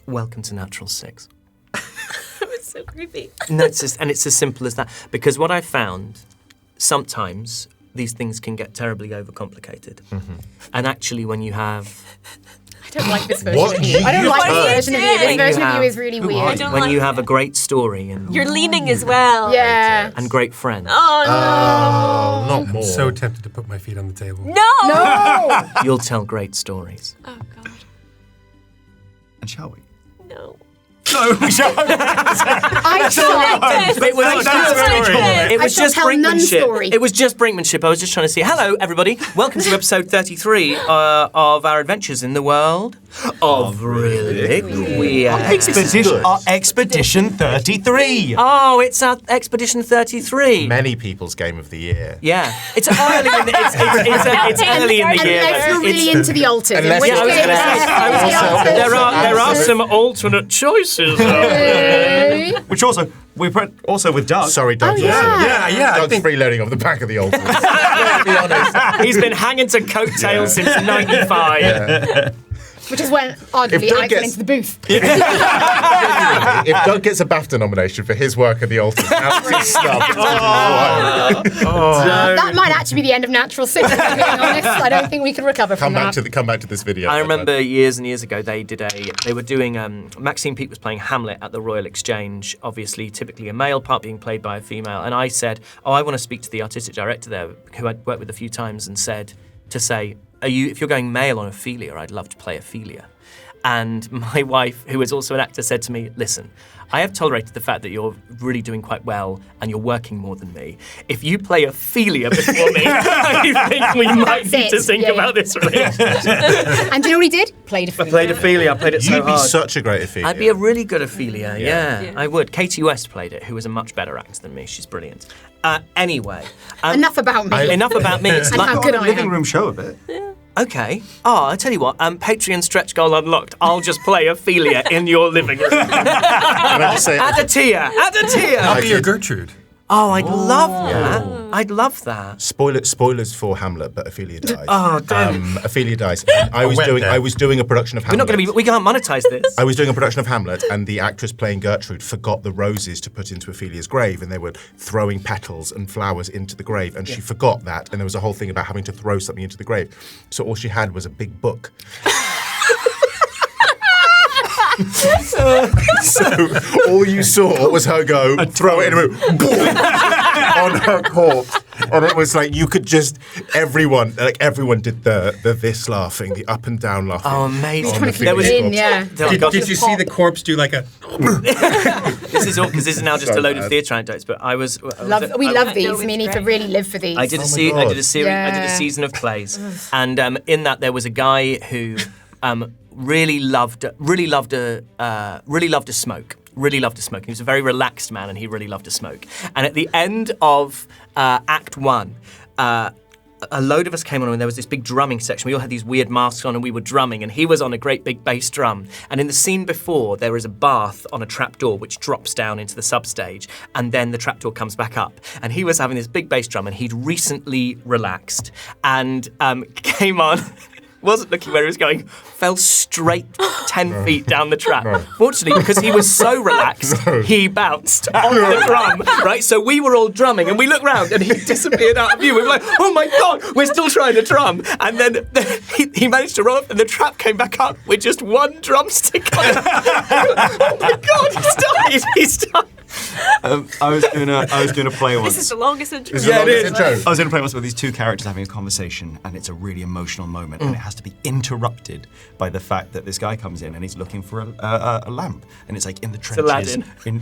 welcome to Natural 6. It's so creepy. No, it's as simple as that. Because what I found, sometimes these things can get terribly overcomplicated. And actually, when you have... I don't like this version of you. I don't like this version of you. This version of you is really weird. When you have a great story and You're leaning as well. Yeah. and great friends, Oh, not more. So tempted to put my feet on the table. No! you'll tell great stories. Oh, God. And shall we? No. No, we shall. I shall. It was, it was shall just tell none brinkmanship. story. It was just brinkmanship. I was just trying to say, hello, everybody. Welcome to episode 33 of our adventures in the world of relive. Expedition 33. Oh, it's our Expedition 33. Many people's game of the year. Yeah, it's early in the, it's early in the year. Unless you're really into the altars. in Unless which you're- case- I was gonna say, there are some alternate choices. Which also, we put also with Doug. Sorry, Doug. Oh, yeah. Yeah. Doug's freeloading off the back of the altar. Let's be honest. He's been hanging to coattails since '95. Which is when, arguably, Doug Alex went gets- into the booth. If Doug gets a BAFTA nomination for his work at the altar, Alex is snubbed. That might actually be the end of Natural 6, if I'm being honest. I don't think we can recover from Come that. back to this video. I remember years and years ago they were doing Maxine Peake was playing Hamlet at the Royal Exchange, obviously typically a male part being played by a female, and I said, I want to speak to the artistic director there, who I'd worked with a few times, and said to say, if you're going male on Ophelia, I'd love to play Ophelia. And my wife, who is also an actor, said to me, listen, I have tolerated the fact that you're really doing quite well and you're working more than me. If you play Ophelia before me, I think we might need to think about this relationship. And do you know what he did? Played Ophelia. I played Ophelia, I played it so You'd be hard. such a great Ophelia. I'd be a really good Ophelia, yeah. Yeah. I would. Katie West played it, who was a much better actor than me. She's brilliant. Anyway. Enough about me. Enough about me. It's And like, how good I living am. room show a bit. okay. Oh, I tell you what, Patreon stretch goal unlocked. I'll just play Ophelia in your living room. Can I just say, Add a tier. I'll be your Gertrude. Oh, I'd love that. I'd love that. spoilers for Hamlet, but Ophelia dies. Oh, damn. Ophelia dies. I was doing a production of Hamlet. We can't monetize this. I was doing a production of Hamlet, and the actress playing Gertrude forgot the roses to put into Ophelia's grave, and they were throwing petals and flowers into the grave, and she forgot that, and there was a whole thing about having to throw something into the grave. So all she had was a big book. So all you saw was her go, throw it in a room, boom, on her corpse. And it was like, you could just, everyone did the this laughing, the up and down laughing. Oh, amazing. on There was- Ophelia's corpse. Did you see the corpse do like a... This is all because this is now just a load of theatre anecdotes. But We love these. We need to really live for these. I did a season of plays, and in that there was a guy who really loved a smoke. Really loved to smoke. He was a very relaxed man, and he really loved to smoke. And at the end of Act 1, a load of us came on, and there was this big drumming section. We all had these weird masks on, and we were drumming, and he was on a great big bass drum. And in the scene before, there is a bath on a trapdoor which drops down into the substage, and then the trapdoor comes back up. And he was having this big bass drum, and he'd recently relaxed, and came on. Wasn't looking where he was going, fell straight 10 feet down the trap. Fortunately, because he was so relaxed, he bounced on the drum, right? So we were all drumming, and we looked round, and he disappeared out of view. We were like, oh my God, we're still trying to drum. And then he managed to roll up, and the trap came back up with just one drumstick on it. Oh my God, he's died. I was doing a play once. This is the longest intro. Yeah, it is. I was in a play once with these two characters having a conversation, and it's a really emotional moment, and it has to be interrupted by the fact that this guy comes in and he's looking for a lamp, and it's like in the trenches, Aladdin. in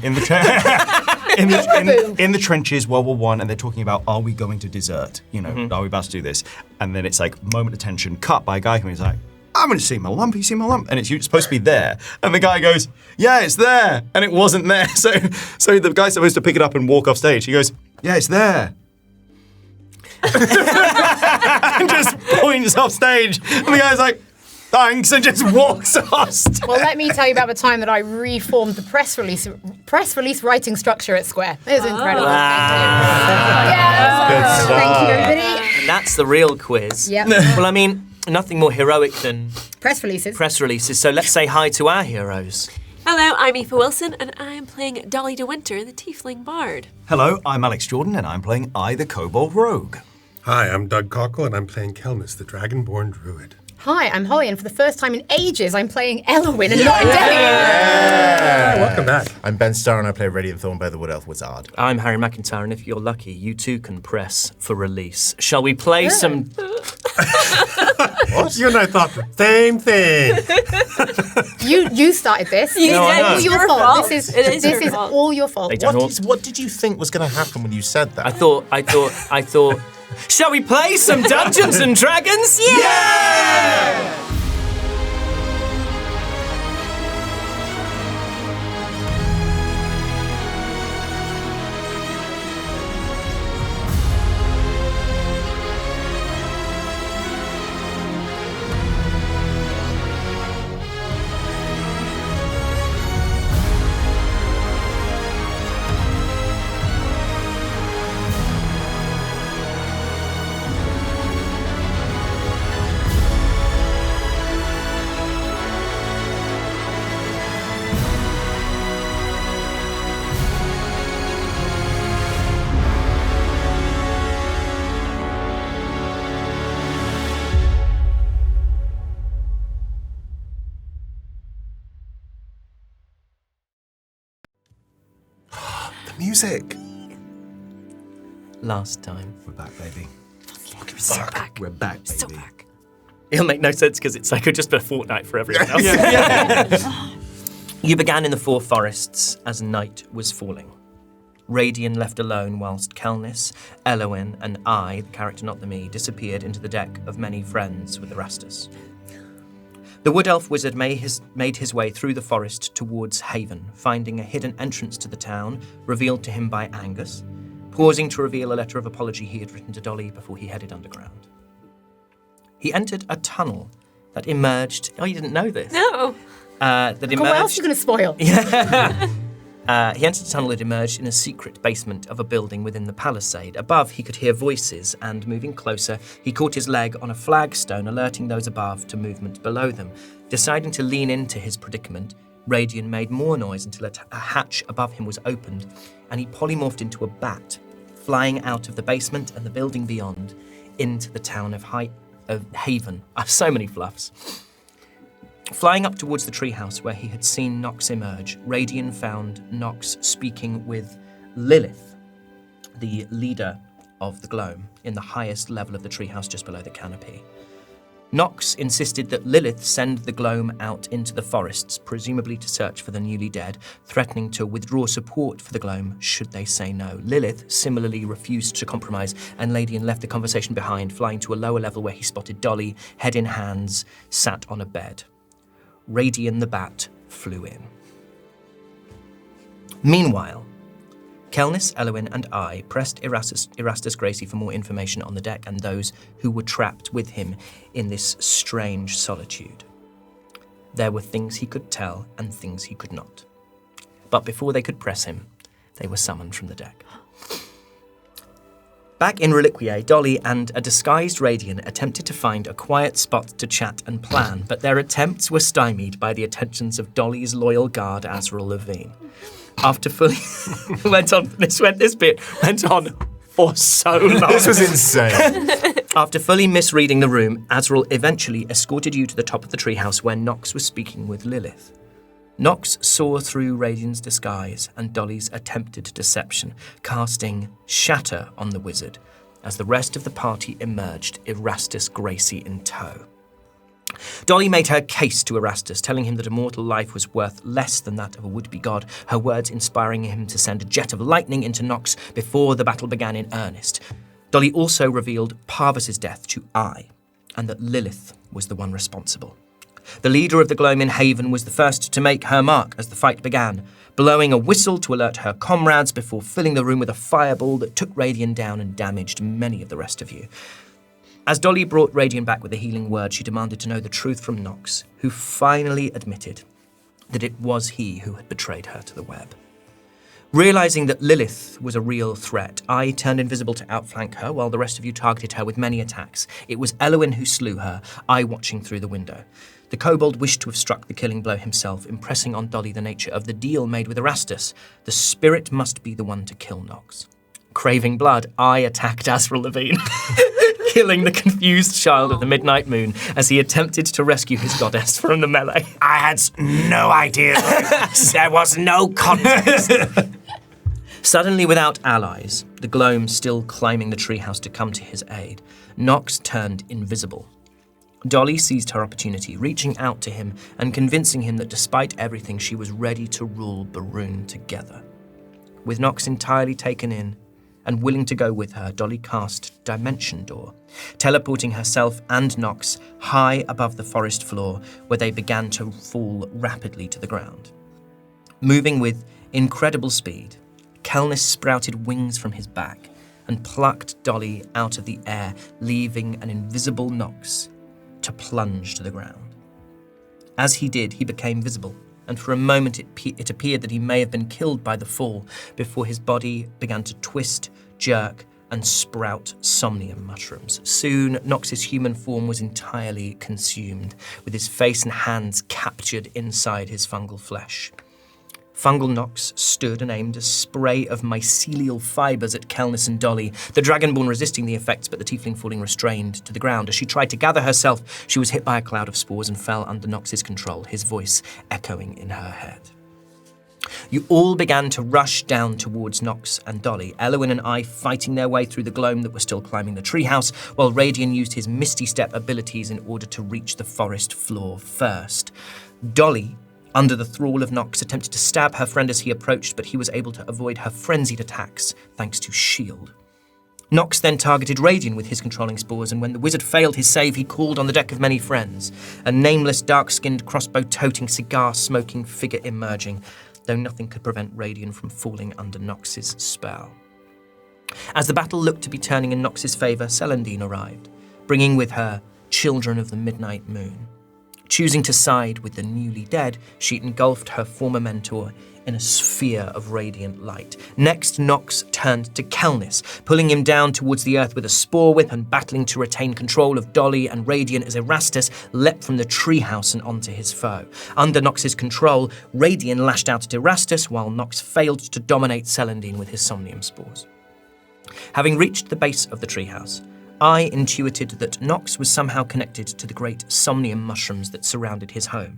the trenches, World War I, and they're talking about, are we going to desert? You know, are we about to do this? And then it's like moment of tension, cut by a guy coming. He's like, I'm going to see my lump, you see my lump? And it's supposed to be there. And the guy goes, yeah, it's there. And it wasn't there. So the guy's supposed to pick it up and walk off stage. He goes, yeah, it's there. And just points off stage. And the guy's like, thanks, and just walks off stage. Well, let me tell you about the time that I reformed the press release writing structure at Square. It was incredible. Wow. Thank you. Yeah. Good Thank you, stuff. everybody. And that's the real quiz. Yep. Well, I mean, nothing more heroic than Press releases. press releases, so let's say hi to our heroes. Hello, I'm Aoife Wilson, and I am playing Dolly de Winter, the Tiefling Bard. Hello, I'm Alex Jordan, and I'm playing I, the Kobold Rogue. Hi, I'm Doug Cockle, and I'm playing Kelmis, the Dragonborn Druid. Hi, I'm Holly, and for the first time in ages, I'm playing Elwyn and not Demi. Welcome back. I'm Ben Starr and I play Radian Thornbear, the Wood Elf Wizard. I'm Harry McIntyre, and if you're lucky, you too can press for release. Shall we play some... What? You and I thought the same thing. You started this. This is No, I know. all your Your fault. fault. This It is your is fault. all your fault. They don't all- What did you think was going to happen when you said that? I thought... Shall we play some Dungeons and Dragons? Yeah! Music. Last time. We're back, baby. So back. We're back, baby. So back. It'll make no sense because it's like just a fortnight for everyone else. You began in the Four Forests as night was falling. Radian left alone whilst Kelnis, Elowin, and I, the character not the me, disappeared into the deck of many friends with the Rastus. The Wood Elf Wizard made his way through the forest towards Haven, finding a hidden entrance to the town revealed to him by Angus, pausing to reveal a letter of apology he had written to Dolly before he headed underground. He entered a tunnel that emerged... Oh, you didn't know this? No. That emerged... What else are you going to spoil? He entered a tunnel that emerged in a secret basement of a building within the palisade. Above, he could hear voices, and moving closer, he caught his leg on a flagstone, alerting those above to movement below them. Deciding to lean into his predicament, Radian made more noise until a hatch above him was opened, and he polymorphed into a bat, flying out of the basement and the building beyond into the town of Haven. So many fluffs. Flying up towards the treehouse where he had seen Nox emerge, Radian found Nox speaking with Lilith, the leader of the Gloam, in the highest level of the treehouse just below the canopy. Nox insisted that Lilith send the Gloam out into the forests, presumably to search for the newly dead, threatening to withdraw support for the Gloam should they say no. Lilith similarly refused to compromise, and Radian left the conversation behind, flying to a lower level where he spotted Dolly, head in hands, sat on a bed. Radian the Bat flew in. Meanwhile, Kelnis, Elowin, and I pressed Erastus Gracie for more information on the deck and those who were trapped with him in this strange solitude. There were things he could tell and things he could not. But before they could press him, they were summoned from the deck. Back in Reliquiae, Dolly and a disguised Radian attempted to find a quiet spot to chat and plan, but their attempts were stymied by the attentions of Dolly's loyal guard, Azrael Levine. After fully... This bit went on for so long. This was insane. After fully misreading the room, Azrael eventually escorted you to the top of the treehouse where Nox was speaking with Lilith. Nox saw through Radian's disguise and Dolly's attempted deception, casting shatter on the wizard as the rest of the party emerged, Erastus Gracie in tow. Dolly made her case to Erastus, telling him that a mortal life was worth less than that of a would-be god, her words inspiring him to send a jet of lightning into Nox before the battle began in earnest. Dolly also revealed Parvis's death to I, and that Lilith was the one responsible. The leader of the Gloam in Haven was the first to make her mark as the fight began, blowing a whistle to alert her comrades before filling the room with a fireball that took Radian down and damaged many of the rest of you. As Dolly brought Radian back with a healing word, she demanded to know the truth from Nox, who finally admitted that it was he who had betrayed her to the web. Realizing that Lilith was a real threat, I turned invisible to outflank her while the rest of you targeted her with many attacks. It was Elwyn who slew her, I watching through the window. The kobold wished to have struck the killing blow himself, impressing on Dolly the nature of the deal made with Erastus. The spirit must be the one to kill Nox. Craving blood, I attacked Asriel Levine, killing the confused child of the Midnight Moon as he attempted to rescue his goddess from the melee. I had no idea. There was no context. Suddenly, without allies, the gloam still climbing the treehouse to come to his aid, Nox turned invisible. Dolly seized her opportunity, reaching out to him and convincing him that despite everything, she was ready to rule Baroon together. With Nox entirely taken in and willing to go with her, Dolly cast Dimension Door, teleporting herself and Nox high above the forest floor, where they began to fall rapidly to the ground. Moving with incredible speed, Kelnis sprouted wings from his back and plucked Dolly out of the air, leaving an invisible Nox to plunge to the ground. As he did, he became visible, and for a moment it appeared that he may have been killed by the fall before his body began to twist, jerk, and sprout somnium mushrooms. Soon, Nox's human form was entirely consumed, with his face and hands captured inside his fungal flesh. Fungal Nox stood and aimed a spray of mycelial fibres at Kelnis and Dolly, the Dragonborn resisting the effects but the tiefling falling restrained to the ground. As she tried to gather herself, she was hit by a cloud of spores and fell under Nox's control, his voice echoing in her head. You all began to rush down towards Nox and Dolly, Elwyn and I fighting their way through the gloam that was still climbing the treehouse, while Radian used his Misty Step abilities in order to reach the forest floor first. Dolly, under the thrall of Nox, attempted to stab her friend as he approached, but he was able to avoid her frenzied attacks thanks to Shield. Nox then targeted Radian with his controlling spores, and when the wizard failed his save, he called on the deck of many friends, a nameless, dark-skinned, crossbow-toting, cigar-smoking figure emerging, though nothing could prevent Radian from falling under Nox's spell. As the battle looked to be turning in Nox's favour, Celandine arrived, bringing with her children of the Midnight Moon. Choosing to side with the newly dead, she engulfed her former mentor in a sphere of radiant light. Next, Nox turned to Kelnis, pulling him down towards the earth with a spore whip and battling to retain control of Dolly and Radian as Erastus leapt from the treehouse and onto his foe. Under Nox's control, Radian lashed out at Erastus, while Nox failed to dominate Celandine with his somnium spores. Having reached the base of the treehouse, I intuited that Nox was somehow connected to the great somnium mushrooms that surrounded his home.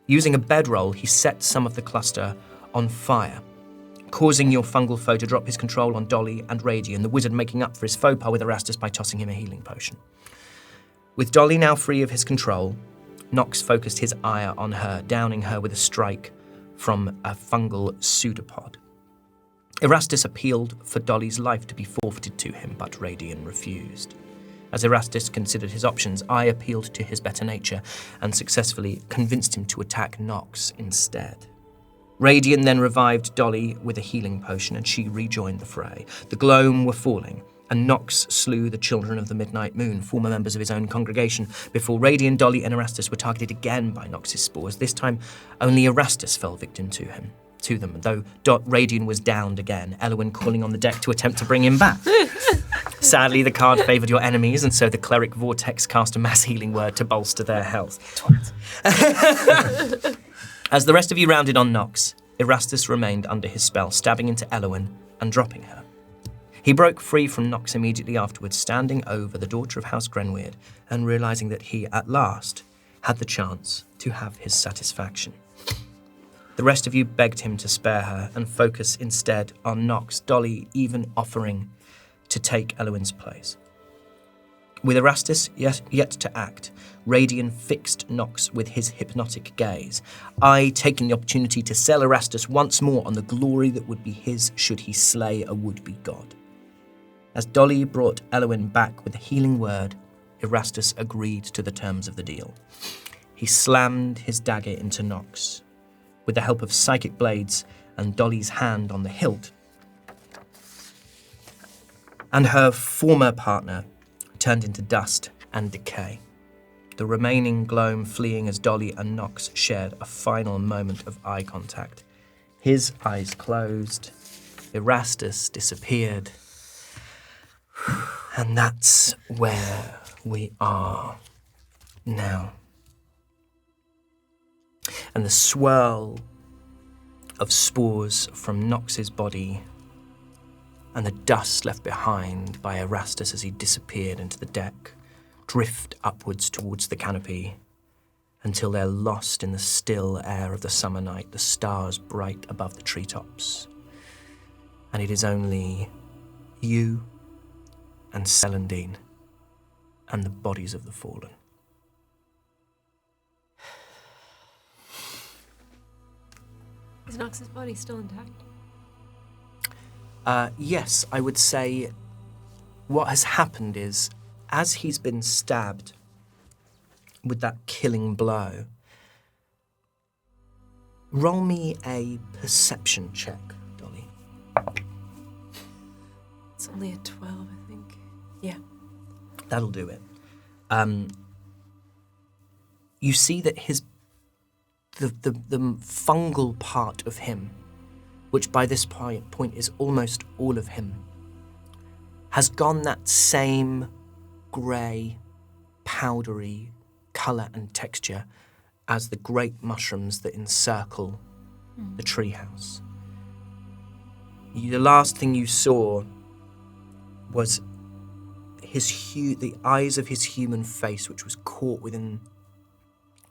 Using a bedroll, he set some of the cluster on fire, causing your fungal foe to drop his control on Dolly and Radian, the wizard making up for his faux pas with Erastus by tossing him a healing potion. With Dolly now free of his control, Nox focused his ire on her, downing her with a strike from a fungal pseudopod. Erastus appealed for Dolly's life to be forfeited to him, but Radian refused. As Erastus considered his options, I appealed to his better nature and successfully convinced him to attack Nox instead. Radian then revived Dolly with a healing potion and she rejoined the fray. The gloam were falling, and Nox slew the children of the Midnight Moon, former members of his own congregation, before Radian, Dolly, and Erastus were targeted again by Nox's spores. This time, only Erastus fell victim to them, though Radian was downed again, Elwyn calling on the deck to attempt to bring him back. Sadly, the card favoured your enemies, and so the cleric Vortex cast a mass healing word to bolster their health. As the rest of you rounded on Nox, Erastus remained under his spell, stabbing into Elwyn and dropping her. He broke free from Nox immediately afterwards, standing over the daughter of House Grenweird and realising that he, at last, had the chance to have his satisfaction. The rest of you begged him to spare her and focus instead on Nox, Dolly even offering to take Elwyn's place. With Erastus yet to act, Radian fixed Nox with his hypnotic gaze, I taking the opportunity to sell Erastus once more on the glory that would be his should he slay a would-be god. As Dolly brought Elwyn back with a healing word, Erastus agreed to the terms of the deal. He slammed his dagger into Nox. With the help of psychic blades and Dolly's hand on the hilt, and her former partner turned into dust and decay, the remaining gloam fleeing as Dolly and Nox shared a final moment of eye contact. His eyes closed. Erastus disappeared. And that's where we are now. And the swirl of spores from Nox's body and the dust left behind by Erastus as he disappeared into the deck drift upwards towards the canopy until they're lost in the still air of the summer night, the stars bright above the treetops. And it is only you and Celandine and the bodies of the fallen. Is Nox's body still intact? Yes, I would say what has happened is, as he's been stabbed with that killing blow, roll me a perception check, Dolly. It's only a 12, I think. Yeah. That'll do it. You see that the fungal part of him, which by this point is almost all of him, has gone that same grey, powdery colour and texture as the great mushrooms that encircle the treehouse. The last thing you saw was the eyes of his human face, which was caught within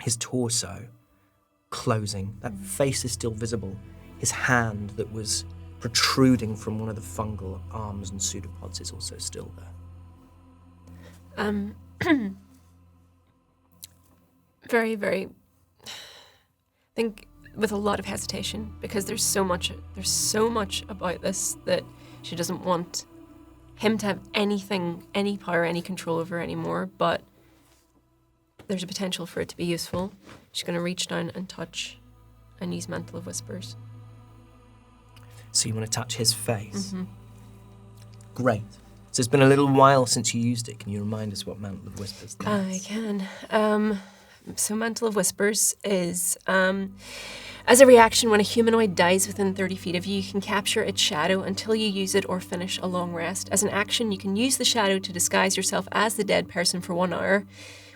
his torso, closing. That face is still visible. His hand that was protruding from one of the fungal arms and pseudopods is also still there. Very, very, I think with a lot of hesitation, because there's so much about this that she doesn't want him to have anything, any power, any control over anymore, but there's a potential for it to be useful. She's going to reach down and touch and use Mantle of Whispers. So you want to touch his face? Mm-hmm. Great. So it's been a little while since you used it. Can you remind us what Mantle of Whispers does? I can. So Mantle of Whispers is, as a reaction when a humanoid dies within 30 feet of you, you can capture its shadow until you use it or finish a long rest. As an action, you can use the shadow to disguise yourself as the dead person for 1 hour.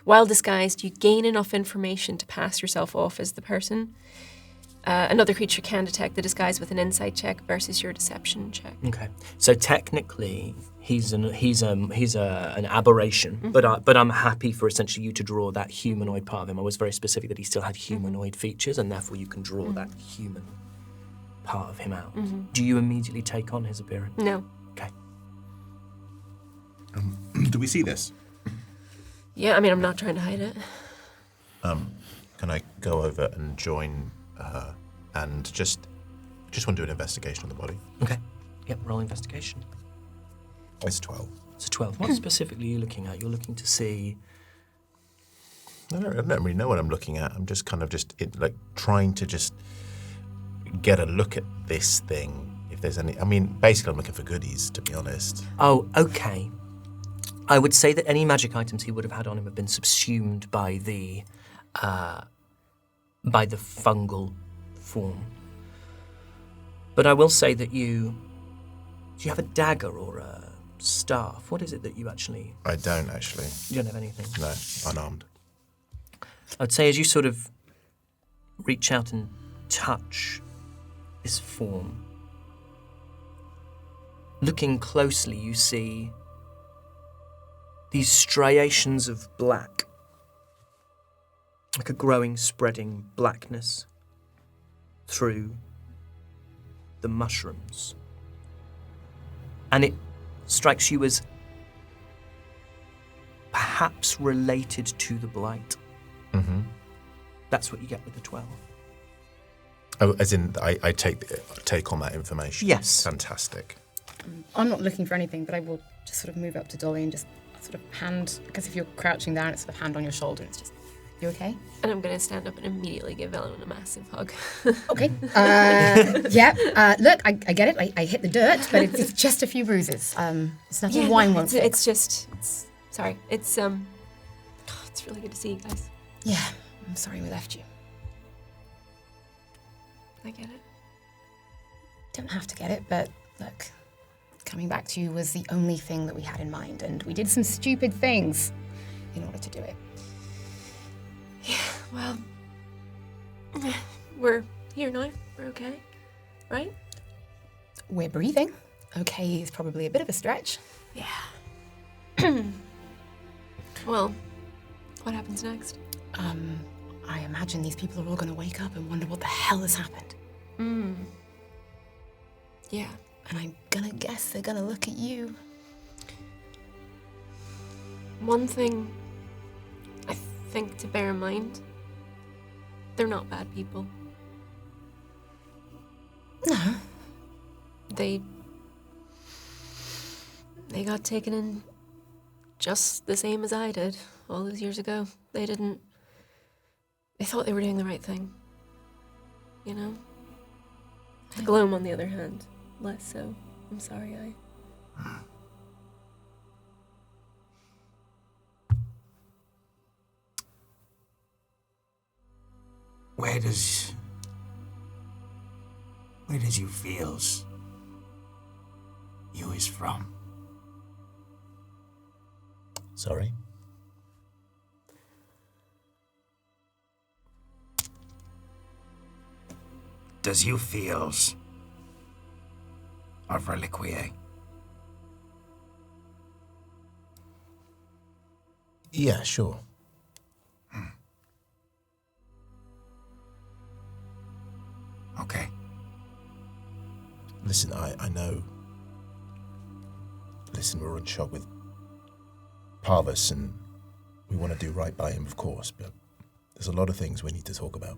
While disguised, you gain enough information to pass yourself off as the person. Another creature can detect the disguise with an insight check versus your deception check. Okay, so technically he's an aberration, but I'm happy for essentially you to draw that humanoid part of him. I was very specific that he still had humanoid features, and therefore you can draw that human part of him out. Do you immediately take on his appearance? No. Okay. Do we see this? Yeah, I mean, I'm not trying to hide it. Can I go over and join her and just want to do an investigation on the body? Okay. Yep, roll investigation. It's 12. It's a 12. What specifically are you looking at? You're looking to see... I don't really know what I'm looking at. I'm just kind of trying to just get a look at this thing. If there's any... I mean, basically I'm looking for goodies, to be honest. Oh, okay. I would say that any magic items he would have had on him have been subsumed by the fungal form. But I will say that do you have a dagger or a staff? What is it that you actually... I don't, actually. You don't have anything? No, unarmed. I'd say as you sort of reach out and touch this form, looking closely, you see these striations of black, like a growing, spreading blackness through the mushrooms. And it strikes you as perhaps related to the blight. Mm-hmm. That's what you get with the 12. Oh, as in, I take on that information? Yes. Fantastic. I'm not looking for anything, but I will just sort of move up to Dolly and just sort of hand, because if you're crouching down, it's sort of hand on your shoulder. It's just, you okay? And I'm going to stand up and immediately give Ellen a massive hug. Okay. Look, I get it. I hit the dirt, but it's just a few bruises. It's nothing wine won't fix. Sorry. It's really good to see you guys. Yeah, I'm sorry we left you. I get it. don't have to get it, but look, coming back to you was the only thing that we had in mind, and we did some stupid things in order to do it. Well, we're here now. We're okay, right? We're breathing. Okay is probably a bit of a stretch. Yeah. Well, what happens next? I imagine these people are all going to wake up and wonder what the hell has happened. Yeah. And I'm gonna guess they're gonna look at you. One thing I think to bear in mind, they're not bad people. No. They got taken in just the same as I did all those years ago. They thought they were doing the right thing. You know? Gloom, on the other hand, less so. I'm sorry, Where does you feels you is from? Sorry? Does you feels of reliquie? Yeah, sure. Okay. Listen, I know. Listen, we're on shock with Parvis, and we want to do right by him, of course, but there's a lot of things we need to talk about.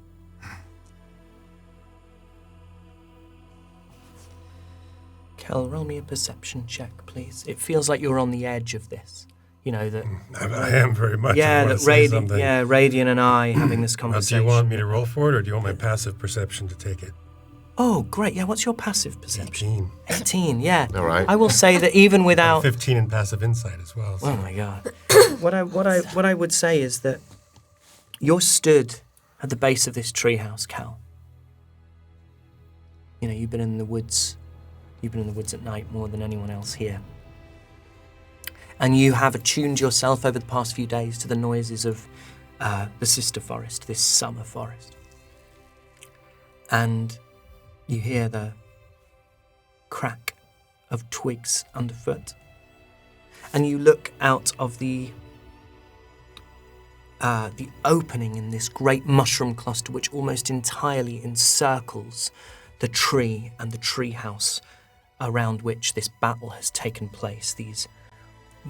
Kel, roll me a perception check, please. It feels like you're on the edge of this. You know that. I am very much. Yeah, I wanna that say something. Radian and I having this Do conversation. you want me to roll for it, or do you want my passive perception to take it? Oh, great. Yeah, what's your passive perception? 18. 18, yeah. All right. I will say that even without 15 in passive insight as well. So. Oh my god. what I would say is that you're stood at the base of this treehouse, Cal. You know, you've been in the woods at night more than anyone else here. And you have attuned yourself over the past few days to the noises of the sister forest, this summer forest. And you hear the crack of twigs underfoot. And you look out of the opening in this great mushroom cluster, which almost entirely encircles the tree and the tree house around which this battle has taken place. These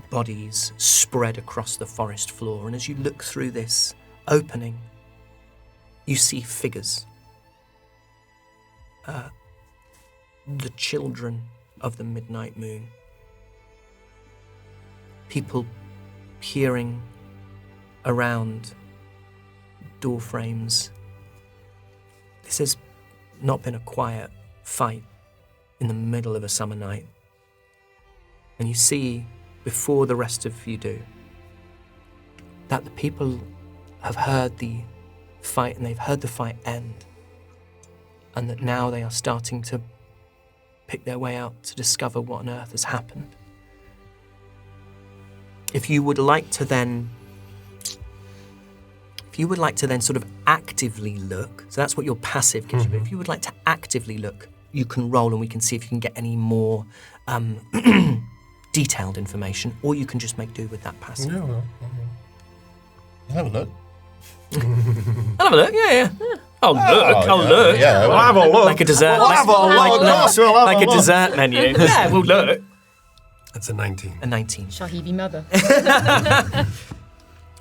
bodies spread across the forest floor, and as you look through this opening, you see figures. The children of the midnight moon. People peering around door frames. This has not been a quiet fight in the middle of a summer night. And you see, before the rest of you do, that the people have heard the fight, and they've heard the fight end. And that now they are starting to pick their way out to discover what on earth has happened. If you would like to then sort of actively look, so that's what your passive gives you, but if you would like to actively look, you can roll and we can see if you can get any more detailed information, or you can just make do with that passive. Yeah, well, Have a look. I'll have a look, yeah. Oh, look. Yeah, I'll have a look. Like a dessert. Like a look. dessert menu. Yeah, we'll look. that's a 19. A 19. Shall he be mother?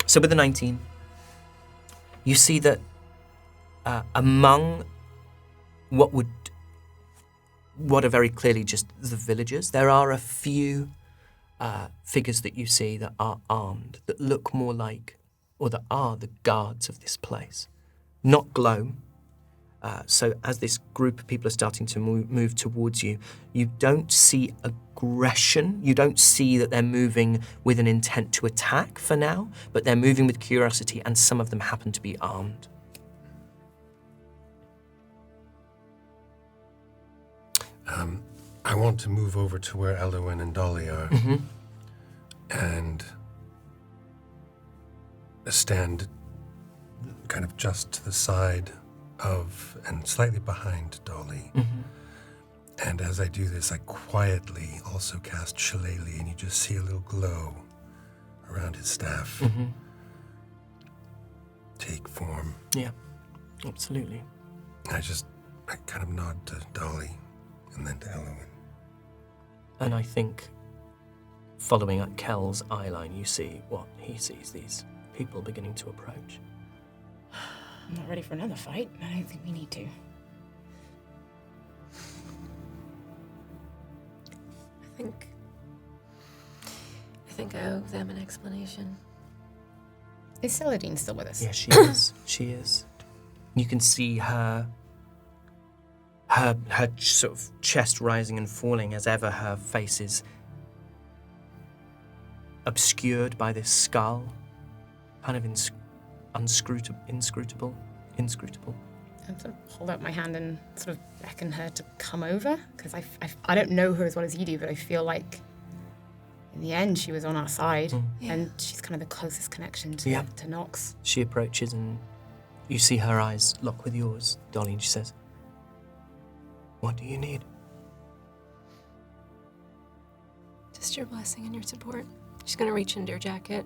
So with the 19, you see that among what are very clearly just the villagers, there are a few figures that you see that are armed, that look more like, or that are the guards of this place. Not Gloam. So as this group of people are starting to move towards you, you don't see aggression. You don't see that they're moving with an intent to attack for now, but they're moving with curiosity, and some of them happen to be armed. I want to move over to where Elowin and Dolly are. And stand kind of just to the side of and slightly behind Dolly. And as I do this, I quietly also cast Shillelagh, and you just see a little glow around his staff take form. Yeah, absolutely. I kind of nod to Dolly and then to Elowin. And I think, following up Kel's eye line, you see what he sees, these people beginning to approach. I'm not ready for another fight. I don't think we need to. I think I owe them an explanation. Is Celadine still with us? Yeah, she is. She is. You can see her sort of chest rising and falling as ever her face is obscured by this skull, kind of inscrutable. I sort of hold out my hand and sort of beckon her to come over, because I don't know her as well as you do, but I feel like in the end she was on our side, and she's kind of the closest connection to Nox. She approaches and you see her eyes lock with yours, Dolly, and she says, "What do you need?" Just your blessing and your support. She's going to reach into her jacket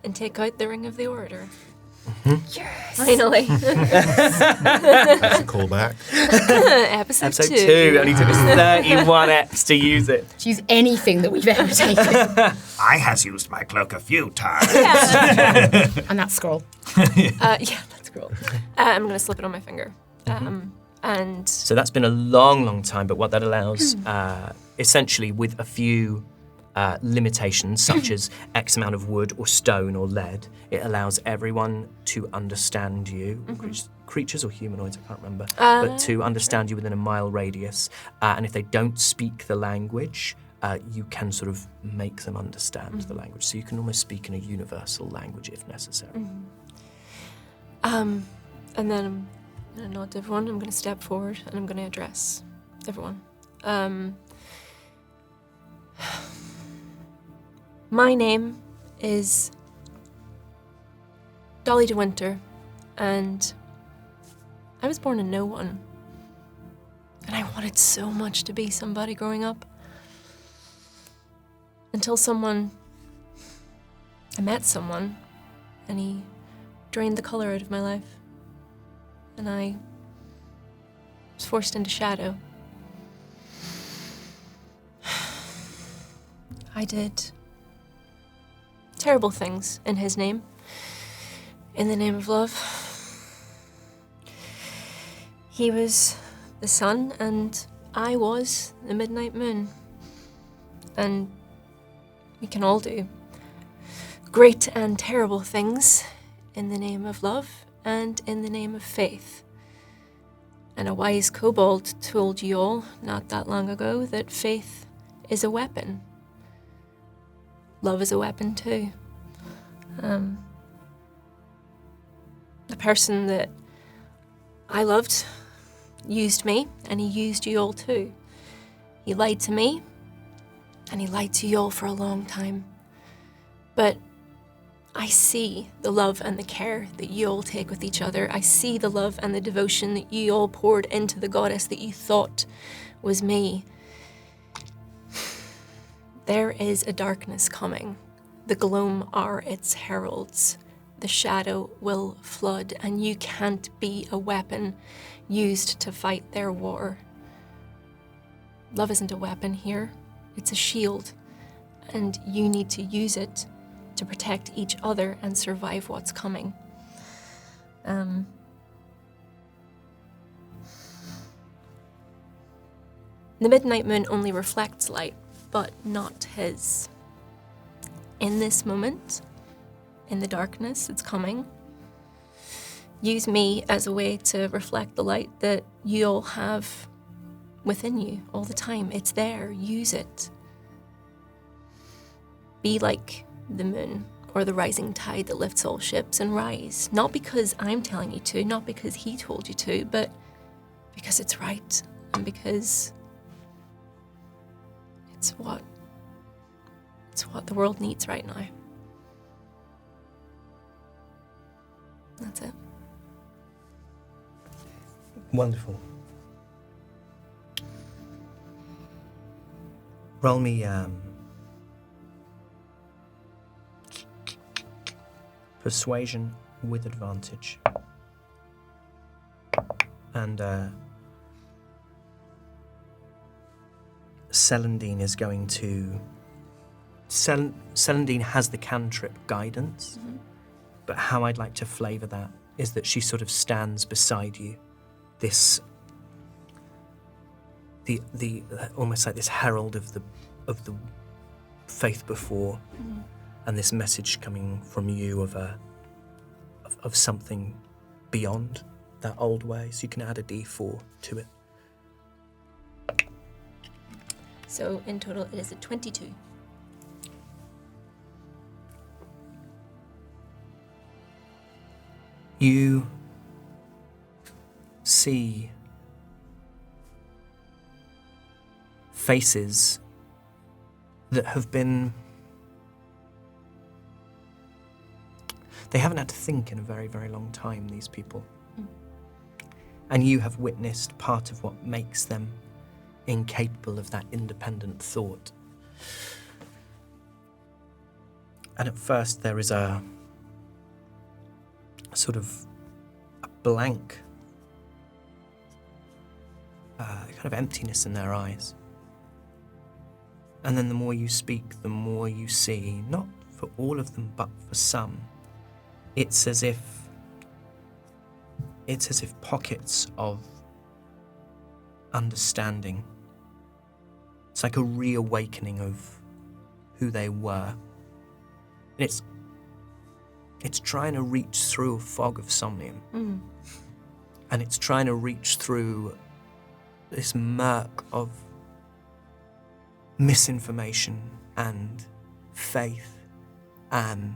and take out the Ring of the Orator. Yes! Finally. That's a callback. Episode 2. 2. Only took us 31 eps to use it. To use anything that we've ever taken. I has used my cloak a few times. And that scroll. That's cool. I'm going to slip it on my finger. And So that's been a long, long time, but what that allows, essentially with a few limitations, such as X amount of wood or stone or lead, it allows everyone to understand you, creatures or humanoids, I can't remember, but to understand you within a mile radius. And if they don't speak the language, you can sort of make them understand the language. So you can almost speak in a universal language if necessary. and then I'm going to nod to everyone. I'm going to step forward and I'm going to address everyone. My name is Dolly de Winter, and I was born in no one. And I wanted so much to be somebody growing up. Until I met someone, and he drained the color out of my life. And I was forced into shadow. I did terrible things in his name, in the name of love. He was the sun, and I was the midnight moon. And we can all do great and terrible things in the name of love and in the name of faith. And a wise kobold told you all not that long ago that faith is a weapon. Love is a weapon too. The person that I loved used me, and he used you all too. He lied to me, and he lied to you all for a long time. But I see the love and the care that you all take with each other. I see the love and the devotion that you all poured into the goddess that you thought was me. There is a darkness coming. The gloam are its heralds. The shadow will flood, and you can't be a weapon used to fight their war. Love isn't a weapon here. It's a shield, and you need to use it to protect each other and survive what's coming. The midnight moon only reflects light, but not his. In this moment, in the darkness that's coming, use me as a way to reflect the light that you all have within you all the time. It's there. Use it. Be like the moon or the rising tide that lifts all ships, and rise. Not because I'm telling you to, not because he told you to, but because it's right, and because It's what the world needs right now. That's it. Wonderful. Roll me persuasion with advantage. And Celandine is going to... Celandine has the cantrip guidance, but how I'd like to flavour that is that she sort of stands beside you. This... the almost like this herald of the faith before, and this message coming from you of something beyond that old way. So you can add a D4 to it. So in total, it is a 22. You see faces that have been... They haven't had to think in a very, very long time, these people. And you have witnessed part of what makes them incapable of that independent thought. And at first there is a sort of a blank, kind of emptiness in their eyes. And then the more you speak, the more you see, not for all of them, but for some, it's as if pockets of understanding. It's like a reawakening of who they were. And it's trying to reach through a fog of somnium. And it's trying to reach through this murk of misinformation and faith, and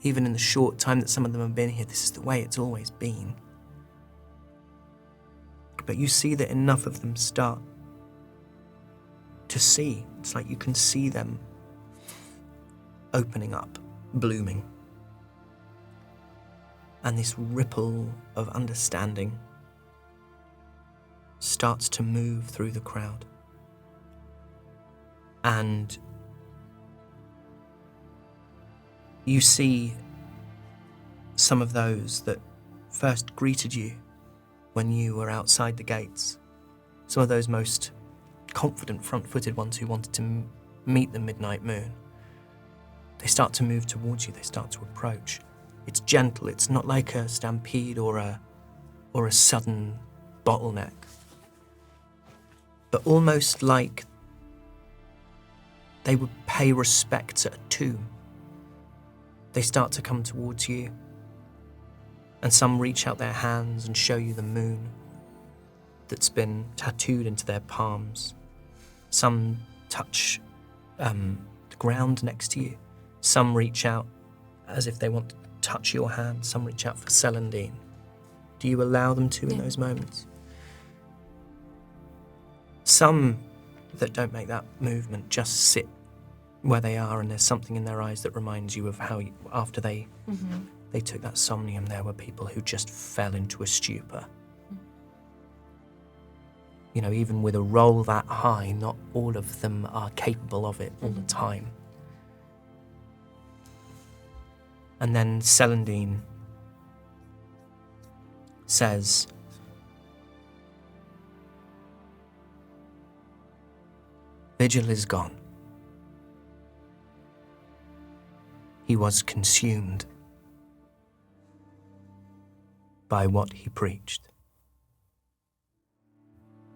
even in the short time that some of them have been here, this is the way it's always been. But you see that enough of them start to see. It's like you can see them opening up, blooming. And this ripple of understanding starts to move through the crowd. And you see some of those that first greeted you when you were outside the gates. Some of those most confident, front-footed ones who wanted to meet the midnight moon. They start to move towards you, they start to approach. It's gentle, it's not like a stampede or a sudden bottleneck. But almost like they would pay respects at a tomb. They start to come towards you, and some reach out their hands and show you the moon that's been tattooed into their palms. Some touch the ground next to you. Some reach out as if they want to touch your hand. Some reach out for Celandine. Do you allow them to in those moments? Some that don't make that movement just sit where they are, and there's something in their eyes that reminds you of how after they took that somnium, there were people who just fell into a stupor. You know, even with a roll that high, not all of them are capable of it all the time. And then Celandine says, Vigil is gone. He was consumed by what he preached.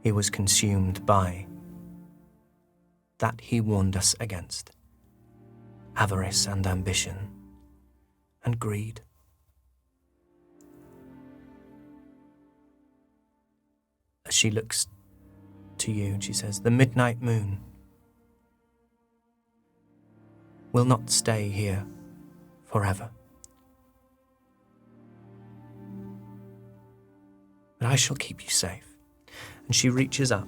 He was consumed by that he warned us against: avarice and ambition and greed. As she looks to you and she says, the midnight moon will not stay here forever. But I shall keep you safe. And she reaches up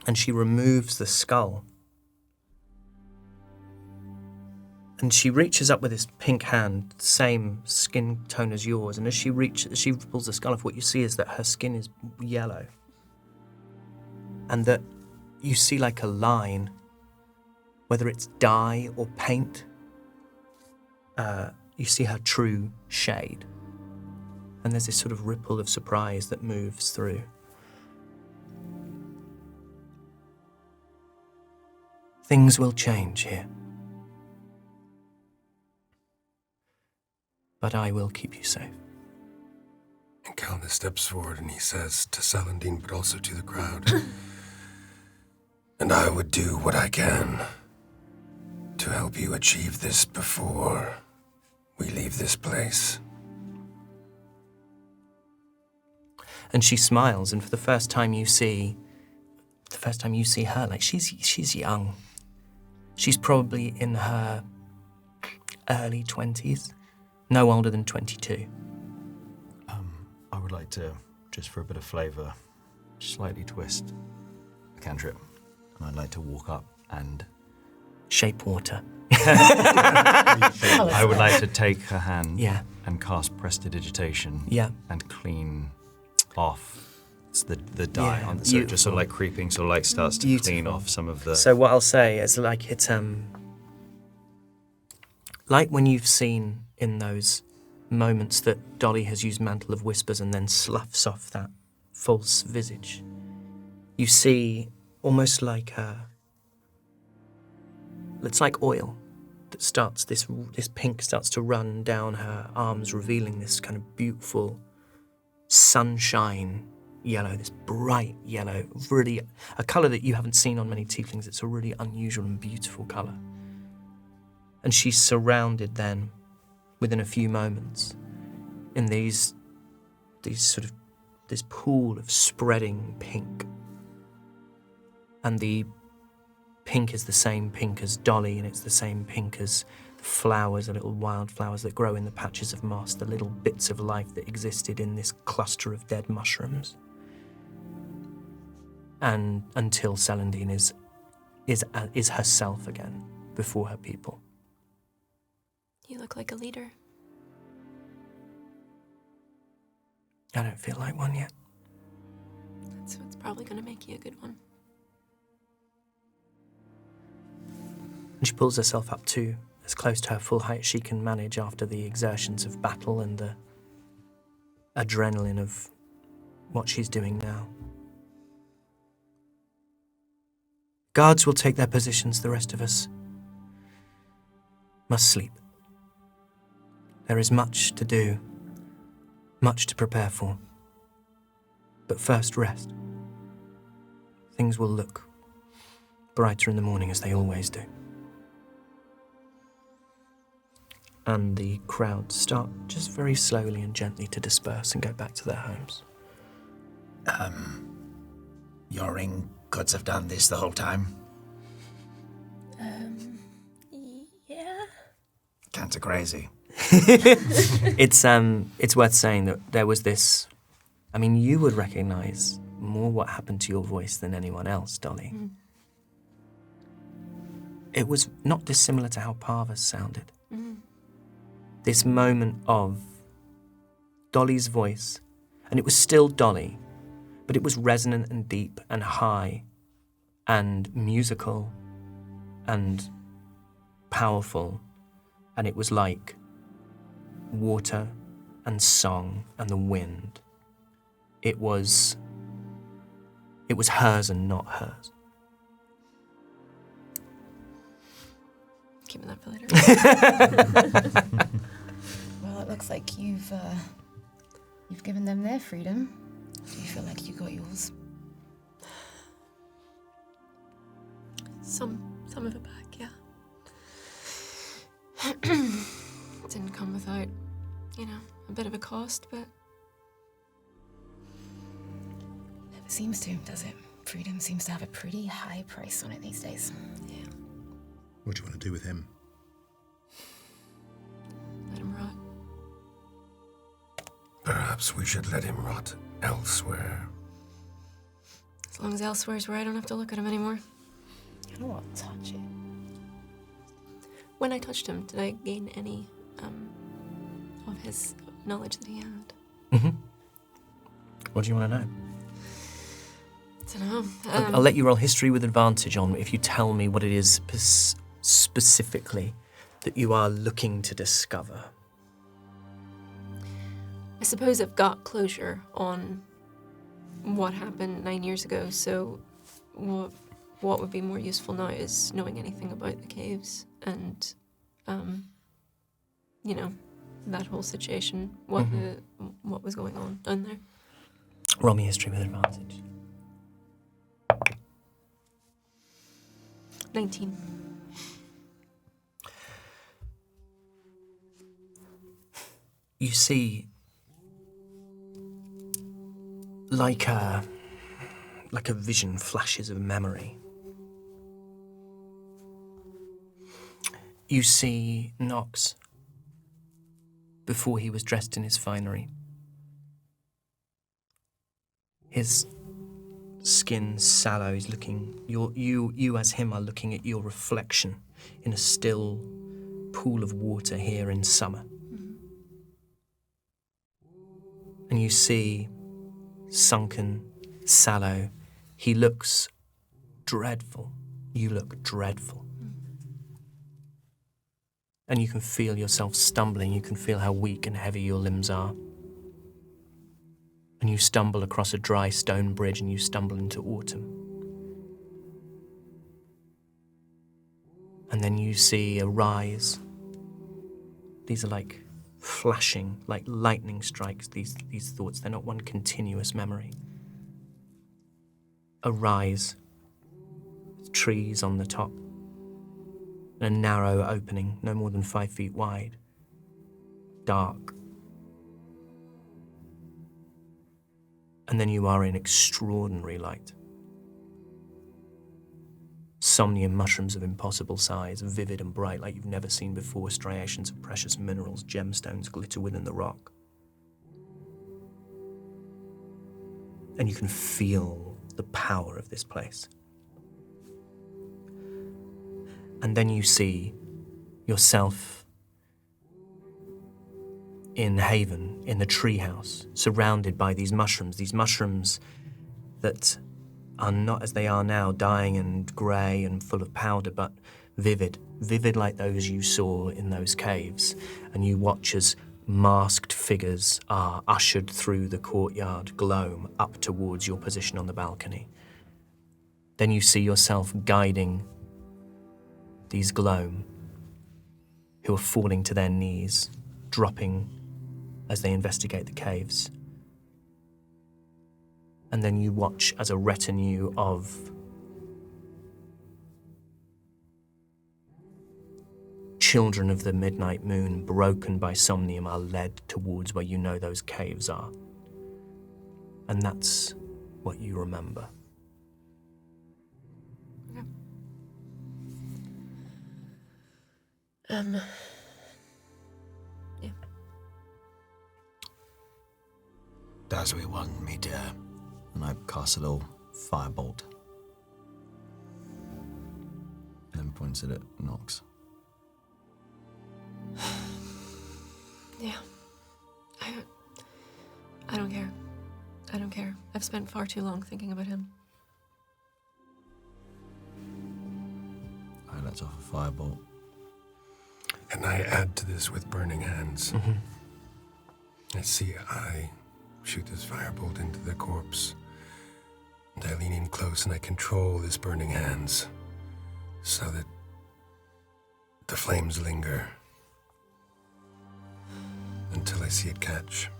And she removes the skull. And she reaches up with this pink hand, same skin tone as yours. And as she pulls the skull off, what you see is that her skin is yellow. And that you see like a line, whether it's dye or paint. You see her true shade. And there's this sort of ripple of surprise that moves through. Things will change here. But I will keep you safe. And Calvin steps forward and he says to Salandine, but also to the crowd, and I would do what I can to help you achieve this before we leave this place. And she smiles, and for the first time you see her, like she's young. She's probably in her early 20s, no older than 22. I would like to, just for a bit of flavour, slightly twist the cantrip. And I'd like to walk up and shape water. I would like to take her hand and cast prestidigitation and clean off the dye on the, so it just sort of like creeping, sort of like starts to clean off some of the... So what I'll say is like it's like when you've seen in those moments that Dolly has used Mantle of Whispers and then sloughs off that false visage. You see almost like it's like oil that starts, this pink starts to run down her arms, revealing this kind of beautiful sunshine yellow, this bright yellow, really a colour that you haven't seen on many tieflings. It's a really unusual and beautiful colour. And she's surrounded then, within a few moments, in this pool of spreading pink. And the pink is the same pink as Dolly, and it's the same pink as the flowers, the little wildflowers that grow in the patches of moss, the little bits of life that existed in this cluster of dead mushrooms. And until Salandine is herself again before her people. You look like a leader. I don't feel like one yet. That's what's probably going to make you a good one. And she pulls herself up to as close to her full height as she can manage after the exertions of battle and the adrenaline of what she's doing now. Guards will take their positions, the rest of us must sleep. There is much to do, much to prepare for. But first, rest. Things will look brighter in the morning as they always do. And the crowds start just very slowly and gently to disperse and go back to their homes. Your ingots have done this the whole time? Yeah. Cats are crazy. It's worth saying that there was this... I mean, you would recognise more what happened to your voice than anyone else, Dolly. Mm. It was not dissimilar to how Parvis sounded. Mm. This moment of Dolly's voice, and it was still Dolly, but it was resonant and deep and high and musical and powerful, and it was like water and song and the wind. It was hers and not hers. Keeping that for later. Well, it looks like you've given them their freedom. Do you feel like you got yours? Some of it back, yeah. Didn't come without, a bit of a cost, but... Never seems to, does it? Freedom seems to have a pretty high price on it these days. Yeah. What do you want to do with him? Let him rot. Perhaps we should let him rot elsewhere. As long as elsewhere's where I don't have to look at him anymore. I don't want to touch it. When I touched him, did I gain any of his knowledge that he had? Mm-hmm. What do you want to know? I don't know. I'll let you roll history with advantage on if you tell me what it is specifically that you are looking to discover. I suppose I've got closure on what happened 9 years ago, so what would be more useful now is knowing anything about the caves and, that whole situation, what was going on down there. Roll me history with advantage. 19. You see, like a vision flashes of memory. You see Nox before he was dressed in his finery. His skin sallow. He's looking. You as him are looking at your reflection in a still pool of water here in summer. And you see, sunken, sallow, he looks dreadful. You look dreadful. And you can feel yourself stumbling. You can feel how weak and heavy your limbs are. And you stumble across a dry stone bridge and you stumble into autumn. And then you see a rise. These are like flashing, like lightning strikes, these thoughts. They're not one continuous memory. A rise, with trees on the top, and a narrow opening, no more than 5 feet wide. Dark. And then you are in extraordinary light. Somnium mushrooms of impossible size, vivid and bright like you've never seen before. Striations of precious minerals, gemstones glitter within the rock. And you can feel the power of this place. And then you see yourself in Haven, in the treehouse, surrounded by these mushrooms that are not as they are now, dying and grey and full of powder, but vivid like those you saw in those caves. And you watch as masked figures are ushered through the courtyard gloam up towards your position on the balcony. Then you see yourself guiding these gloam, who are falling to their knees, dropping as they investigate the caves. And then you watch as a retinue of children of the midnight moon, broken by somnium, are led towards where you know those caves are. And that's what you remember. Yeah. As we want me, dear. And I cast a little firebolt. And then points it at Nox. Yeah. I don't care. I don't care. I've spent far too long thinking about him. I let off a firebolt. And I add to this with burning hands. Mm-hmm. I shoot this firebolt into the corpse. And I lean in close and I control this burning hands so that the flames linger until I see it catch.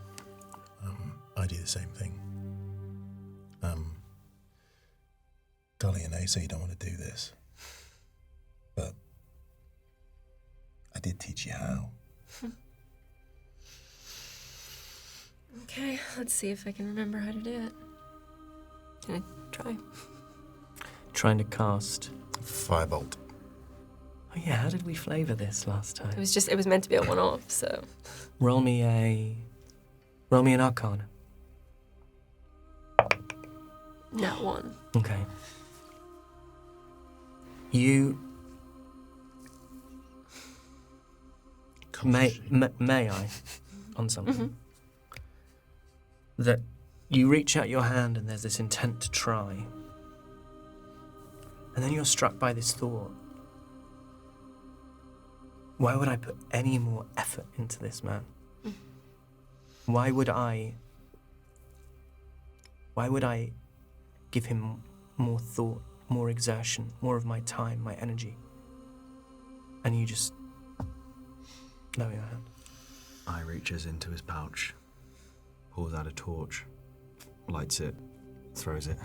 I do the same thing. Dolly and I say you don't want to do this, but I did teach you how. Okay, let's see if I can remember how to do it. Can I try? Trying to cast. Firebolt. Oh yeah, how did we flavour this last time? It was meant to be a one-off, so. Roll me an Arcana. Not one. Okay. You... May I, on something? That you reach out your hand and there's this intent to try. And then you're struck by this thought. Why would I put any more effort into this man? Why would I give him more thought, more exertion, more of my time, my energy? And you just lower your hand. I reaches into his pouch, pulls out a torch, lights it, throws it.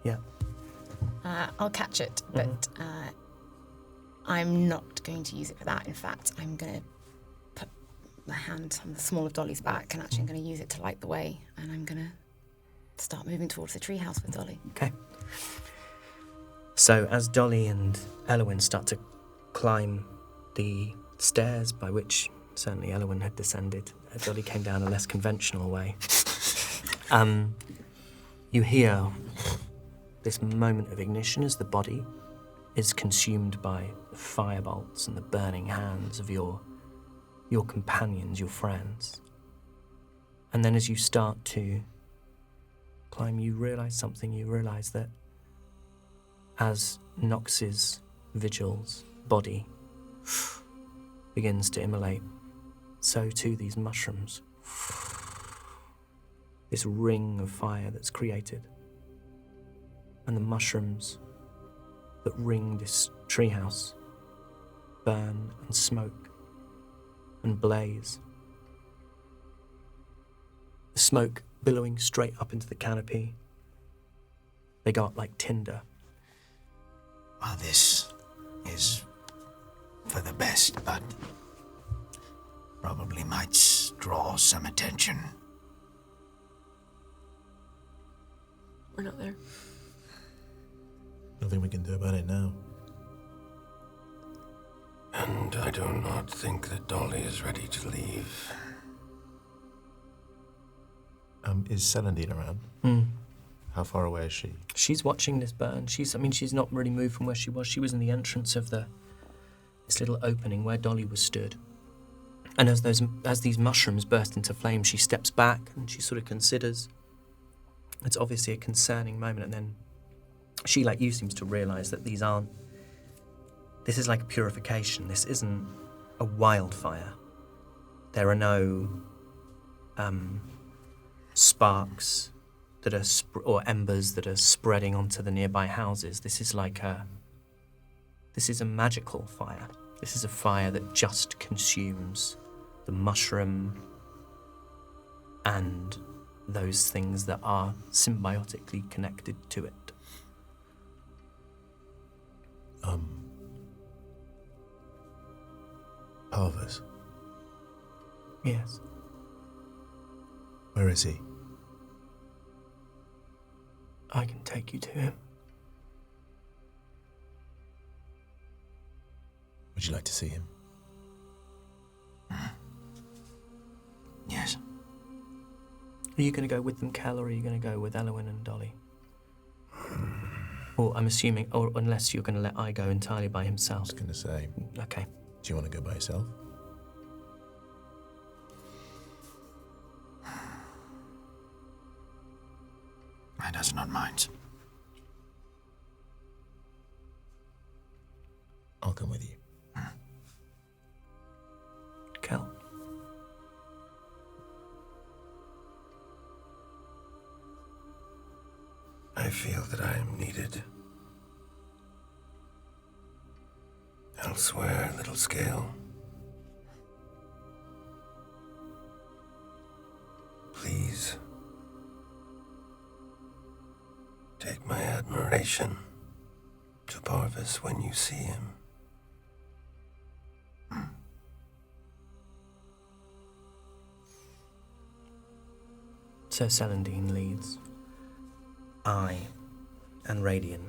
Yeah. I'll catch it, but I'm not going to use it for that. In fact, I'm going to put my hand on the small of Dolly's back, and actually I'm going to use it to light the way, and I'm going to start moving towards the treehouse with Dolly. Okay. So as Dolly and Elowyn start to climb the stairs by which certainly Elowyn had descended, Dolly came down a less conventional way. You hear this moment of ignition as the body is consumed by the firebolts and the burning hands of your companions, your friends. And then as you start to climb, you realise something. You realise that as Nox's vigil's body begins to immolate, so too these mushrooms. This ring of fire that's created. And the mushrooms that ring this treehouse burn and smoke and blaze. The smoke billowing straight up into the canopy. They go up like tinder. Well, this is for the best, but probably might draw some attention. We're not there. Nothing we can do about it now. And I do not think that Dolly is ready to leave. Is Celandine around? How far away is she? She's watching this burn. She's not really moved from where she was. She was in the entrance of this little opening where Dolly was stood. And as these mushrooms burst into flame, she steps back and she sort of considers. It's obviously a concerning moment, and then she, like you, seems to realise that this is like purification. This isn't a wildfire. There are no sparks that are or embers that are spreading onto the nearby houses. This is a magical fire. This is a fire that just consumes the mushroom and those things that are symbiotically connected to it. Parvis, Yes. where is he? I can take you to him. Would you like to see him? Yes. Are you going to go with them, Kel, or are you going to go with Elowyn and Dolly? Or I'm assuming, or unless you're going to let I go entirely by himself. I was going to say, Okay. do you want to go by yourself? I does not mind. I'll come with you. Kel. I feel that I am needed. Elsewhere, little scale. Please. Take my admiration to Parvis when you see him. So Celandine leads. I and Radian.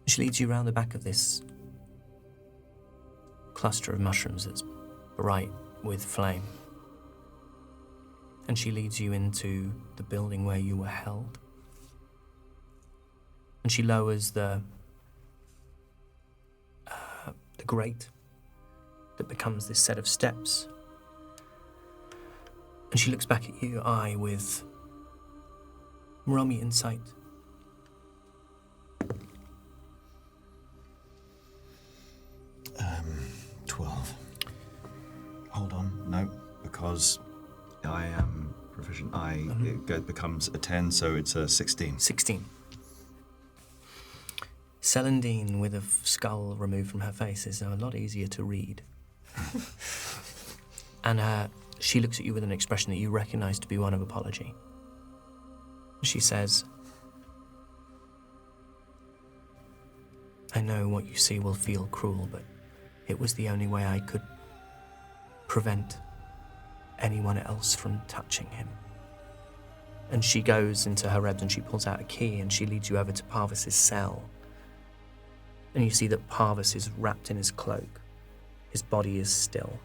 She leads you round the back of this cluster of mushrooms that's bright with flame. And she leads you into the building where you were held. And she lowers the grate that becomes this set of steps. And she looks back at you, eye with roll me insight. 12. Hold on, no, because I am proficient. It becomes a 10, so it's a 16. 16. Celandine, with a skull removed from her face, is a lot easier to read. And she looks at you with an expression that you recognize to be one of apology. She says, I know what you see will feel cruel, but it was the only way I could prevent anyone else from touching him. And she goes into her rebs and she pulls out a key and she leads you over to Parvis's cell. And you see that Parvis is wrapped in his cloak. His body is still.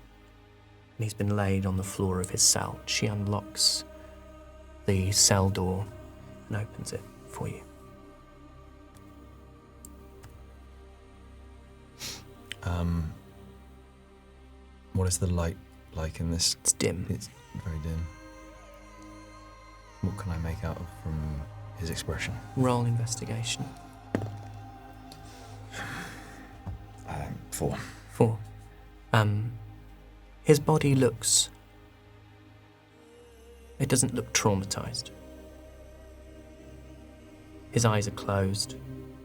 And he's been laid on the floor of his cell. She unlocks the cell door and opens it for you. What is the light like in this? It's dim. It's very dim. What can I make out of from his expression? Roll investigation. 4. 4. His body looks... It doesn't look traumatized. His eyes are closed.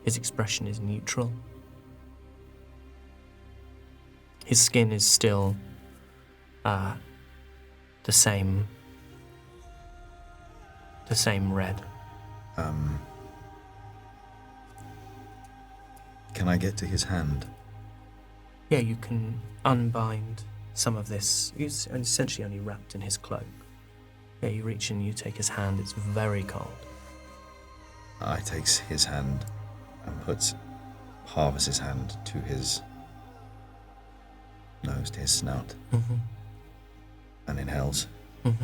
His expression is neutral. His skin is still the same red. Can I get to his hand? Yeah, you can unbind some of this. He's essentially only wrapped in his cloak. Yeah, you reach in, you take his hand. It's very cold. I takes his hand and puts Parvis's hand to his nose, to his snout, and inhales, and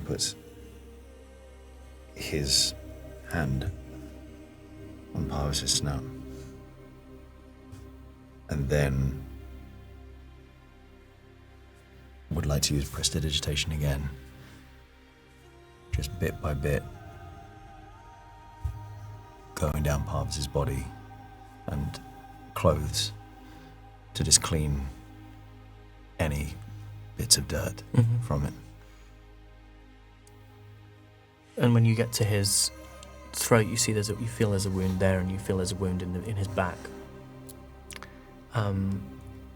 puts his hand on Parvis's snout, and then would like to use prestidigitation again, just bit by bit, going down Parvis's body and clothes to just clean any bits of dirt from it. And when you get to his throat, you see you feel there's a wound there, and you feel there's a wound in his back. And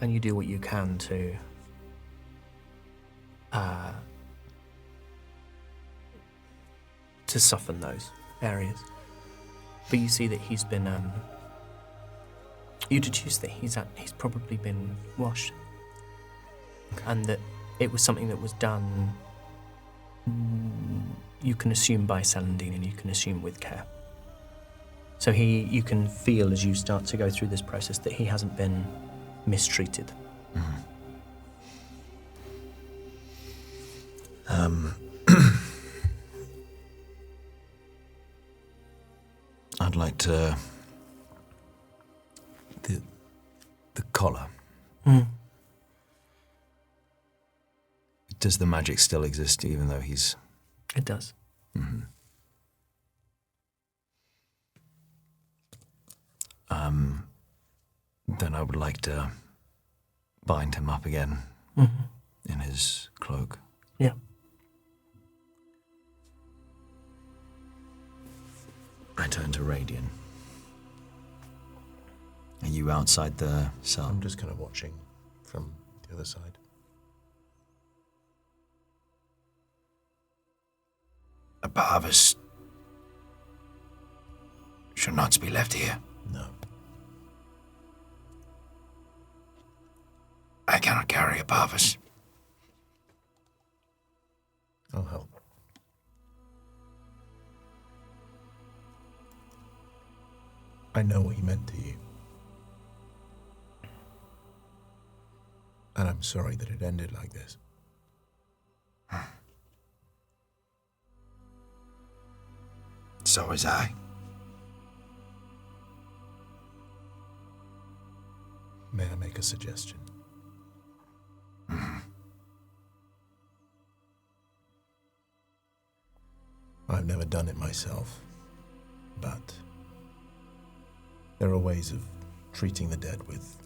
you do what you can to soften those areas. But you see that he's been. You deduce that he's probably been washed, and that it was something that was done. You can assume by Celandine, and you can assume with care. So you can feel as you start to go through this process that he hasn't been mistreated. I'd like to... The collar. Does the magic still exist even though he's... It does. Then I would like to bind him up again in his cloak. Yeah. I turn to Radian. Are you outside the cell? I'm just kind of watching from the other side. A Parvis should not be left here. No. I cannot carry a Parvis. I'll help. I know what he meant to you. And I'm sorry that it ended like this. So was I. May I make a suggestion? I've never done it myself, but there are ways of treating the dead with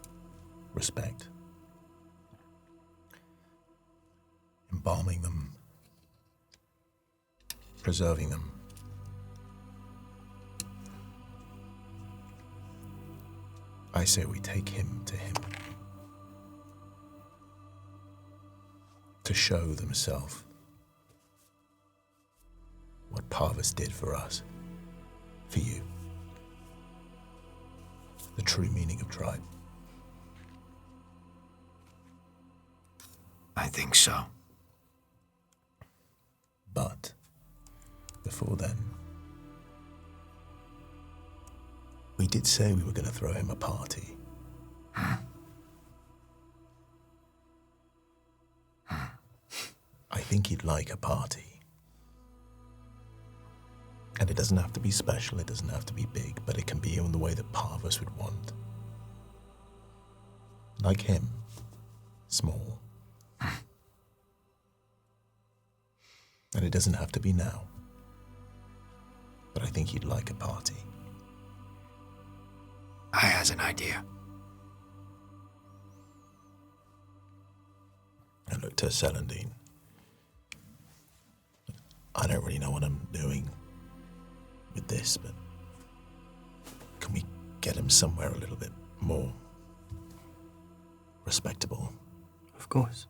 respect. Embalming them, preserving them. I say we take him, to show themselves what Parvis did for us, for you. The true meaning of tribe. I think so. But before then, we did say we were going to throw him a party. I think he'd like a party. And it doesn't have to be special, it doesn't have to be big, but it can be in the way that Parvis would want. Like him, small. And it doesn't have to be now. But I think he'd like a party. I has an idea. I looked to Celandine. I don't really know what I'm doing with this, but can we get him somewhere a little bit more respectable? Of course.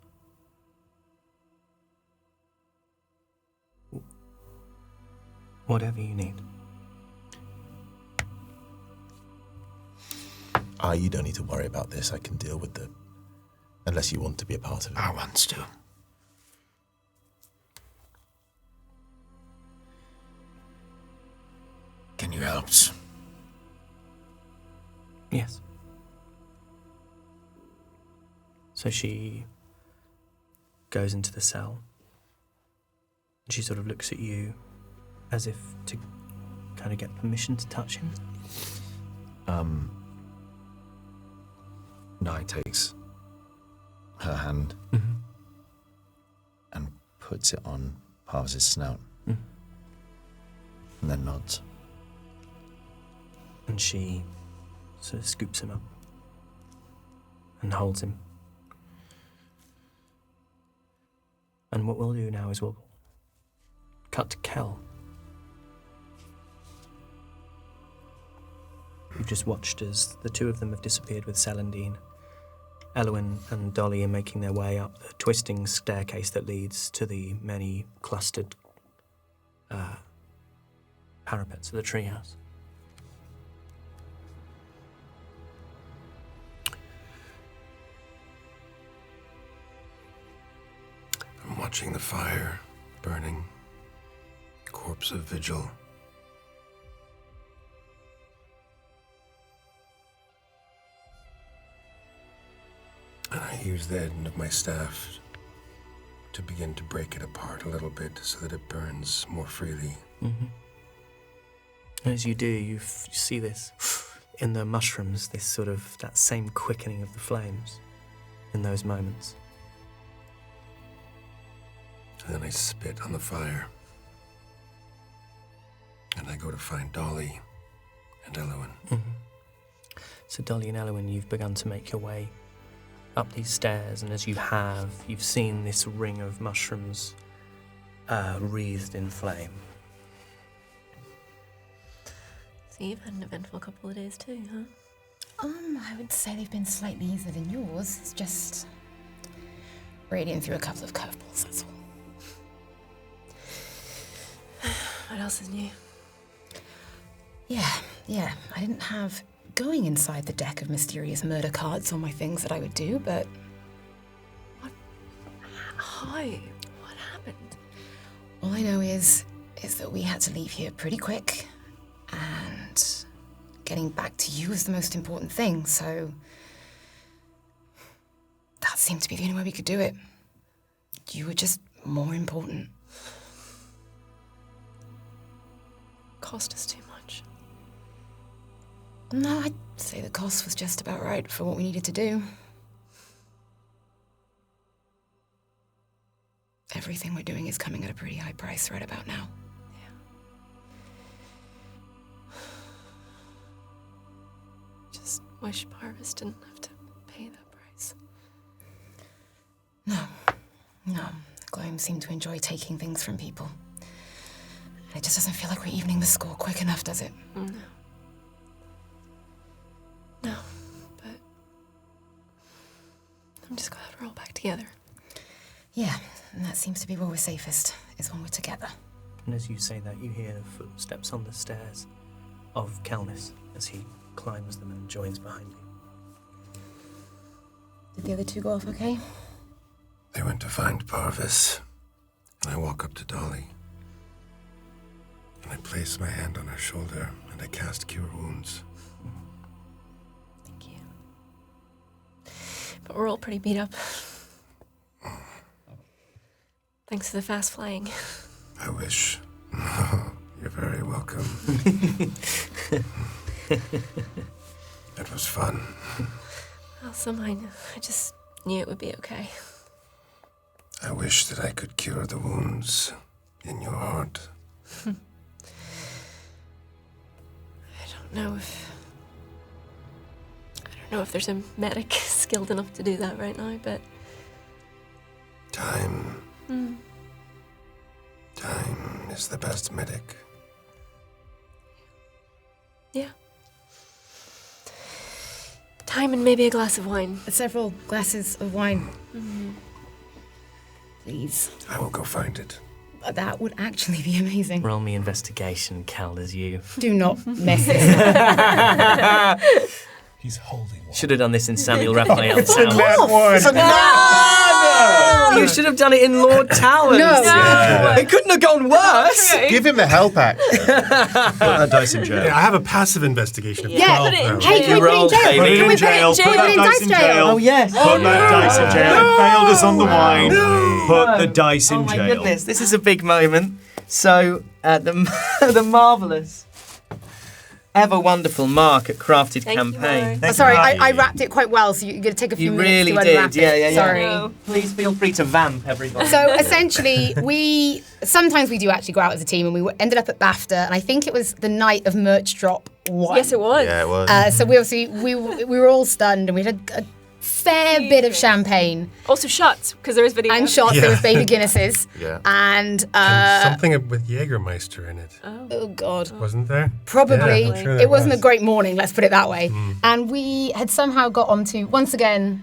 Whatever you need. You don't need to worry about this. I can deal with the... Unless you want to be a part of it. I wants to. Can you help us? Yes. So she goes into the cell. And she sort of looks at you as if to kind of get permission to touch him. Nye takes her hand and puts it on Parvis' snout. And then nods. And she sort of scoops him up and holds him. And what we'll do now is we'll cut to Kel. You've just watched as the two of them have disappeared with Celandine. Elwyn and Dolly are making their way up the twisting staircase that leads to the many clustered parapets of the treehouse. I'm watching the fire burning, corpse of vigil. And I use the end of my staff to begin to break it apart a little bit so that it burns more freely. As you do, you see this in the mushrooms, this sort of, that same quickening of the flames in those moments. And then I spit on the fire. And I go to find Dolly and Elwyn. So Dolly and Elwyn, you've begun to make your way up these stairs, and as you have, you've seen this ring of mushrooms wreathed in flame. So you've had an eventful couple of days too, huh? I would say they've been slightly easier than yours. It's just Radian threw a couple of curveballs, that's all. What else is new? Yeah. I didn't have going inside the deck of mysterious murder cards on my things that I would do, but... How? What happened? all I know is that we had to leave here pretty quick, and getting back to you was the most important thing, so that seemed to be the only way we could do it. You were just more important. Cost us too much. No, I'd say the cost was just about right for what we needed to do. Everything we're doing is coming at a pretty high price right about now. Just wish Parvis didn't have to pay that price. No. Gloam seemed to enjoy taking things from people. And it just doesn't feel like we're evening the score quick enough, does it? No, but I'm just glad we're all back together. Yeah, and that seems to be where we're safest, is when we're together. And as you say that, you hear footsteps on the stairs of Calnis as he climbs them and joins behind you. Did the other two go off okay? They went to find Parvis, and I walk up to Dolly. And I place my hand on her shoulder, and I cast Cure Wounds. Thank you. But we're all pretty beat up. Thanks to the fast flying. I wish. You're very welcome. It was fun. Also mine. I just knew it would be okay. I wish that I could cure the wounds in your heart. I don't know if there's a medic skilled enough to do that right now, but Time. Time is the best medic. yeah. Time and maybe a glass of wine. Several glasses of wine. Please. I will go find it. That would actually be amazing. Roll me investigation, Cal, as you. Do not mess this up. He's holding one. Should have done this in Samuel Raphael's house. You should have done it in Lord Towers. No. It couldn't have gone worse. Give him the help act. Put that dice in jail. Yeah, I have a passive investigation of Yeah, 12 put it in now. Hey, can we roll, put it in jail? baby. Can we put it jail. in Put jail? that Put it in dice in jail. Oh, yes. Put that dice in jail. It failed us on the wine. Put the dice in Oh my jail. goodness, this is a big moment. So, the marvellous, ever wonderful Mark at Crafted Thank you, Campaign. Mark. Oh, sorry, I wrapped it quite well, so you're going to take a few You minutes really to did, unwrap yeah, it. yeah, yeah. Sorry. No. Please feel free to vamp, everybody. So essentially, sometimes we do actually go out as a team, and we ended up at BAFTA, and I think it was the night of merch drop 1. Yes, it was. Yeah, it was. So we were all stunned, and we had a fair bit of champagne Also shots, because there was video. and shots. Yeah. There was baby Guinnesses, Yeah. and Something with Jägermeister in it. oh god. Wasn't there? Probably. Yeah, I'm sure It there wasn't a was. great morning, let's put it that way. And we had somehow got onto, once again,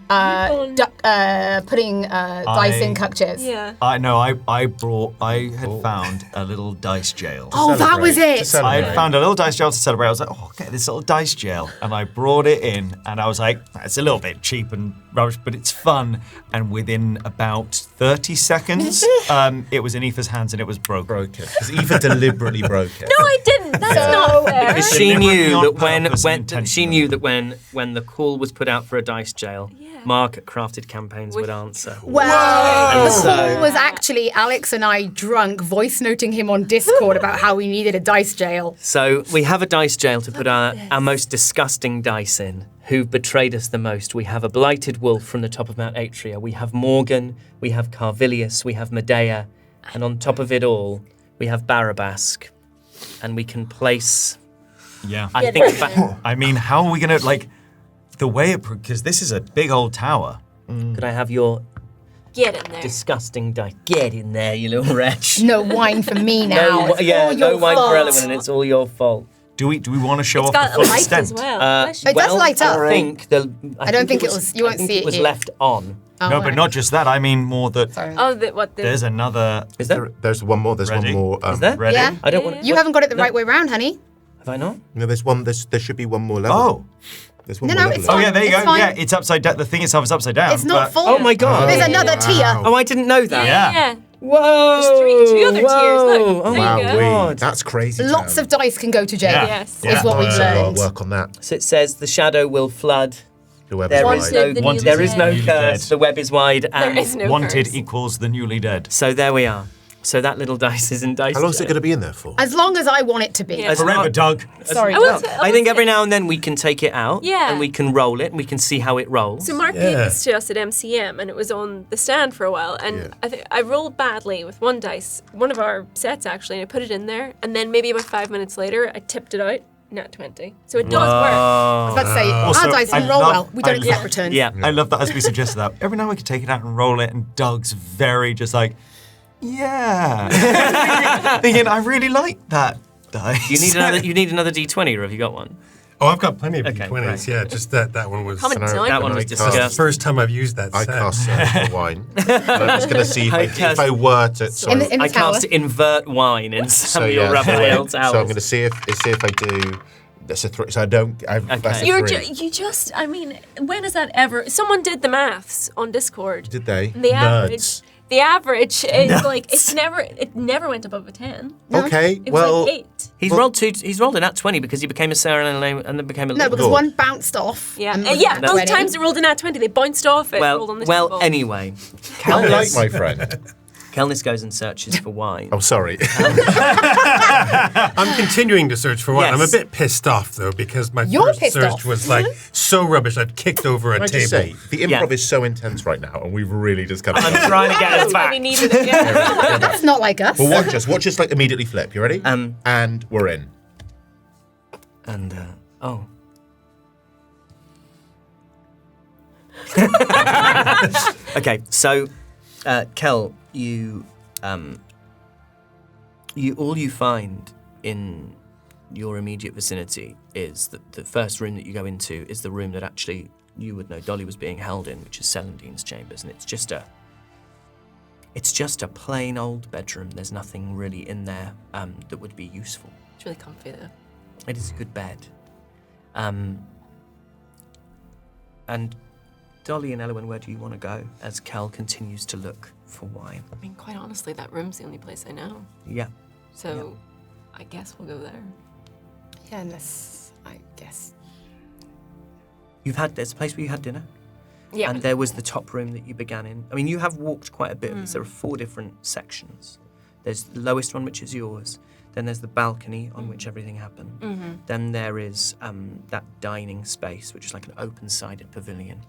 putting dice in cocktails. Yeah. I had found a little dice jail. Oh, that was Celebrate. it. To celebrate. I had found a little dice jail to celebrate. I was like, oh, okay, this little dice jail. And I brought it in, and I was like, it's a little bit cheap and rubbish, but it's fun. And within about 30 seconds, it was in Aoife's hands and it was broken. Because Eva deliberately broke it. No, I didn't. That's not fair. Because she Deliberately knew on that purpose and when the call was put out for a dice jail, Mark at Crafted Campaigns would answer. Well, the So- call was actually Alex and I drunk, voice noting him on Discord about how we needed a dice jail. So we have a dice jail to put our most disgusting dice in, who've betrayed us the most. We have a blighted wolf from the top of Mount Atria. We have Morgan, we have Carvilius, we have Medea, and on top of it all, we have Barabask. And we can place, Yeah. I think, I mean, how are we going to, the way it, because this is a big old tower. could I have your Get in there. disgusting dice? Get in there, you little wretch. No wine for me now. It's all no your wine fault. for Elwyn, and it's all your fault. Do we want to show It's off got the full light extent? as well. It does light up. I think the. I don't think it was- you won't I think see it was it. left on. Oh, No, but right. not just that. I mean more that Sorry. Oh, there's another. Is there? There's one more. There's Ready? one more. Is there? Ready? Yeah. I don't want. You haven't got it the right way round, honey. Have I not? No, there's one. There should be one more level. Oh. There's one No, more no, level. it's Oh fine. yeah, there you It's go. fine. Yeah, it's upside down. The thing itself is upside down. It's not but- full. Oh my god. There's another tier. Oh, I didn't know that. Yeah. Whoa. There's two other tiers, look. Whoa. Oh There my you go. god. That's crazy. Lots of dice can go to jail. Yeah. Yes. Is what we've So I'll learned. work on that. So it says the shadow will flood The web There is is wide. The no, newly there is no dead. curse. The web is wide. There And is no Wanted curse. equals the newly dead. so there we are. So that little dice is in dice. How long is it jail. going to be in there for? As long as I want it to be. Yeah. Forever, Doug. Sorry. I will Doug. say- I think every now and then we can take it out. Yeah. And we can roll it and we can see how it rolls. So Mark gave this to us at MCM, and it was on the stand for a while. And I rolled badly with one dice, one of our sets actually, and I put it in there. And then maybe about 5 minutes later, I tipped it out. Nat 20. So it does work. I was about to say, Also, our dice I don't roll love- well. We don't I accept love- returns. Yeah. I love that as we suggested that. Every now we could take it out and roll it, and Doug's very just like, yeah. Thinking, I really like that dice. You need another D20, or have you got one? Oh, I've got plenty of Okay, D20s. right. Yeah, just that one was. Come on, That's Doug. That one was I the disgusting. first time I've used that I set. cast for wine. And I'm just going to see I if I were to. Sorry. In the I tower. cast invert wine in some of your yeah. rubber ale So I'm towels. going to see if I do. That's a 3. So I don't. That's a You're 3. you just, I mean, when is that ever? Someone did the maths on Discord. Did they? And the Nerds. average is like, it never went above a 10. Okay. It was Well. like 8. He's rolled a nat 20 because he became a Sir and then became a No, Lord. because one bounced off. Yeah, and and was both ready. times it rolled a nat 20. They bounced off it, rolled on the table. Anyway, I like Kelnis, my friend. Kelnis goes and searches for wine. I'm sorry. I'm continuing to search for one. I'm a Yes. bit pissed off though because my You're first pissed search off. was like so rubbish. I'd kicked over a Can I table. just say, the improv Yeah. is so intense right now, and we've really just kind of. I'm trying to get us When back. he needed it, yeah. That's not like us. Well, watch us like immediately flip. You ready? And we're in. And oh. Okay, so Kel, you all you find in your immediate vicinity is that the first room that you go into is the room that actually you would know Dolly was being held in, which is Celandine's chambers, and it's just a plain old bedroom. There's nothing really in there that would be useful. It's really comfy though. It is a good bed. And Dolly and Elwyn, where do you want to go as Kel continues to look for wine? I mean, quite honestly, that room's the only place I know. Yeah. So I guess we'll go there. Yeah, unless, I guess. There's a place where you had dinner, Yeah. and there was the top room that you began in. I mean, you have walked quite a bit. There are 4 different sections. There's the lowest one, which is yours. Then there's the balcony on which everything happened. Then there is that dining space, which is like an open-sided pavilion.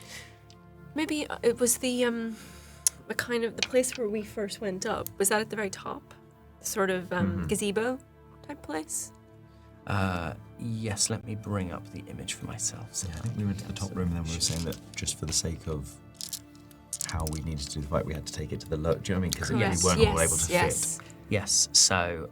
Maybe it was the kind of the place where we first went up. Was that at the very top? Sort of gazebo type place? Yes, let me bring up the image for myself. Yeah, I think we went to the top room and then we were saying that just for the sake of how we needed to do the fight, we had to take it to the low. Do you know what I mean? Because we weren't all able to fit. Yes, so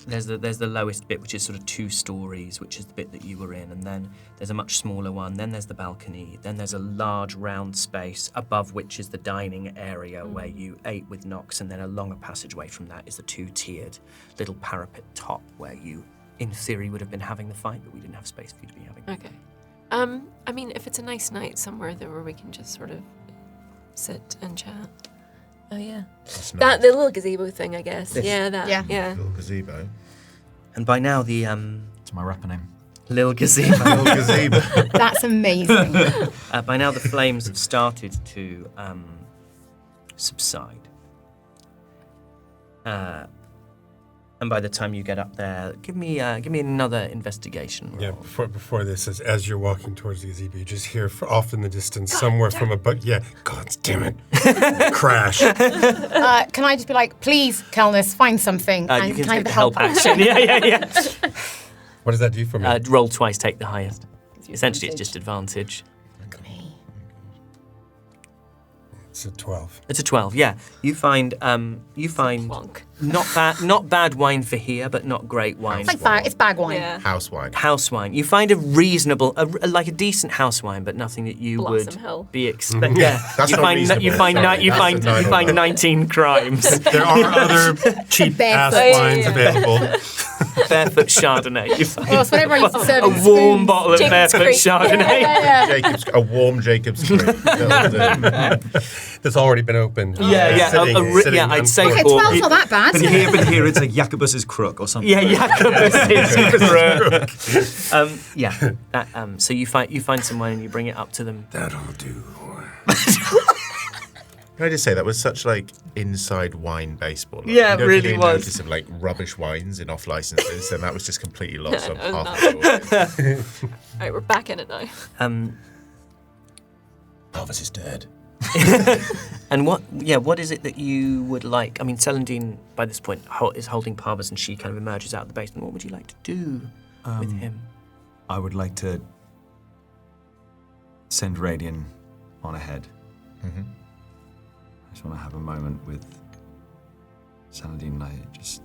there's the lowest bit, which is sort of 2 stories, which is the bit that you were in, and then there's a much smaller one, then there's the balcony, then there's a large round space above which is the dining area where you ate with Nox, and then along a passageway from that is the 2-tiered little parapet top where you, in theory, would have been having the fight, but we didn't have space for you to be having. Okay. I mean, if it's a nice night somewhere there where we can just sort of sit and chat. Oh yeah. That's That the little gazebo thing, I guess. This. Yeah, that. Yeah. Yeah. Little gazebo. And by now the It's my rapper name. little gazebo, Little gazebo. That's amazing. by now the flames have started to subside. And by the time you get up there, give me another investigation roll. Yeah, before this, as you're walking towards the gazebo, you just hear off in the distance, somewhere from above. Yeah, God damn it! Crash. Can I just be like, please, Kelnis, find something, You and can can I have take the the help action. Yeah. What does that do for me? Roll twice, take the highest. Essentially, it's just advantage. It's a 12. It's a 12. Yeah, you find Plonk. not bad wine for here, but not great wine. It's like it's bag wine. Yeah. House wine. House wine. You find a reasonable, like a decent house wine, but nothing that you Blossom would Hill. be expecting. Yeah, That's you not find reasonable. you find Sorry, you that's find a you find 9. 19 crimes. There are other cheap-ass Barefoot. wines available. Barefoot Chardonnay. You find Oh, it's whenever I used to serve a in warm spoons. bottle of Jacob's Barefoot Creek. Chardonnay. Yeah. A warm Jacob's Creek. That'll do. that's already been opened. Sitting I'd say Okay, 12's not that bad. But here it's like Jacobus's crook or something. Yeah, so you find some wine and you bring it up to them. That'll do. Can I just say that was such like inside wine baseball? Like, Yeah, you don't really really was. notice of like rubbish wines in off licenses, and that was just completely lost on half the floor. All right, we're back in it now. Parvis is dead. And what is it that you would like? I mean, Celandine, by this point, is holding Parvis and she kind of emerges out of the basement. What would you like to do with him? I would like to send Radian on ahead. Mm-hmm. I just want to have a moment with Celandine, like, just...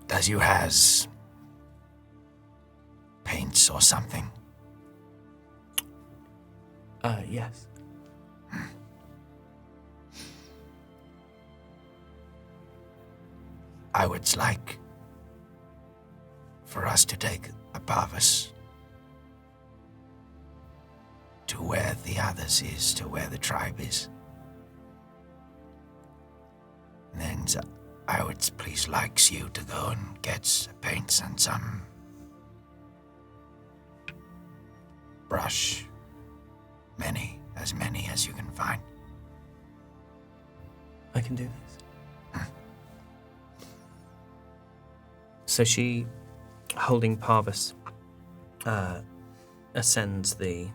Does you has paints or something? Yes. I would like for us to take a Parvis to where the others is, to where the tribe is. And then I would please likes you to go and get paints and some brush. As many as you can find. I can do this. So she, holding Parvis, ascends the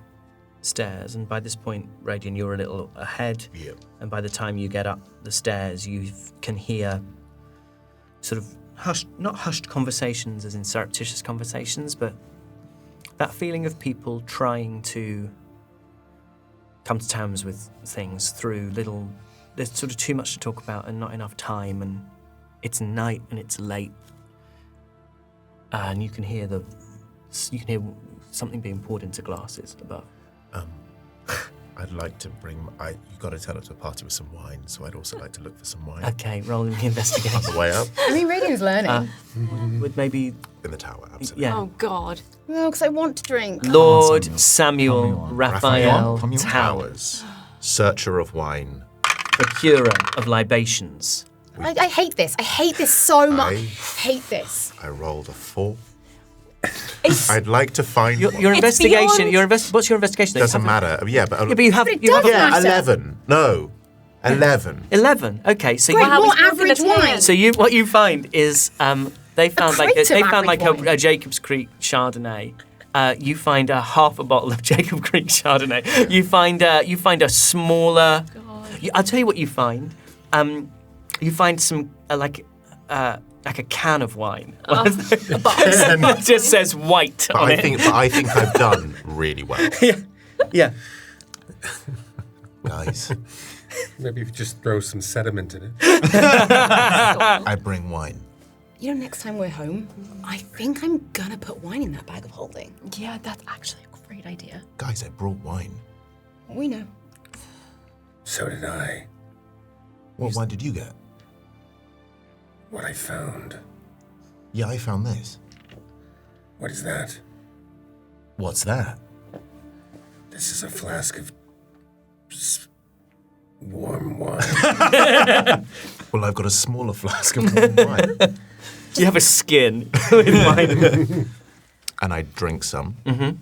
stairs, and by this point, Radian, you're a little ahead. Yeah. And by the time you get up the stairs, you can hear sort of not hushed conversations as in surreptitious conversations, but that feeling of people trying to come to terms with things through there's sort of too much to talk about and not enough time, and it's night and it's late. And you can hear something being poured into glasses above. I'd like to bring. You got to turn up to a party with some wine, so I'd also like to look for some wine. Okay, roll in the investigation. On the way up I mean, Radian's learning. With maybe, in the tower, absolutely. yeah. Oh, God. No, because I want to drink. Lord Samuel. Samuel Come Raphael on. Towers, Searcher of wine. procurer of libations. I hate this. I hate this so much. I- hate this. I rolled a 4. I'd like to find one. Your investigation. beyond- What's your investigation? though? Doesn't matter. Yeah, but Yeah, but you have. But it You have does yeah, matter. 11. No, 11. 11. Okay, so Great, you. more he's broken average a tail. wine. So what you find is they found crate of average wine. a Jacob's Creek Chardonnay. You find half a bottle of Jacob Creek Chardonnay. You find a smaller. I'll tell you what you find. You find some like a can of wine. It just says white But on I it. think I've done really well, Yeah. guys. Maybe if you just throw some sediment in it. I bring wine. You know, next time we're home, I think I'm gonna put wine in that bag of holding. Yeah, that's actually a great idea. Guys, I brought wine. We know. So did I. What wine did you get? What I found. Yeah, I found this. What is that? What's that? This is a flask of warm wine. Well, I've got a smaller flask of warm wine. You have a skin with wine in it. And I drink some. Mhm.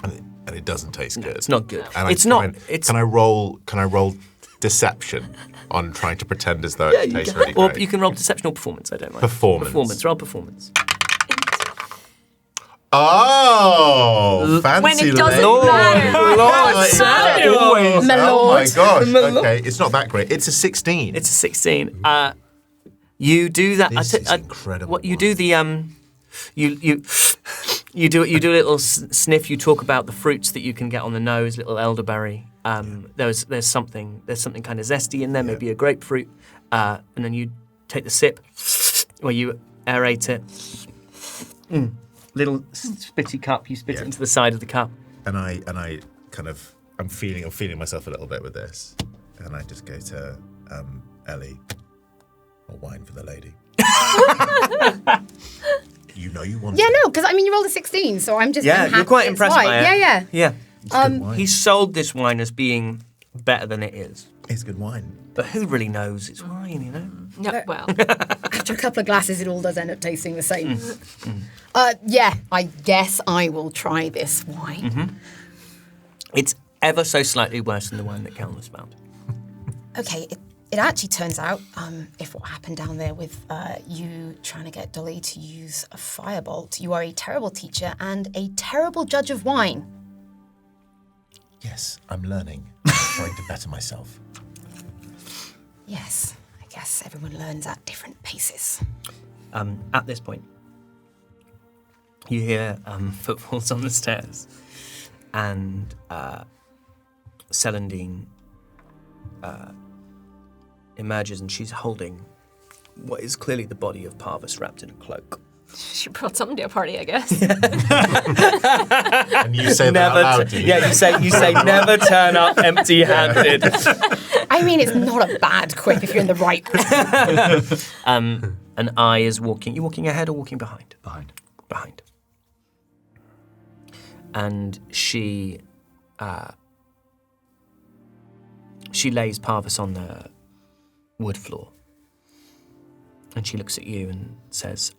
And it doesn't taste good. It's not good. And It's I not. find- It's Can I roll deception on trying to pretend as though it tastes really or great? you can roll deception or performance. I don't mind. Performance. Roll performance. Oh, fancy When it doesn't lady. matter. Lord Samuel. Always. My Oh my lord. gosh. My lord. Okay, it's not that great. It's a 16. It's a 16. You do that. This is incredible What you do the you do a little sniff. You talk about the fruits that you can get on the nose, little elderberry. There's something kind of zesty in there, maybe a grapefruit, and then you take the sip where you aerate it. Little spitty cup. You spit it into the side of the cup. And I kind of I'm feeling myself a little bit with this, and I just go to Ellie, a wine for the lady. You know you want. Yeah, no, because I mean, you rolled a 16, so I'm just I'm Yeah, happy you're quite it's impressed white. by it. Yeah, yeah. Yeah. good wine. He sold this wine as being better than it is. It's good wine. But who really knows it's wine, you know? No, well, After a couple of glasses, it all does end up tasting the same. Yeah, I guess I will try this wine. It's ever so slightly worse than the wine that Kelner's found. Okay, it actually turns out, if what happened down there with you trying to get Dolly to use a firebolt, you are a terrible teacher and a terrible judge of wine. Yes, I'm learning. I'm trying to better myself. Yes, I guess everyone learns at different paces. At this point, you hear footfalls on the stairs, and Celandine emerges, and she's holding what is clearly the body of Parvis wrapped in a cloak. she brought something to a party, I guess. And you say that out loud, do you? Yeah, you say never turn up empty-handed. I mean, it's not a bad quip if you're in the right place. An eye is walking. You walking ahead or walking behind? Behind. Behind. And she lays Parvis on the wood floor, and she looks at you and says,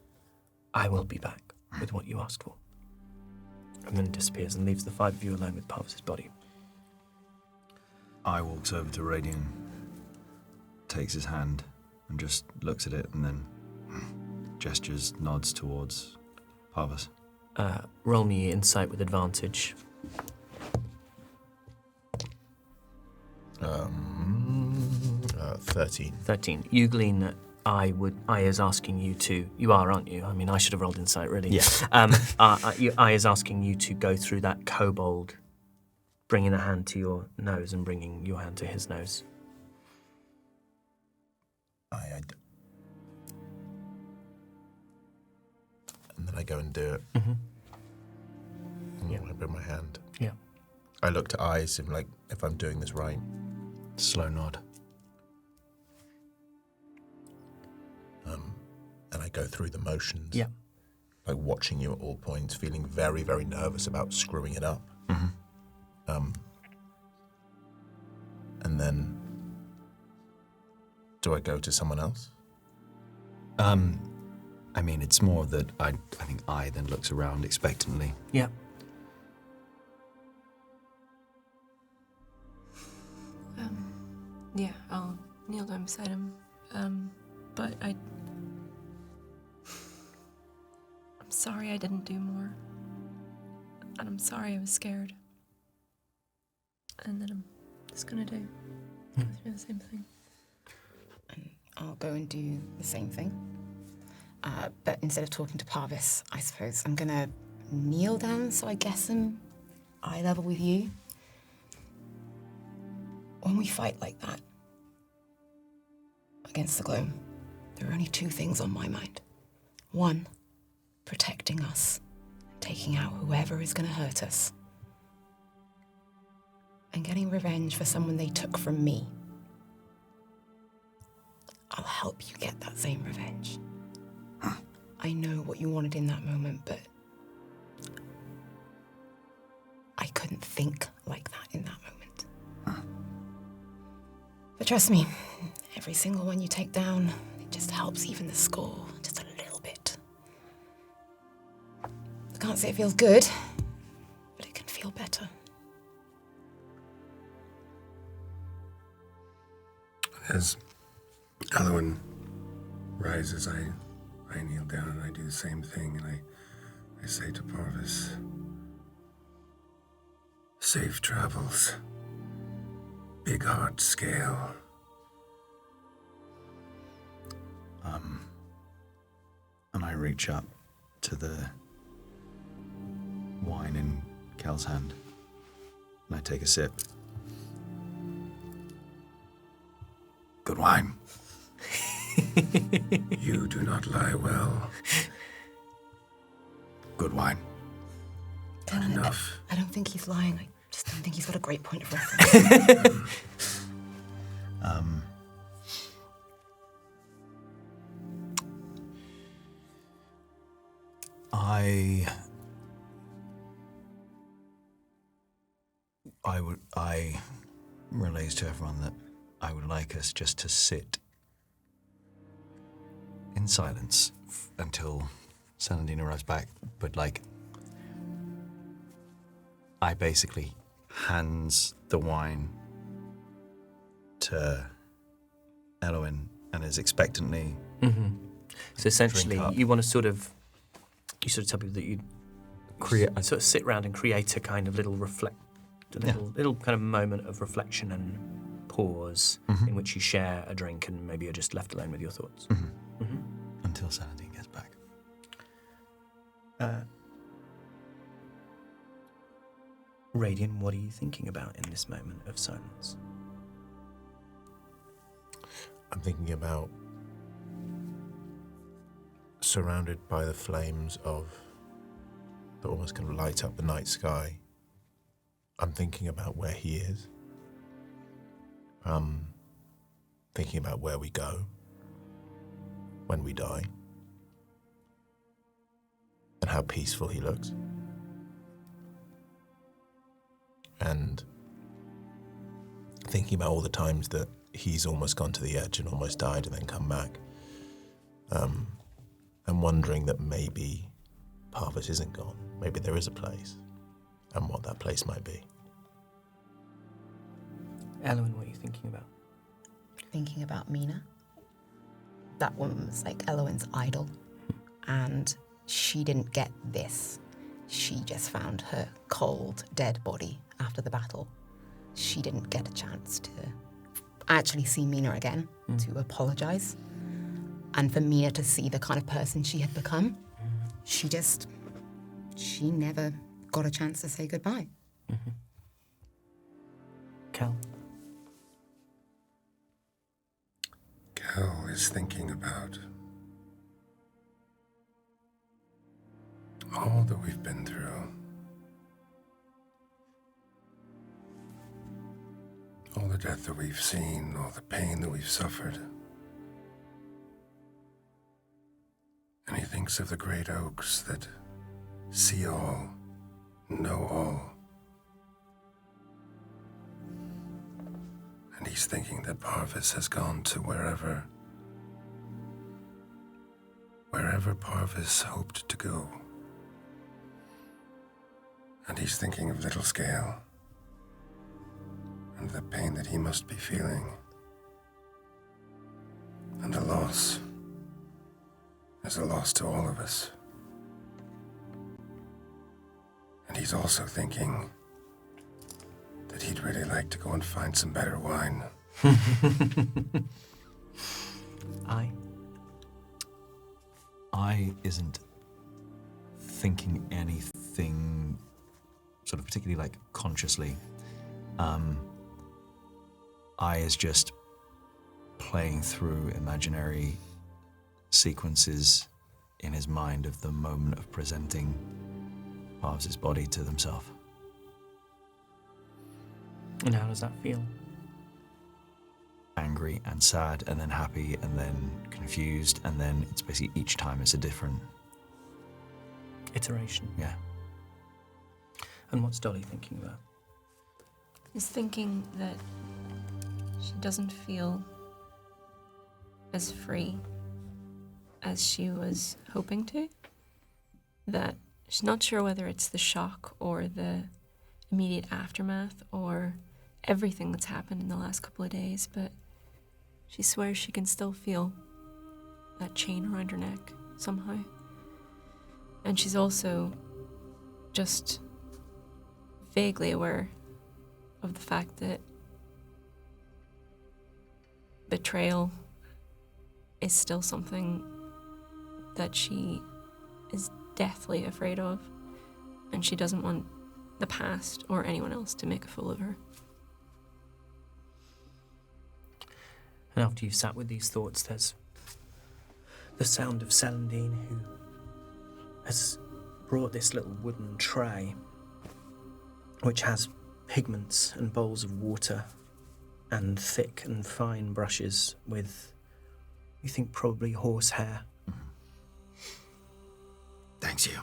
"I will be back with what you asked for," and then disappears and leaves the five of you alone with Parvis's body. I walks over to Radian, takes his hand, and just looks at it, and then gestures, nods towards Parvis. Roll me insight with advantage. 13. 13. You glean that I is asking you to. You are, aren't you? I mean, I should have rolled insight, really. Yeah. I is asking you to go through that kobold, bringing a hand to your nose and bringing your hand to his nose. And then I go and do it. Yeah. I bring my hand. Yeah. I look to eyes and like if I'm doing this right. Slow nod. And I go through the motions. Yeah. Like watching you at all points, feeling very, very nervous about screwing it up. And then, do I go to someone else? I mean, it's more that I think I then looks around expectantly. Yeah. Yeah, I'll kneel down beside him. But I'm sorry I didn't do more. And I'm sorry I was scared. And then I'm just gonna do the same thing. And I'll go and do the same thing. But instead of talking to Parvis, I suppose I'm gonna kneel down so I guess I'm eye level with you. When we fight like that, against the gloam, there are only two things on my mind. One, protecting us, taking out whoever is going to hurt us, and getting revenge for someone they took from me. I'll help you get that same revenge. I know what you wanted in that moment, but I couldn't think like that in that moment. But trust me, every single one you take down, it just helps even the score just a little bit. I can't say it feels good, but it can feel better. As Alwyn rises, I kneel down and I do the same thing, and I say to Parvis, safe travels. Big heart scale. And I reach up to the wine in Cal's hand, and I take a sip. Good wine. You do not lie well. Good wine. Enough. I don't think he's lying. I just don't think he's got a great point of reference. I relays to everyone that I would like us just to sit in silence until Saladin arrives back. But like, I basically hands the wine to Elowin and is expectantly. So essentially, Drink up. you want to sort of tell people that you sort of sit around and create a kind of little little kind of moment of reflection and pause in which you share a drink and maybe you're just left alone with your thoughts. Until Saladin gets back. Radian, what are you thinking about in this moment of silence? I'm thinking about surrounded by the flames that almost kind of light up the night sky. I'm thinking about where he is. Thinking about where we go when we die and how peaceful he looks. And thinking about all the times that he's almost gone to the edge and almost died and then come back. And wondering that maybe Parvis isn't gone. Maybe there is a place, and what that place might be. Elowin, what are you thinking about? Thinking about Mina. That woman was like Elowin's idol, and she didn't get this. She just found her cold, dead body after the battle. She didn't get a chance to actually see Mina again, to apologize. And for Mina to see the kind of person she had become, she never got a chance to say goodbye. Cal? Cal is thinking about all that we've been through. All the death that we've seen, all the pain that we've suffered. And he thinks of the great oaks that see all, know all. And he's thinking that Parvis has gone to wherever Parvis hoped to go. And he's thinking of Little Scale and the pain that he must be feeling. And the loss is a loss to all of us. And he's also thinking that he'd really like to go and find some better wine. I isn't thinking anything sort of particularly like consciously. I is just playing through imaginary sequences in his mind of the moment of presenting Parvis' body to themselves. And how does that feel? Angry and sad, and then happy, and then confused, and then it's basically each time it's a different iteration. Yeah. And what's Dolly thinking about? Is thinking that she doesn't feel as free as she was hoping to. That she's not sure whether it's the shock or the immediate aftermath or everything that's happened in the last couple of days, but she swears she can still feel that chain around her neck somehow. And she's also just vaguely aware of the fact that betrayal is still something that she is deathly afraid of, and she doesn't want the past or anyone else to make a fool of her. And after you've sat with these thoughts, there's the sound of Saladin, who has brought this little wooden tray, which has pigments and bowls of water and thick and fine brushes with, you think, probably horsehair. Thanks you.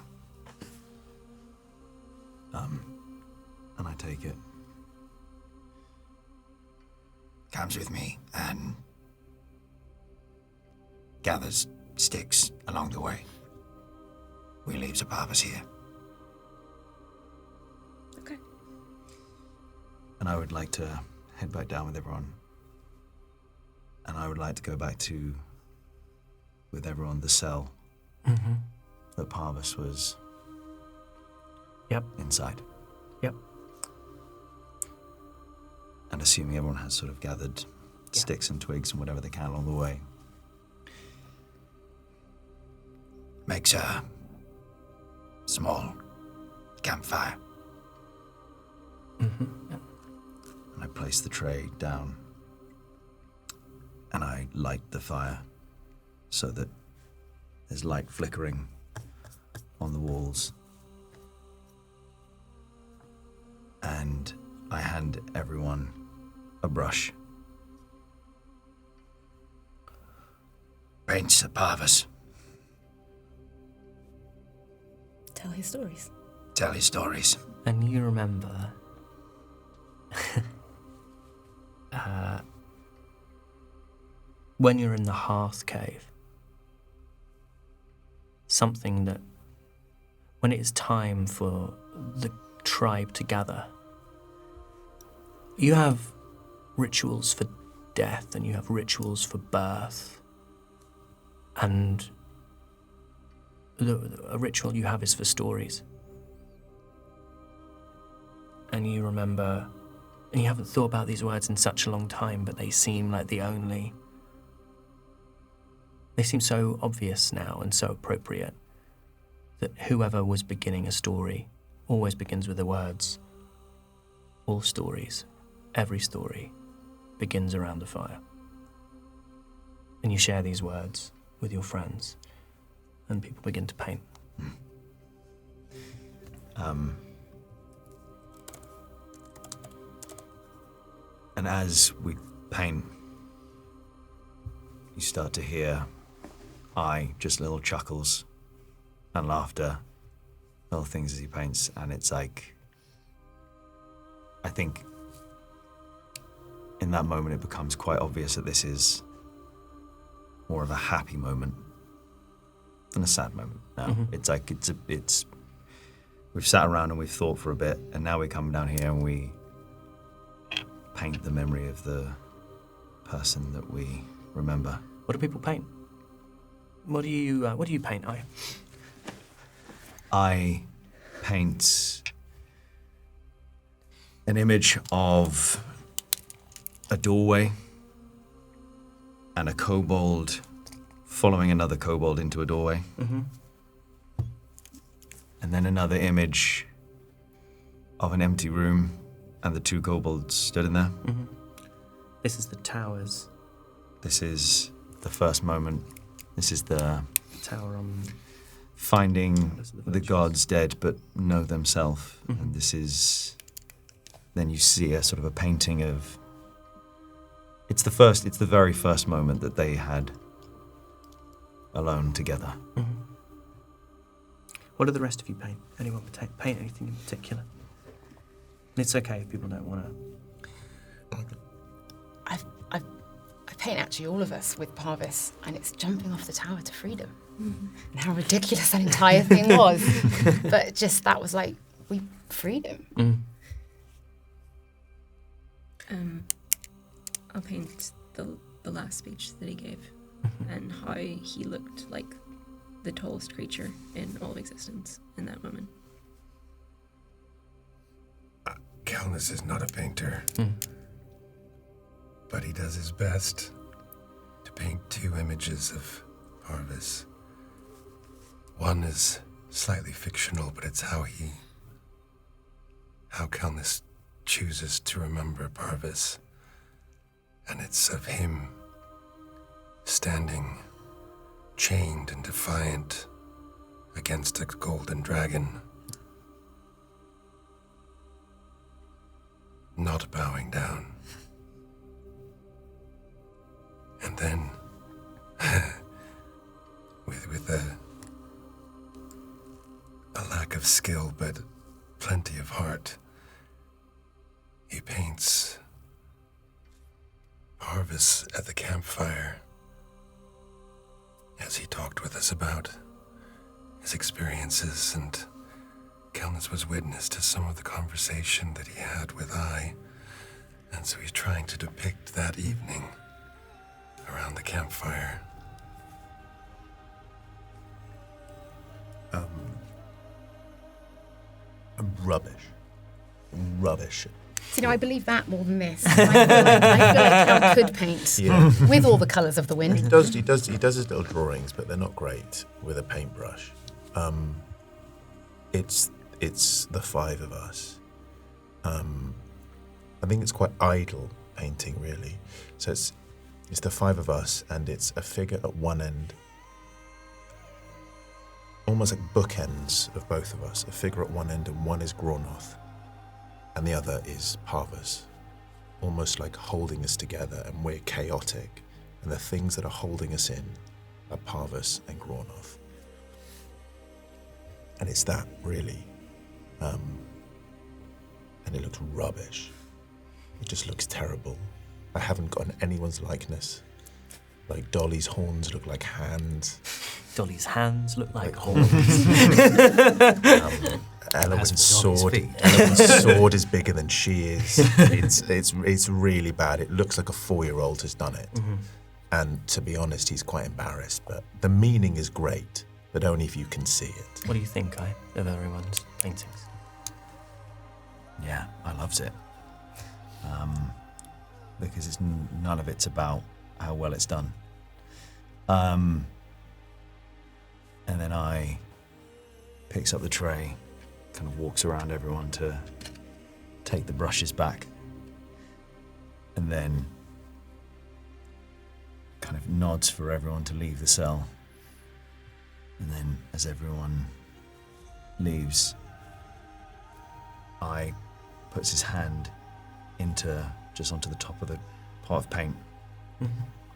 And I take it comes with me and gathers sticks along the way. We leave the Parvis here. Okay. And I would like to head back down with everyone. And I would like to go back to, with everyone, the cell that Parvis was inside. Yep. And assuming everyone has sort of gathered sticks and twigs and whatever they can along the way. Makes a small campfire. And I place the tray down and I light the fire so that there's light flickering on the walls. And I hand everyone a brush. Paints the Parvis. Tell his stories. Tell his stories. And you remember when you're in the hearth cave, something that when it is time for the tribe to gather, you have rituals for death and you have rituals for birth. And a ritual you have is for stories. And you remember, and you haven't thought about these words in such a long time, but they seem like they seem so obvious now and so appropriate that whoever was beginning a story always begins with the words, all stories, every story begins around a fire. And you share these words with your friends, and people begin to paint. And as we paint, you start to hear just little chuckles and laughter, little things as he paints, and it's like, I think in that moment it becomes quite obvious that this is more of a happy moment than a sad moment now. It's like, we've sat around and we've thought for a bit, and now we come down here and we paint the memory of the person that we remember. What do people paint? What do you paint, I? I paint an image of a doorway and a kobold following another kobold into a doorway. And then another image of an empty room and the two kobolds stood in there. This is the towers. This is the first moment. This is the Tower on finding the Virtues. gods dead but know themselves. And this is, then you see a sort of a painting of, it's the very first moment that they had alone together. What do the rest of you paint? Anyone paint anything in particular? And it's okay if people don't want to. I paint actually all of us with Parvis, and it's jumping off the tower to freedom. And how ridiculous that entire thing was. But just that was like, we freed him. I'll paint the last speech that he gave and how he looked like the tallest creature in all of existence in that moment. Calnus is not a painter, but he does his best to paint two images of Parvis. One is slightly fictional, but it's how Calnus chooses to remember Parvis. And it's of him standing chained and defiant against a golden dragon, not bowing down. And then, with a lack of skill but plenty of heart, he paints Parvis at the campfire, as he talked with us about his experiences, and Kelnis was witness to some of the conversation that he had with I, and so he's trying to depict that evening around the campfire. Rubbish. See, no, I believe that more than this. I feel like Cal could paint with all the colours of the wind. He does his little drawings, but they're not great with a paintbrush. It's the five of us. I think it's quite idle painting, really. So it's the five of us, and it's a figure at one end, almost like bookends of both of us. A figure at one end, and one is Gronoth, and the other is Parvis, almost like holding us together, and we're chaotic, and the things that are holding us in are Parvis and Gronoth. And it's that, really. And it looks rubbish. It just looks terrible. I haven't gotten anyone's likeness. Like Dolly's horns look like hands. Dolly's hands look like horns. Elowen's sword is bigger than she is. It's really bad. It looks like a 4-year-old has done it. Mm-hmm. And to be honest, he's quite embarrassed. But the meaning is great, but only if you can see it. What do you think, Kai, of everyone's paintings? Yeah, I loves it. Because it's none of it's about how well it's done. And then I picks up the tray, kind of walks around everyone to take the brushes back, and then kind of nods for everyone to leave the cell. And then as everyone leaves, I puts his hand onto the top of the pot of paint, and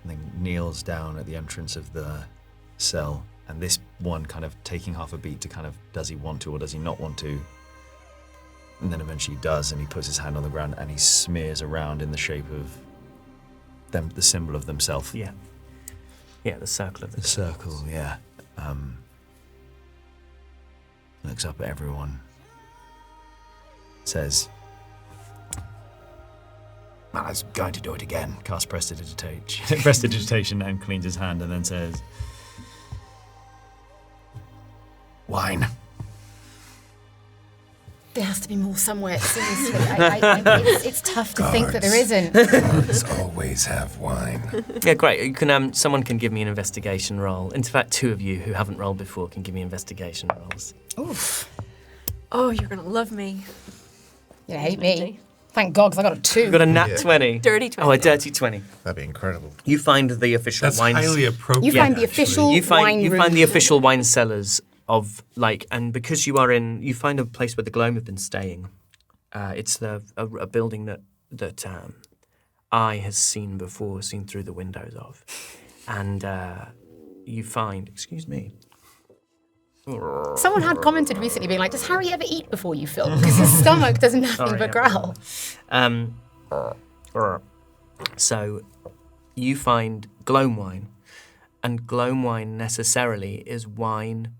then kneels down at the entrance of the cell, and this one kind of taking half a beat to kind of, does he want to or does he not want to? And then eventually he does, and he puts his hand on the ground and he smears around in the shape of them, the symbol of themselves. Yeah. Yeah, the circle of the circle, yeah. Looks up at everyone, says, I was going to do it again. Casts prestidigitation and cleans his hand, and then says, wine. There has to be more somewhere, it seems. It's tough to think that there isn't. Carves always have wine. Yeah, great. You can. Someone can give me an investigation roll. In fact, two of you who haven't rolled before can give me investigation rolls. Oof. Oh, you're going to love me. You hate me. Thank God, because I got a 2. You got a nat 20. Dirty 20. Oh, a dirty 20. That'd be incredible. You find the official That's wine. highly appropriate. You find the official wine You room. find the official wine cellars of, like, and because you find a place where the Gloam have been staying. It's a building that I has seen before, seen through the windows of. And you find, excuse me. Someone had commented recently being like, does Harry ever eat before you film? Because his stomach does nothing but growl. So you find Gloam wine, and Gloam wine necessarily is wine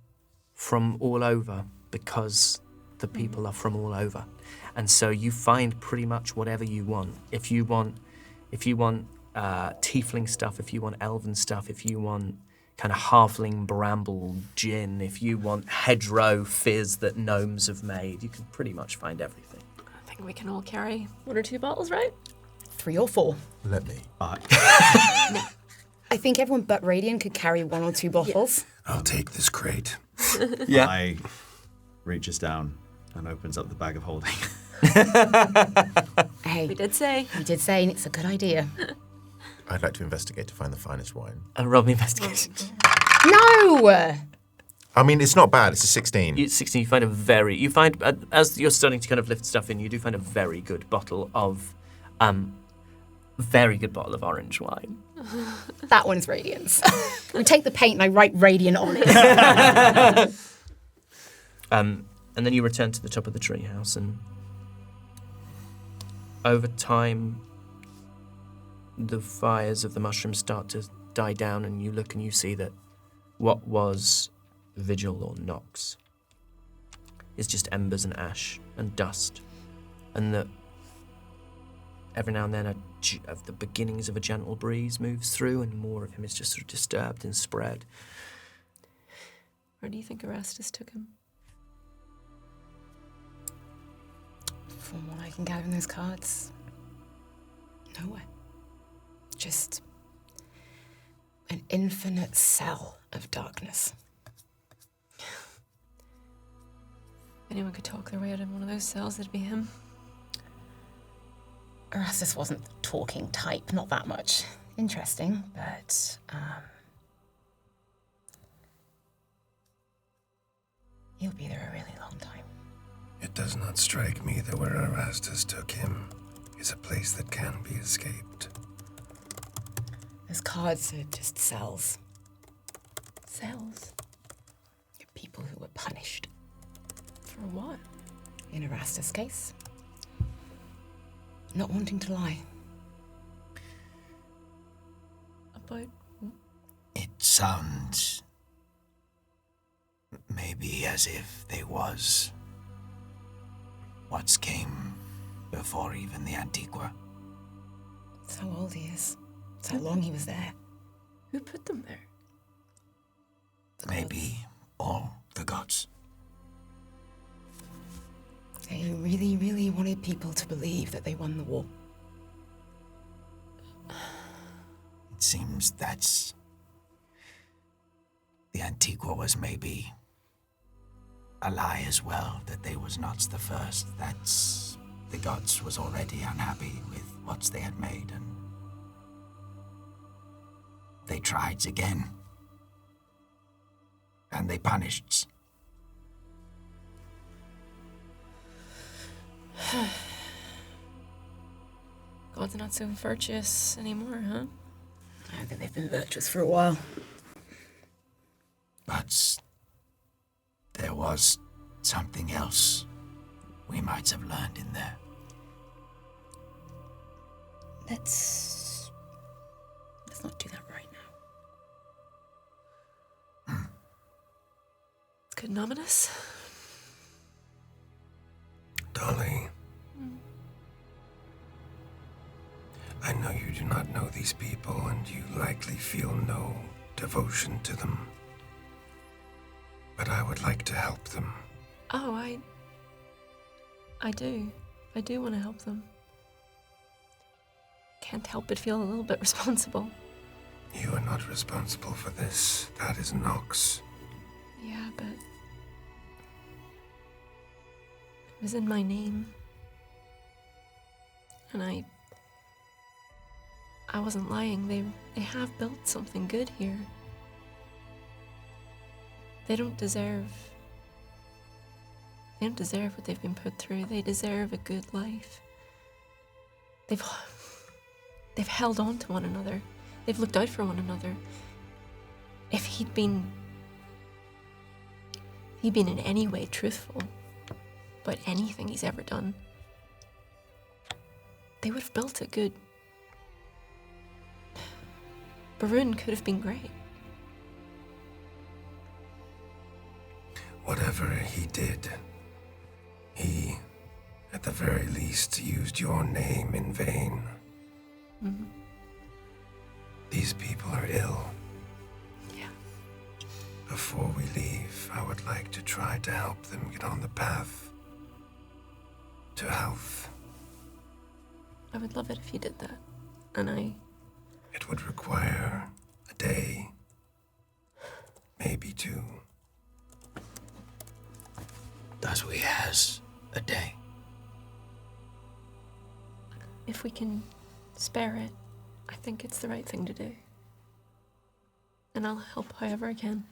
from all over because the people are from all over. And so you find pretty much whatever you want. If you want tiefling stuff, if you want elven stuff, if you want kind of halfling bramble gin, if you want hedgerow fizz that gnomes have made, you can pretty much find everything. I think we can all carry 1 or 2 bottles, right? 3 or 4. Let me. I think everyone but Radian could carry 1 or 2 bottles. I'll take this crate. Yeah. I reaches down and opens up the bag of holding. Hey, We did say. you did say, and it's a good idea. I'd like to investigate to find the finest wine. Roll me investigation. No! I mean, it's not bad. It's a 16. 16, you find, as you're starting to kind of lift stuff in, you do find a very good bottle of orange wine. That one's Radiance. We take the paint and I write Radiant on it. And then you return to the top of the treehouse, and over time, the fires of the mushrooms start to die down, and you look and you see that what was Vigil or Nox is just embers and ash and dust, and that every now and then of the beginnings of a gentle breeze moves through, and more of him is just sort of disturbed and spread. Where do you think Erastus took him? From what I can gather in those cards, nowhere. Just an infinite cell of darkness. If anyone could talk their way out of one of those cells, it'd be him. Erastus wasn't the talking type, not that much. Interesting, but he'll be there a really long time. It does not strike me that where Erastus took him is a place that can be escaped. Those cards are just cells. Cells? People who were punished. For what? In Erastus' case, not wanting to lie. About... It sounds maybe as if they was what's came before even the Antiqua. That's how old he is. That's how long he was there. Who put them there? Maybe all the gods. They really, really wanted people to believe that they won the war. It seems that's... The Antiqua was maybe a lie as well, that they was not the first. That's... The gods was already unhappy with what they had made, and they tried again. And they punished. Gods are not so virtuous anymore, huh? I don't think they've been virtuous for a while. But there was something else we might have learned in there. Let's not do that right now. It's good and ominous. Dolly, I know you do not know these people, and you likely feel no devotion to them. But I would like to help them. Oh, I do. I do want to help them. Can't help but feel a little bit responsible. You are not responsible for this. That is Nox. Yeah, but... It was in my name. And I wasn't lying. They have built something good here. They don't deserve what they've been put through. They deserve a good life. They've held on to one another. They've looked out for one another. If he'd been in any way truthful about anything he's ever done, they would have built a good... Barun could have been great. Whatever he did, he, at the very least, used your name in vain. Mm-hmm. These people are ill. Yeah. Before we leave, I would like to try to help them get on the path to health. I would love it if you did that. And It would require a day, maybe two. Thus we has a day. if we can spare it, I think it's the right thing to do. And I'll help however I can.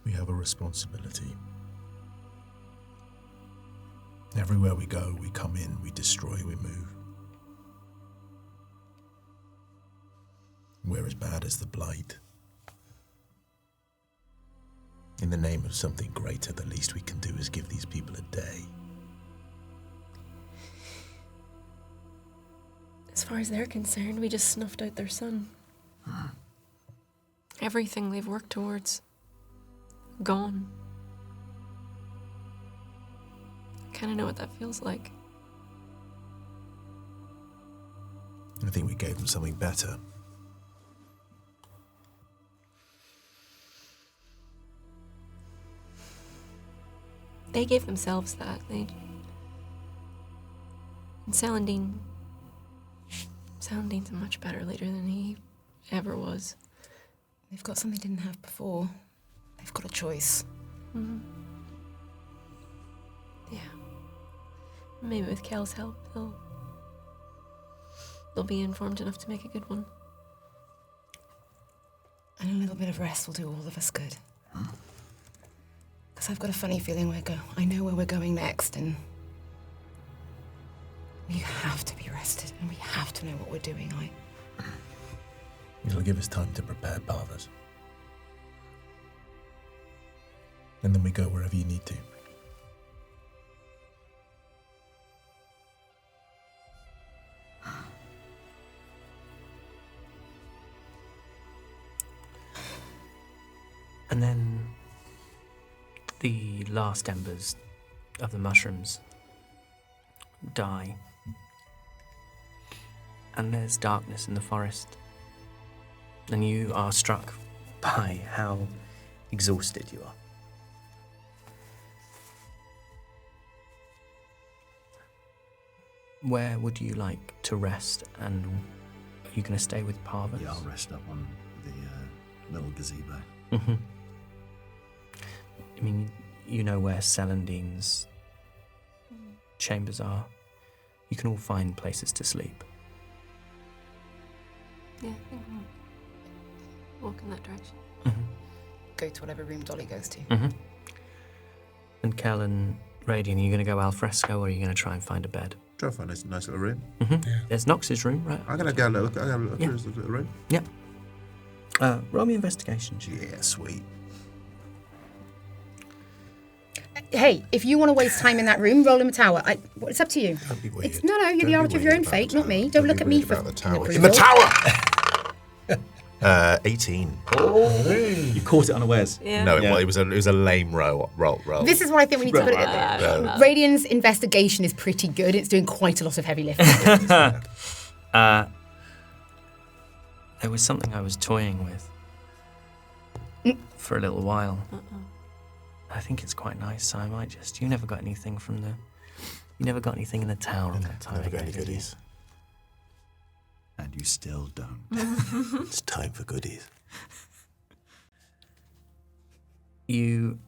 We have a responsibility. Everywhere we go, we come in, we destroy, we move. We're as bad as the blight. In the name of something greater, the least we can do is give these people a day. As far as they're concerned, we just snuffed out their son. Everything they've worked towards, gone. I kind of know what that feels like. I think we gave them something better. They gave themselves that. And Celandine's a much better leader than he ever was. They've got something they didn't have before. They've got a choice. Mm-hmm. Yeah. Maybe with Kel's help, they'll be informed enough to make a good one. And a little bit of rest will do all of us good. Because I've got a funny feeling I know where we're going next, and we have to be rested, and we have to know what we're doing. It'll give us time to prepare, Parvis. And then we go wherever you need to. And then the last embers of the mushrooms die. And there's darkness in the forest. And you are struck by how exhausted you are. Where would you like to rest, and are you going to stay with Parvis? Yeah, I'll rest up on the little gazebo. Mm-hmm. I mean, you know where Celandine's chambers are. You can all find places to sleep. Yeah, I think we'll walk in that direction. Mm-hmm. Go to whatever room Dolly goes to. Mm-hmm. And Kel and Radian, are you going to go al fresco, or are you going to try and find a bed? Try to find a nice little room. Mm-hmm. Yeah. There's Nox's room, right? I'm gonna go look. I'm gonna look Yeah. at his little room. Yep. Roll me investigation. Yeah, sweet. Hey, if you want to waste time in that room, roll him a tower. It's up to you. Don't be weird. No, you're Don't the be arbiter of your weird own about fate, the not tower. me. Don't Don't be look at me weird for about the tower. approval. In the tower. 18. You caught it unawares. Yeah. No, it was a lame roll. This is what I think we need to put it at there. Radian's investigation is pretty good. It's doing quite a lot of heavy lifting. There was something I was toying with for a little while. I think it's quite nice, so I might just... You never got anything in the tower on that time. Never got any goodies. And you still don't. It's time for goodies. You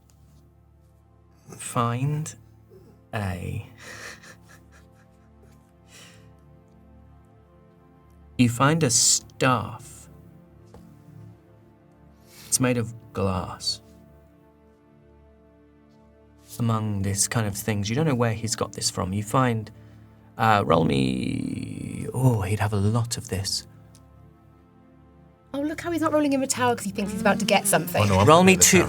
find a... You find a staff. It's made of glass. Among this kind of things, you don't know where he's got this from. You find... roll me... Oh, he'd have a lot of this. Oh, look how he's not rolling him a tower because he thinks he's about to get something. Oh, no, I'm Roll me not the two... tower.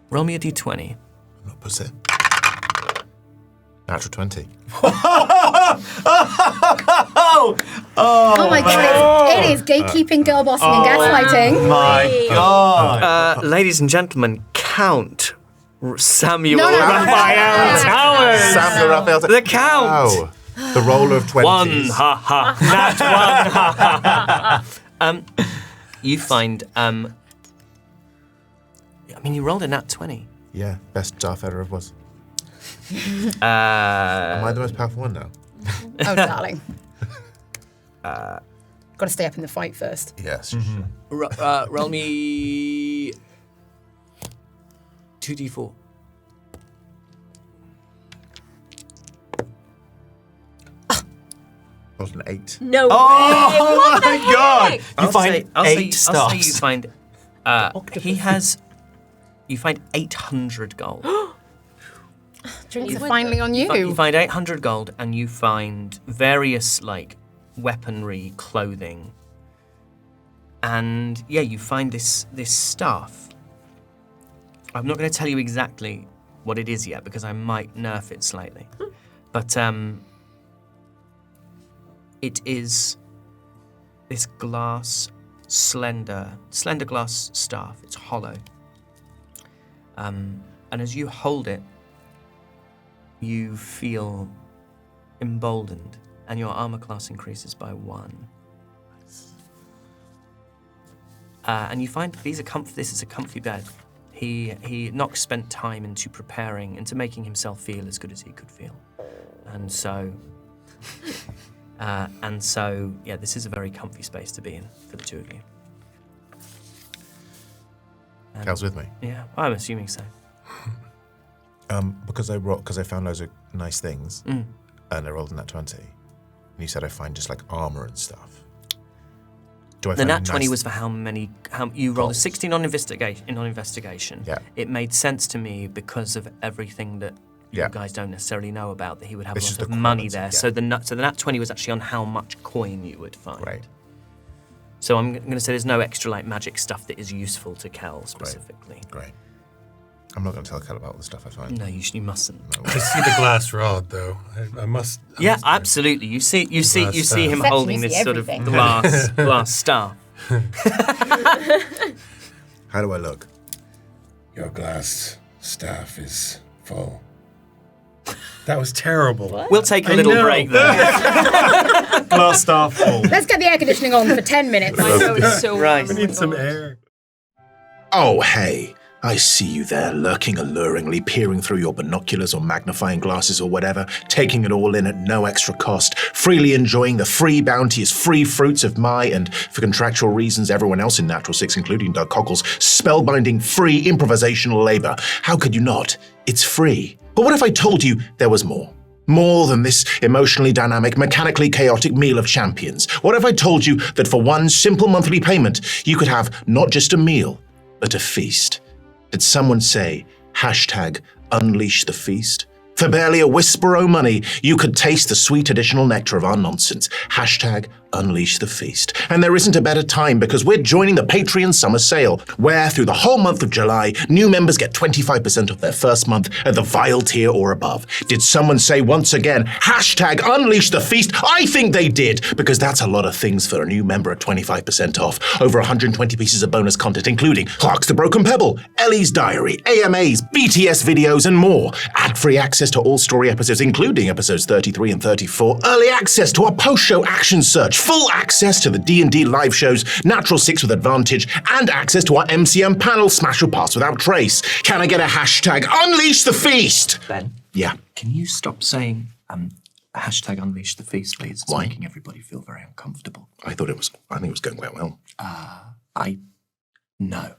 Roll me a d20. I'm not pussy. Natural 20. Oh my god, it is gatekeeping, girl bossing, and gaslighting. My God. Ladies and gentlemen, Count Samuel No. Raphael Towers. Samuel Raphael. The Count. Wow. The roller of 20s. One, ha ha. Nat one, ha ha ha. You find, I mean, you rolled a nat 20. Yeah, best Darth Vader ever was. Uh, Am I the most powerful one now? Oh, darling. Got to stay up in the fight first. Yes. roll me 2d4. I was an 8. No Oh my God! You find I'll eight say you stars. find, you find 800 gold. Drinks are finally on You you. find 800 gold, and you find various, like, weaponry, clothing. And, yeah, you find this staff. I'm not going to tell you exactly what it is yet, because I might nerf it slightly. But, it is this glass, slender glass staff. It's hollow. And as you hold it, you feel emboldened, and your armor class increases by 1. And you find this is a comfy bed. Nox spent time into preparing, into making himself feel as good as he could feel. And so, yeah, this is a very comfy space to be in for the two of you. Cal's with me. Yeah, I'm assuming so. Because I found loads of nice things, and I rolled in that 20. And you said I find just like armor and stuff. Do I The find nat 20 nice- was for how you rolled a 16 on investigation. Yeah. It made sense to me because of everything that you guys don't necessarily know about, that he would have It's a just lot of the money quality, there. yeah. So the nat 20 was actually on how much coin you would find. Great. So I'm going to say there's no extra like magic stuff that is useful to Kel specifically. Great. I'm not going to tell Kel about all the stuff I find. No, you mustn't. I see the glass rod, though. I must. Yeah, absolutely. You see him Perception, holding you this see sort of everything. glass staff. How do I look? Your glass staff is full. That was terrible. We'll take a I little know. break there. Glass staff full. Let's get the air conditioning on for 10 minutes. I know, it's so Right. We need some air. Oh, hey. I see you there, lurking alluringly, peering through your binoculars or magnifying glasses or whatever, taking it all in at no extra cost, freely enjoying the free bounteous free fruits of my, and for contractual reasons, everyone else in Natural 6, including Doug Cockles, spellbinding free improvisational labor. How could you not? It's free. But what if I told you there was more? More than this emotionally dynamic, mechanically chaotic meal of champions. What if I told you that for one simple monthly payment, you could have not just a meal, but a feast? Did someone say, #unleash the feast? For barely a whisper o' money, you could taste the sweet additional nectar of our nonsense. #unleash the feast. And there isn't a better time because we're joining the Patreon summer sale, where through the whole month of July, new members get 25% off their first month at the vile tier or above. Did someone say once again, #unleash the feast? I think they did, because that's a lot of things for a new member at 25% off. Over 120 pieces of bonus content, including Clark's The Broken Pebble, Ellie's Diary, AMAs, BTS videos, and more. Ad-free access to all story episodes, including episodes 33 and 34. Early access to our post-show action search. Full access to the D&D live shows, Natural 6 with Advantage, and access to our MCM panel, Smash or Pass Without Trace. Can I get a #Unleash the Feast? Ben, Yeah. can you stop saying #Unleash the feast, please? It's Why? making everybody feel very uncomfortable. I think it was going quite well. No.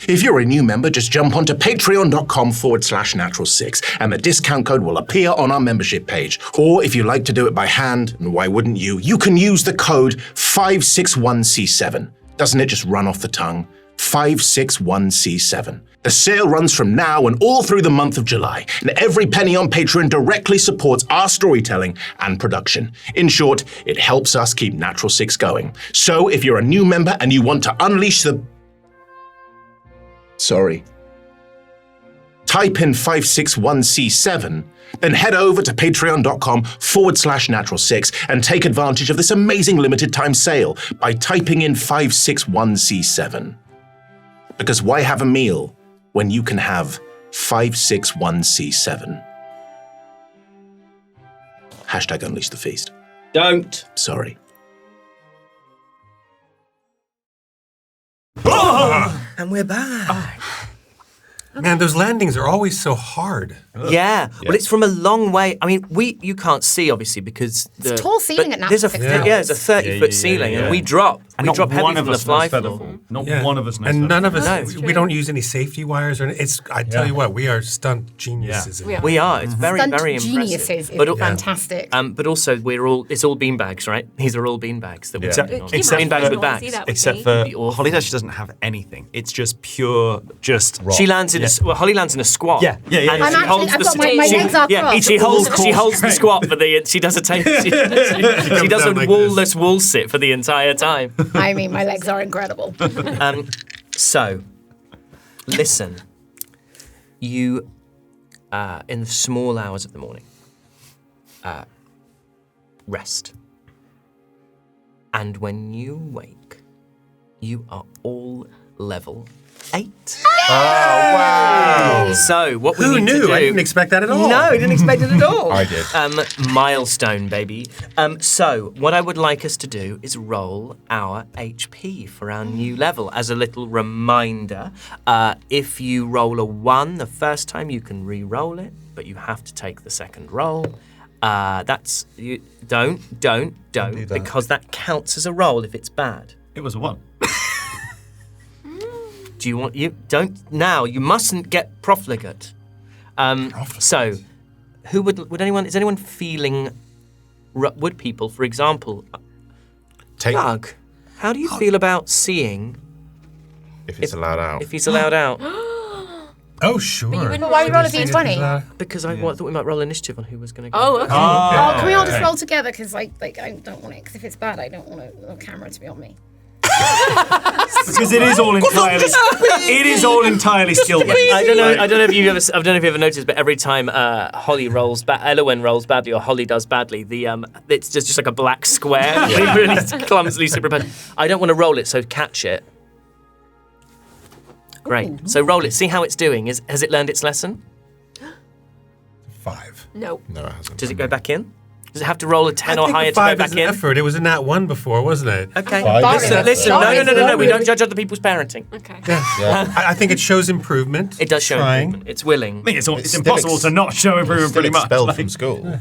If you're a new member, just jump onto patreon.com/natural6 and the discount code will appear on our membership page. Or if you like to do it by hand, and why wouldn't you, you can use the code 561C7. Doesn't it just run off the tongue? 561C7. The sale runs from now and all through the month of July, and every penny on Patreon directly supports our storytelling and production. In short, it helps us keep Natural 6 going. So if you're a new member and you want to unleash the... Type in 561C7, then head over to patreon.com/natural6 and take advantage of this amazing limited time sale by typing in 561C7. Because why have a meal when you can have 561C7? #Unleash the feast. Don't. Sorry. And we're back. Man, those landings are always so hard. Yeah. Well, it's from a long way. I mean, you can't see obviously because a tall ceiling at there's a Natural 6 there's a 30-foot ceiling, and we drop heavy from the fly floor. Not one of us knows. And none of us, No. we don't use any safety wires or anything. I tell you what, we are stunt geniuses. Yeah. We are. It's very, Stunt very impressive. geniuses is But fantastic. but also it's all beanbags, right? These are all beanbags that we're Except- sitting on. except beanbags for- with bags. Except for Be awful. Holly actually doesn't have anything. It's just pure, just She lands in Holly lands in a squat. Yeah. And I'm she actually- holds I've the got my legs are crossed. she holds the squat for the she does a she does a down like wall-less wall sit for the entire time. I mean, my legs are incredible. So listen. You, in the small hours of the morning, rest. And when you wake, you are all level 8. Oh, wow. So what we Who need to knew? do... I didn't expect that at all. No, I didn't expect it at all. I did. Milestone, baby. So what I would like us to do is roll our HP for our new level. As a little reminder, if you roll a 1 the first time, you can re-roll it, but you have to take the second roll. That's... You, don't, do that. because that counts as a roll if it's bad. It was a 1. Do you want... You don't... Now, you mustn't get profligate. So, who would anyone... Is anyone feeling... Would people, for example... Doug, how do you feel about seeing... If it's allowed out. If he's allowed out? Oh, sure. But why we roll a d20? Because I thought we might roll initiative on who was going to go. Oh, okay. Oh, can we all just roll together? Because I don't want it. Because if it's bad, I don't want the camera to be on me. Because it is all entirely. It is all entirely skill based. I don't know if you ever noticed, but every time Holly rolls Elowen rolls badly or Holly does badly, it's just like a black square, really clumsily superimposed. I don't want to roll it, so catch it. Great. So roll it. See how it's doing. Has it learned its lesson? 5. No. No, it hasn't. Does it go back in? Does it have to roll a 10 I or think higher a to go 5 back is an in? effort. It was a nat 1 before, wasn't it? Okay. Bargain. Listen. No. We don't judge other people's parenting. Okay. I think it shows improvement. It does show Trying. improvement. It's willing. I mean, it's still impossible to not show improvement Still pretty much. expelled like- from school.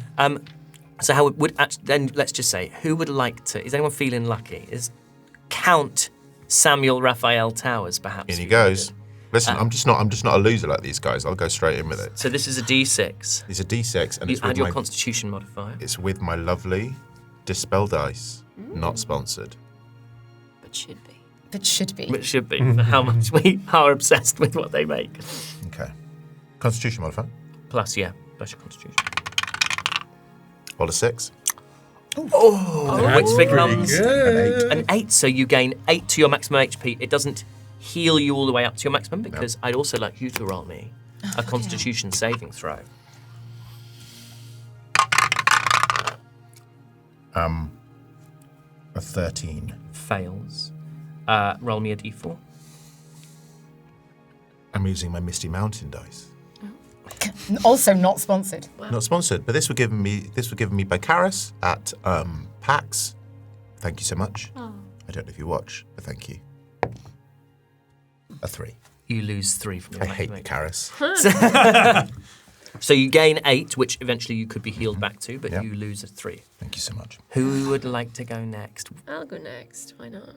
So how would then let's just say who would like to? Is anyone feeling lucky? Is Count Samuel Raphael Towers perhaps? In he goes. Listen, I'm just not a loser like these guys. I'll go straight in with it. So this is a D6. It's a D6, and You it's add with your my Constitution modifier, it's with my lovely Dispel dice. Not sponsored. But should be. It should be. which should be for how much we are obsessed with what they make. Okay. Constitution modifier. Plus your Constitution. Roll a 6. Which becomes Good. an 8. So you gain 8 to your maximum HP. It doesn't heal you all the way up to your maximum because I'd also like you to roll me a Constitution saving throw. A 13. Fails. Roll me a D4. I'm using my Misty Mountain dice. Also not sponsored. Not sponsored, but this was given me by Karis at PAX. Thank you so much. I don't know if you watch, but thank you. A 3. You lose 3 from your I hate maximum Karis. So you gain 8, which eventually you could be healed back to, but Yeah. you lose a 3. Thank you so much. Who would like to go next? I'll go next. Why not?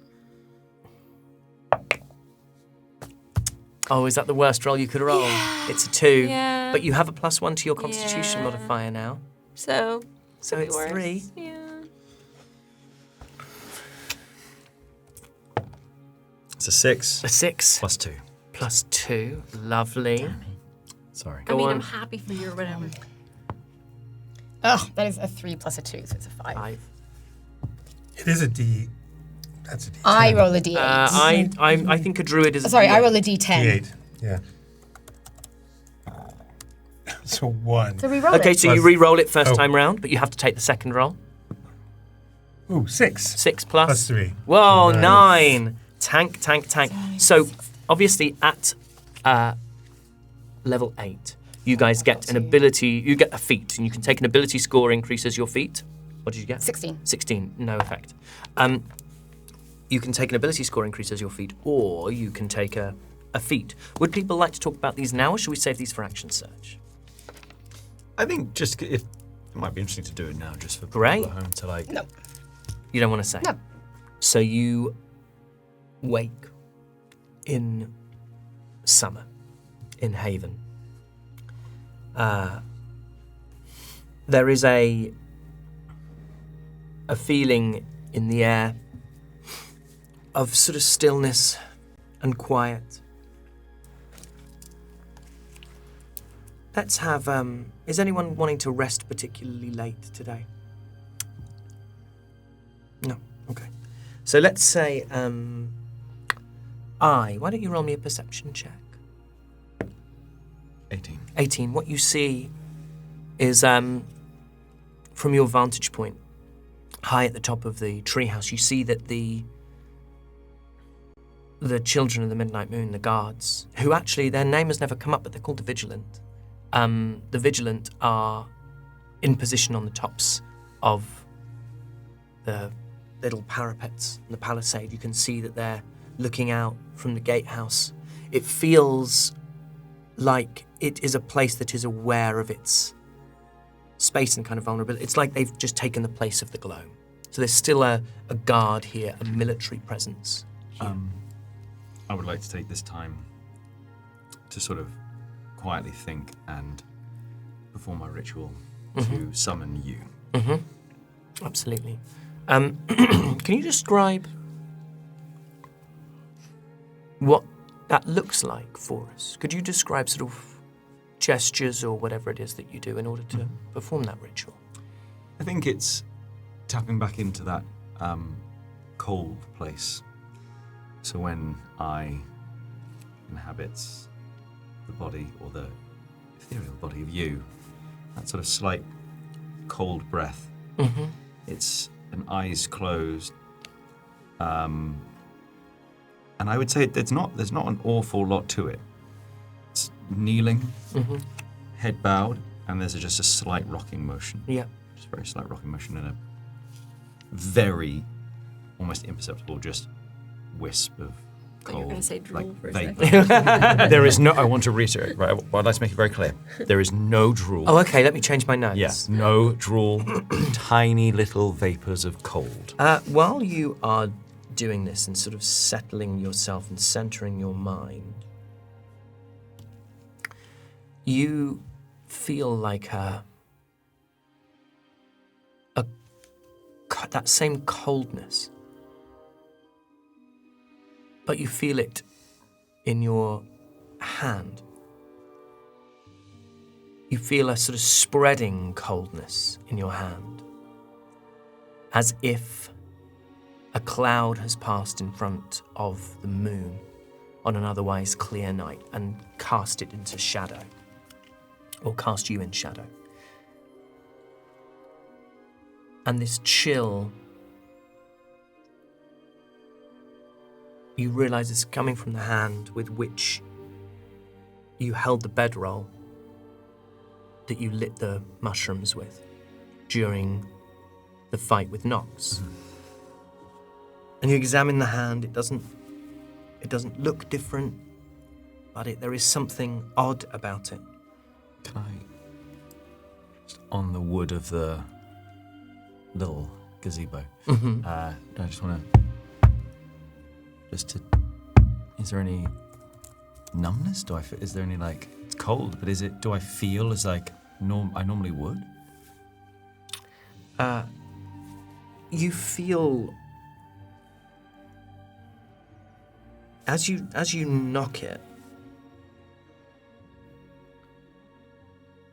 Oh, is that the worst roll you could roll? It's a 2. Yeah. But you have a +1 to your Constitution Yeah. modifier now. So It's worse. 3. Yeah. It's a 6. A 6. Plus 2. +2. Lovely. Sorry. Go on. I'm happy for you or whatever. Oh, that is a 3 plus a 2, so it's a 5. 5. It is a D. That's a D. I roll a D8. I think a druid is. Sorry, I roll a D10. D8. Yeah. So 1. So re-roll Okay, it. so you Plus- re-roll it first Oh. time round, but you have to take the second roll. Ooh, 6. 6 plus. Plus 3. Whoa, So 9. Tank. So obviously at level 8, you guys get an ability. You get a feat, and you can take an ability score increase as your feat. What did you get? 16. 16. No effect. You can take an ability score increase as your feat, or you can take a feat. Would people like to talk about these now, or should we save these for action search? I think just if it might be interesting to do it now, just for Great. people at home to like. No. You don't want to say? No. So you wake in summer in Haven. There is a feeling in the air of sort of stillness and quiet. Let's have, is anyone wanting to rest particularly late today? No, okay. So let's say, why don't you roll me a perception check? 18. What you see is, from your vantage point, high at the top of the treehouse, you see that the children of the Midnight Moon, the guards, who actually, their name has never come up, but they're called the Vigilant. The Vigilant are in position on the tops of the little parapets and the palisade. You can see that they're looking out from the gatehouse. It feels like it is a place that is aware of its space and kind of vulnerability. It's like they've just taken the place of the glow. So there's still a guard here, a military presence here. I would like to take this time to sort of quietly think and perform my ritual to summon you. Absolutely. Can you describe what that looks like for us? Could you describe sort of gestures or whatever it is that you do in order to perform that ritual? I think it's tapping back into that cold place. So when I inhabits the body or the ethereal body of you, that sort of slight cold breath. It's an eyes closed, and I would say there's not an awful lot to it. It's kneeling, head bowed, and there's just a slight rocking motion. Yeah. Just a very slight rocking motion and a very almost imperceptible just wisp of cold. You're going to say drool like for a vapor. second. There is no. I want to reiterate. Right. I'd like to make it very clear. There is no drool. Oh, okay, let me change my notes. Yes. No drool. Tiny little vapors of cold. While you are doing this and sort of settling yourself and centering your mind, you feel like that same coldness, but you feel it in your hand. You feel a sort of spreading coldness in your hand, as if a cloud has passed in front of the moon on an otherwise clear night and cast it into shadow, or cast you in shadow. And this chill, you realize is coming from the hand with which you held the bedroll that you lit the mushrooms with during the fight with Nox. And you examine the hand. It doesn't look different, but there is something odd about it. Can I, just on the wood of the little gazebo, I just want to, is there any numbness? Is there any, like, it's cold, but do I feel as like I normally would? You feel, as you knock it,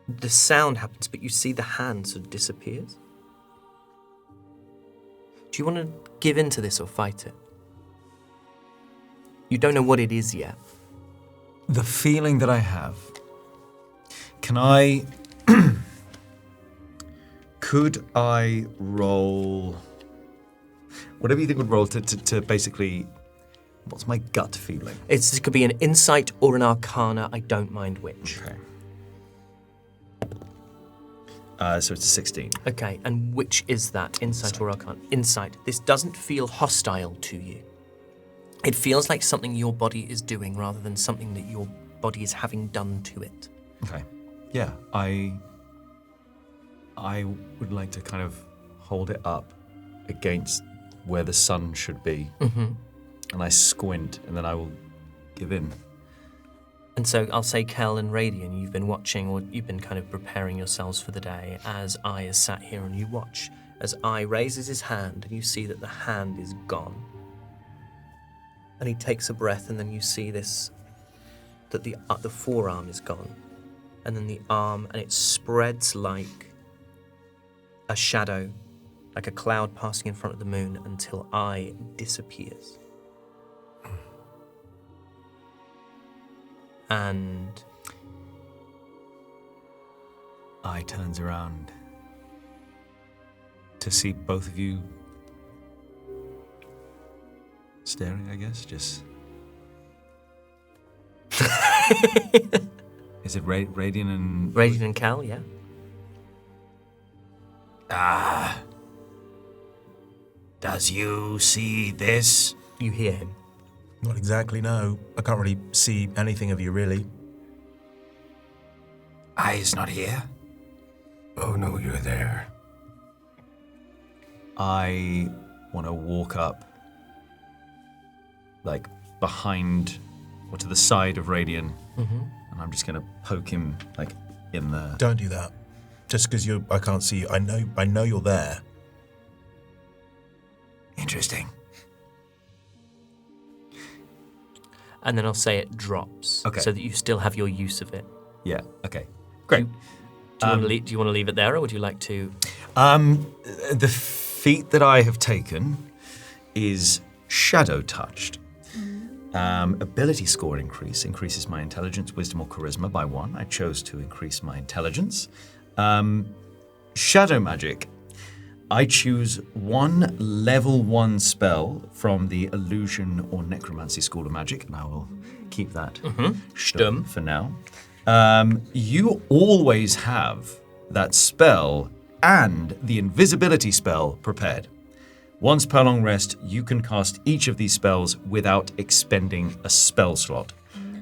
the sound happens, but you see the hand sort of disappears. Do you want to give in to this or fight it? You don't know what it is yet. The feeling that I have, can I, could I roll, whatever you think would roll to basically, what's my gut feeling? It could be an insight or an arcana, I don't mind which. Okay. So it's a 16. Okay, and which is that, insight or arcana? Insight. This doesn't feel hostile to you. It feels like something your body is doing rather than something that your body is having done to it. Okay. Yeah, I would like to kind of hold it up against where the sun should be. And I squint, and then I will give in. And so I'll say, Kel and Radian, you've been watching, or you've been kind of preparing yourselves for the day as I is sat here, and you watch as I raises his hand, and you see that the hand is gone. And he takes a breath, and then you see this, that the forearm is gone. And then the arm, and it spreads like a shadow, like a cloud passing in front of the moon, until I disappears. And eye turns around to see both of you staring, I guess, just... Is it Radian and... Radian and Cal, yeah. Does you see this? You hear him. Not exactly, no. I can't really see anything of you, really. Is not here. Oh no, you're there. I want to walk up, like, behind or to the side of Radian, and I'm just going to poke him, like, in the... Don't do that. Just because I can't see you. I know you're there. Interesting. And then I'll say it drops. Okay. So that you still have your use of it. Yeah, okay. Great. Do you want to leave it there, or would you like to... The feat that I have taken is Shadow Touched. Ability score increases my intelligence, wisdom, or charisma by 1. I chose to increase my intelligence. Shadow magic. I choose one level 1 spell from the illusion or necromancy school of magic, and I will keep that stum for now. You always have that spell and the invisibility spell prepared. Once per long rest, you can cast each of these spells without expending a spell slot.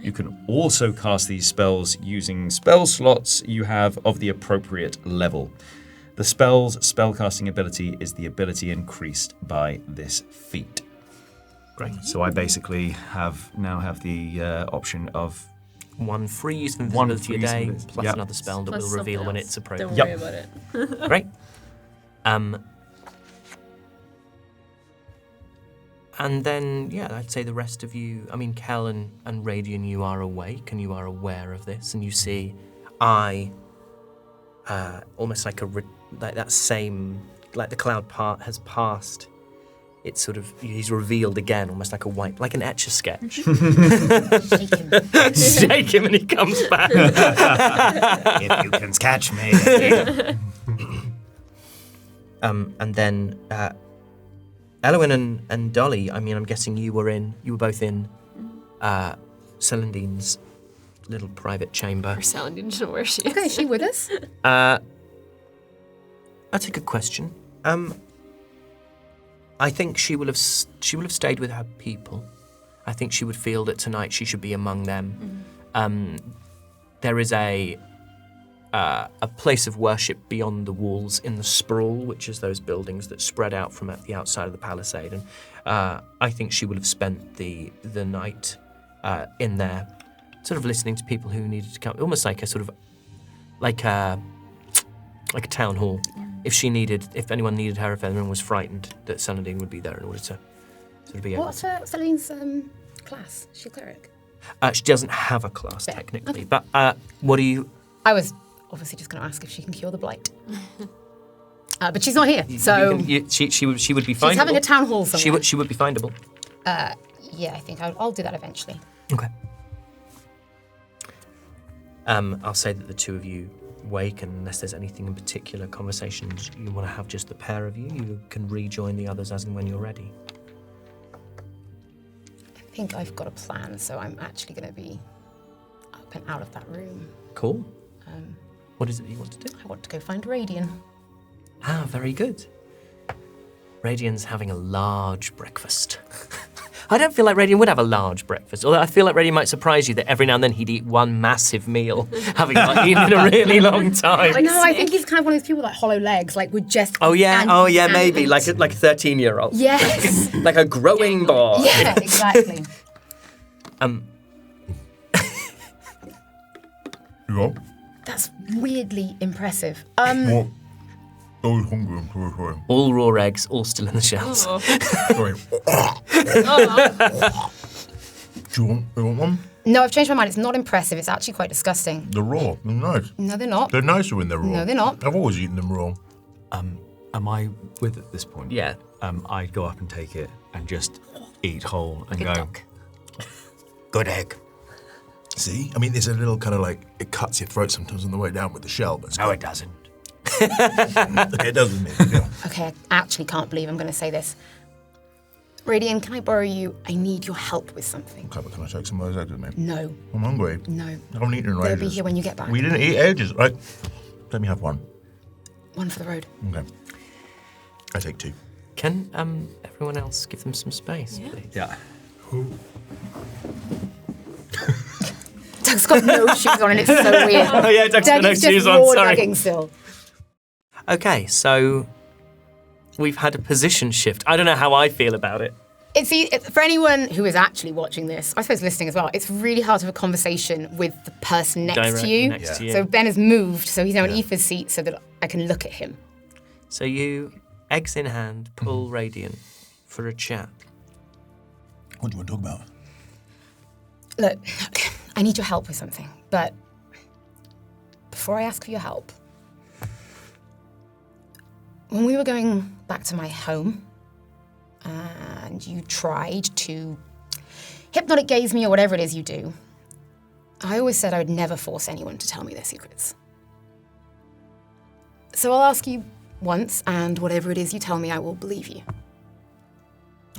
You can also cast these spells using spell slots you have of the appropriate level. The spell's spellcasting ability is the ability increased by this feat. Great. So I basically now have the option of 1 free use of One invisibility a free use of day, invisibility. plus Yep. another spell that Plus will reveal something when else. it's appropriate. Don't worry about it. Great. And then, yeah, I'd say the rest of you, I mean, Kel and Radian, you are awake and you are aware of this, and you see almost like like that same, like the cloud part has passed. It's sort of, he's revealed again, almost like a white, like an Etch-a-Sketch. Shake him. Shake him and he comes back. If you can catch me. And then Elwyn and Dolly, I mean, I'm guessing you were both in Celandine's little private chamber. Or Celandine doesn't know where she is. Okay, is she with us? That's a good question. I think she will have stayed with her people. I think she would feel that tonight she should be among them. There is a place of worship beyond the walls in the sprawl, which is those buildings that spread out from at the outside of the palisade, and I think she would have spent the night in there, sort of listening to people who needed to come, almost like a sort of like a town hall. If anyone needed her, if anyone was frightened, that Celandine would be there in order to sort of be able. What's Celine's class? Is she a cleric? She doesn't have a class Yeah, technically, okay. but what do you? I was obviously just going to ask if she can cure the blight. But she's not here, so She would be findable. she's having a town hall somewhere. She would be findable. Yeah, I think I'll do that eventually. Okay. I'll say that the two of you wake, and unless there's anything in particular, conversations you want to have just the pair of you, you can rejoin the others as and when you're ready. I think I've got a plan, so I'm actually going to be up and out of that room. Cool. What is it that you want to do? I want to go find Radian. Very good. Radian's having a large breakfast. I don't feel like Radian would have a large breakfast, although I feel like Radian might surprise you that every now and then he'd eat one massive meal, having not eaten in a really long time. No, I think he's kind of one of those people with like hollow legs, like would just. Oh yeah, and maybe eat. like a 13-year-old. Yes. Like a growing boy. Yeah, exactly. You got? That's weirdly impressive. What? I was hungry, I'm sorry, sorry. All raw eggs, all still in the shells. Sorry. Do you want one? No, I've changed my mind. It's not impressive. It's actually quite disgusting. They're raw. They're nice. No, they're not. They're nicer when they're raw. No, they're not. I've always eaten them raw. Am I with at this point? Yeah. I go up and take it and just eat whole and Good go. duck. Good egg. See? I mean, there's a little kind of like, it cuts your throat sometimes on the way down with the shell, but No, it doesn't. it doesn't mean it. Yeah. Okay, I actually can't believe I'm going to say this. Radian, can I borrow you? I need your help with something. Okay, but can I take some of those eggs with me? No, I'm hungry. no. I haven't eaten in They'll ages. be here when you get back. We didn't eat ages, right? Let me have one. One for the road. Okay. I take 2. Can everyone else give them some space, please? Yeah. Doug's got no shoes on and it's so weird. Oh yeah, Doug's got no Doug's just shoes on, raw sorry. dogging still. Okay, so we've had a position shift. I don't know how I feel about it. It's for anyone who is actually watching this, I suppose listening as well, it's really hard to have a conversation with the person next Direct to you. next to you. So Ben has moved, so he's now in Aoife's seat so that I can look at him. So you, eggs in hand, pull Radian for a chat. What do you want to talk about? Look, I need your help with something, but before I ask for your help, when we were going back to my home, and you tried to hypnotic gaze me or whatever it is you do, I always said I would never force anyone to tell me their secrets. So I'll ask you once, and whatever it is you tell me, I will believe you.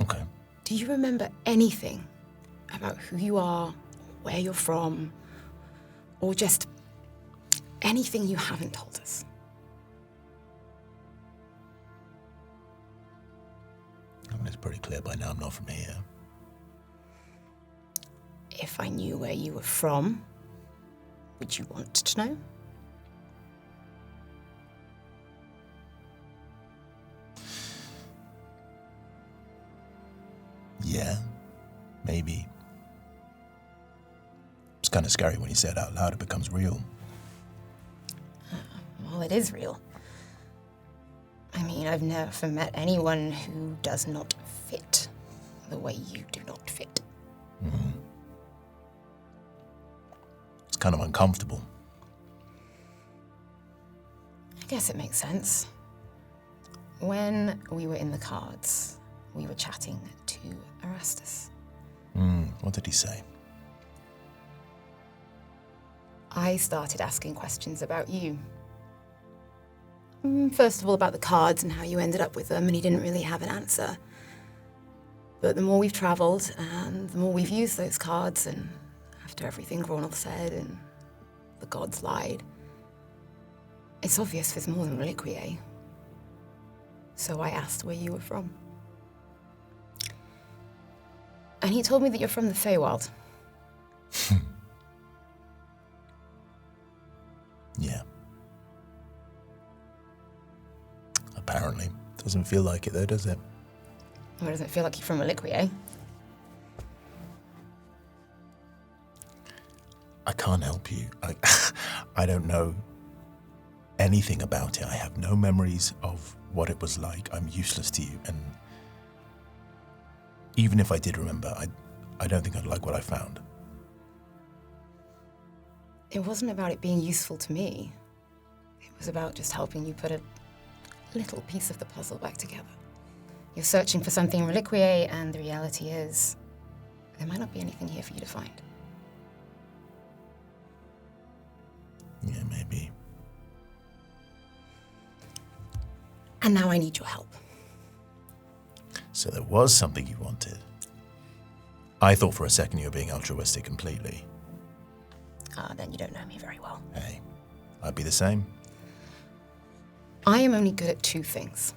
Okay. Do you remember anything about who you are, where you're from, or just anything you haven't told us? I mean, it's pretty clear by now I'm not from here. If I knew where you were from, would you want to know? Yeah, maybe. It's kind of scary when you say it out loud, it becomes real. Well, it is real. I mean, I've never met anyone who does not fit the way you do not fit. It's kind of uncomfortable. I guess it makes sense. When we were in the cards, we were chatting to Erastus. What did he say? I started asking questions about you. First of all, about the cards and how you ended up with them, and he didn't really have an answer. But the more we've travelled, and the more we've used those cards, and after everything Gronel said and the gods lied, it's obvious there's more than Reliquiae. So I asked where you were from. And he told me that you're from the Feywild. Yeah. Apparently. Doesn't feel like it though, does it? Well, doesn't it feel like you're from Reliquiae? I can't help you. I don't know anything about it. I have no memories of what it was like. I'm useless to you, and even if I did remember, I don't think I'd like what I found. It wasn't about it being useful to me. It was about just helping you put a little piece of the puzzle back together. You're searching for something in Reliquiae, and the reality is, there might not be anything here for you to find. Yeah, maybe. And now I need your help. So there was something you wanted. I thought for a second you were being altruistic completely. Then you don't know me very well. Hey, I'd be the same. I am only good at two things.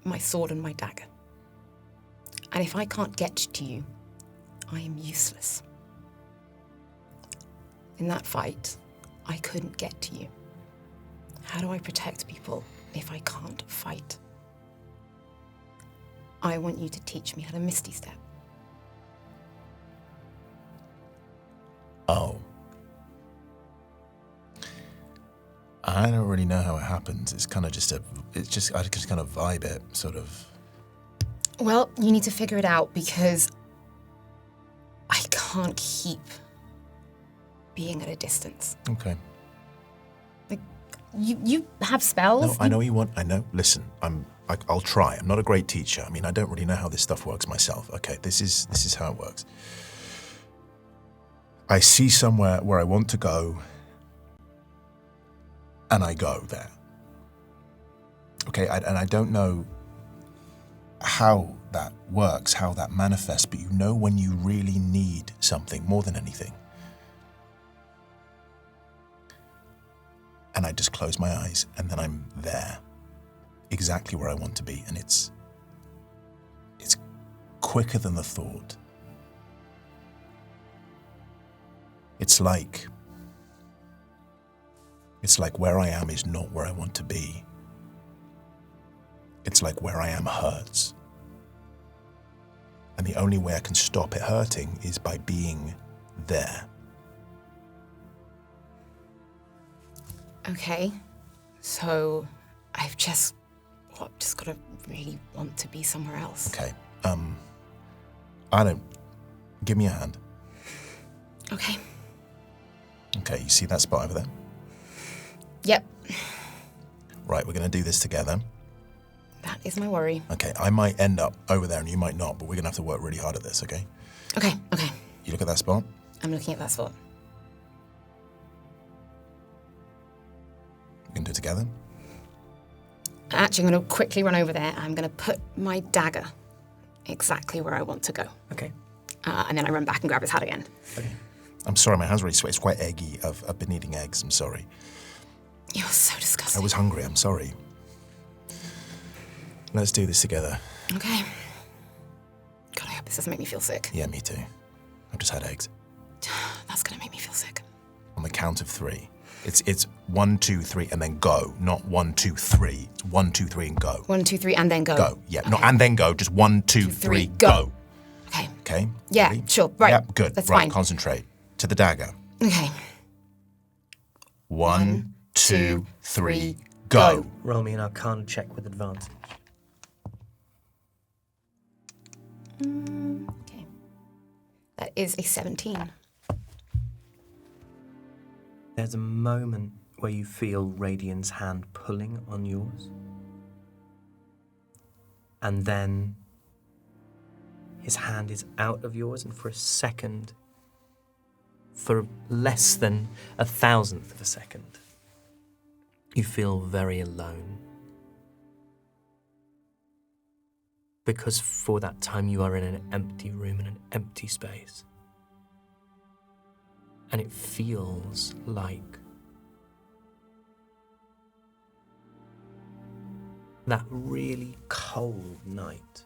My sword and my dagger. And if I can't get to you, I am useless. In that fight, I couldn't get to you. How do I protect people if I can't fight? I want you to teach me how to Misty Step. Oh. I don't really know how it happens. It's kind of just I just kind of vibe it, sort of. Well, you need to figure it out because I can't keep being at a distance. Okay. Like, you have spells. No, I know you want. I know. Listen, I'll try. I'm not a great teacher. I mean, I don't really know how this stuff works myself. Okay, this is how it works. I see somewhere where I want to go, and I go there. Okay, and I don't know how that works, how that manifests, but you know when you really need something more than anything. And I just close my eyes, and then I'm there, exactly where I want to be, and it's quicker than the thought. It's like where I am is not where I want to be. It's like where I am hurts. And the only way I can stop it hurting is by being there. Okay, so I've just got to really want to be somewhere else. Okay, give me a hand. Okay. Okay, you see that spot over there? Yep, Right, we're gonna do this together. that is my worry. Okay, I might end up over there and you might not, but we're gonna have to work really hard at this, okay? Okay. You look at that spot? I'm looking at that spot. We can do it together. Actually, I'm going to quickly run over there. I'm going to put my dagger exactly where I want to go. Okay. And then I run back and grab his hat again. I'm sorry, my hand's really sweaty. It's quite eggy. I've been eating eggs, I'm sorry. You're so I disgusting. was hungry, I'm sorry. Let's do this together. Okay. God, I hope this doesn't make me feel sick. Yeah, me too. I've just had eggs. That's going to make me feel sick. On the count of 3. It's 1, 2, 3, and then go. Not 1, 2, 3. It's 1, 2, 3, and go. 1, 2, 3, and then go. Go. Yeah, Okay. not and then go. Just 1, 2, 3, go. Okay. Okay. Yeah, Ready? sure. Right. Yep, good. That's right, fine. Concentrate. To the dagger. Okay. 1, 2, 3, go. Roll me an Arcana check with advantage. Okay. That is a 17. There's a moment where you feel Radian's hand pulling on yours. And then his hand is out of yours, and for a second, for less than 1,000th of a second, you feel very alone. Because for that time you are in an empty room, in an empty space. And it feels like that really cold night.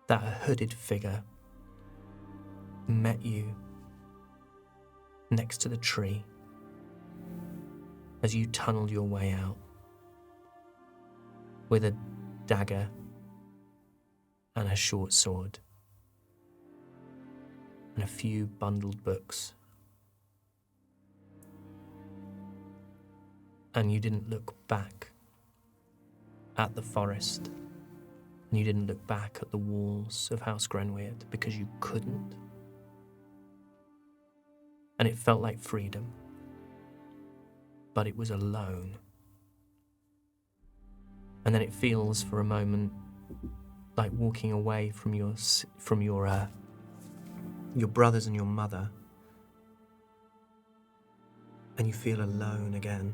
That hooded figure met you next to the tree as you tunneled your way out with a dagger and a short sword and a few bundled books. And you didn't look back at the forest, and you didn't look back at the walls of House Grenweird because you couldn't. And it felt like freedom, but it was alone. And then it feels for a moment like walking away from your brothers and your mother, and you feel alone again.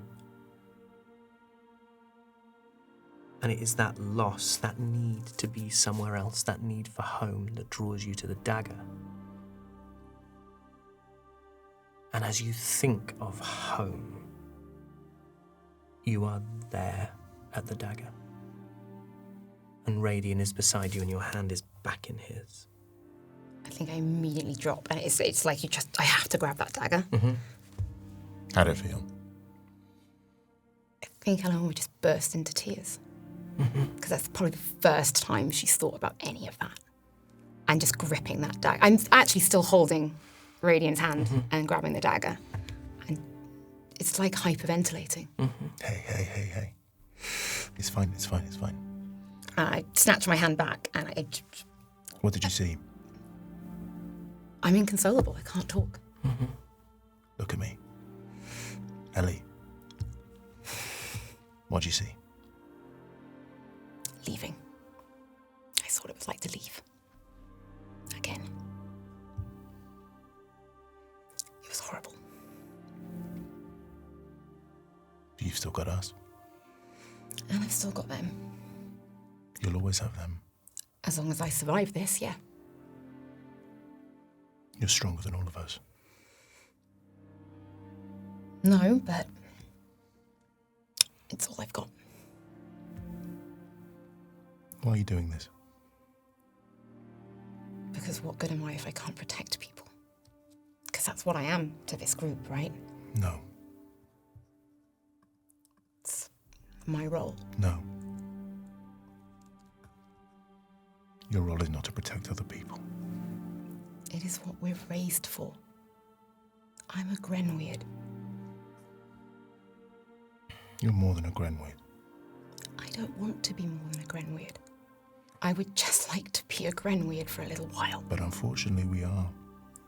And it is that loss, that need to be somewhere else, that need for home that draws you to the dagger. And as you think of home, you are there at the dagger. And Radian is beside you and your hand is back in his. I think I immediately drop, and it's like I have to grab that dagger. Mm-hmm. How did it feel? I think Ellen would just burst into tears. Because that's probably the first time she's thought about any of that. And just gripping that dagger. I'm actually still holding Radian's hand and grabbing the dagger. And it's like hyperventilating. Hey. It's fine. I snatch my hand back and What did you see? I'm inconsolable. I can't talk. Look at me. Ellie. What'd you see? Leaving. I saw what it was like to leave. again. It was horrible. You've still got us. And I've still got them. You'll always have them. As long as I survive this, yeah. You're stronger than all of us. No, but it's all I've got. Why are you doing this? Because what good am I if I can't protect people? Because that's what I am to this group, right? No. It's my role. No. Your role is not to protect other people. It is what we're raised for. I'm a Grenweird. You're more than a Grenweird. I don't want to be more than a Grenweird. I would just like to be a Grenweird for a little while. But unfortunately we are.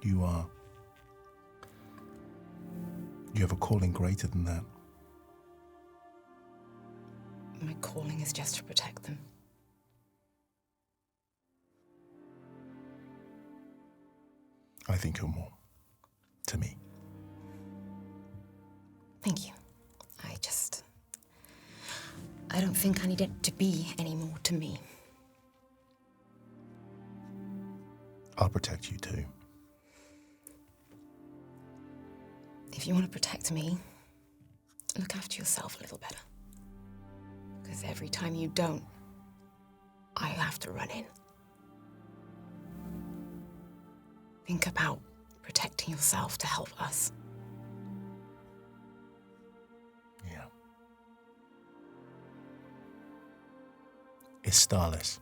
You are. You have a calling greater than that. My calling is just to protect them. I think you're more. To me. Thank you. I don't think I need it to be any more to me. I'll protect you too. If you want to protect me, look after yourself a little better. Because every time you don't, I have to run in. Think about protecting yourself to help us. Yeah. It's starless.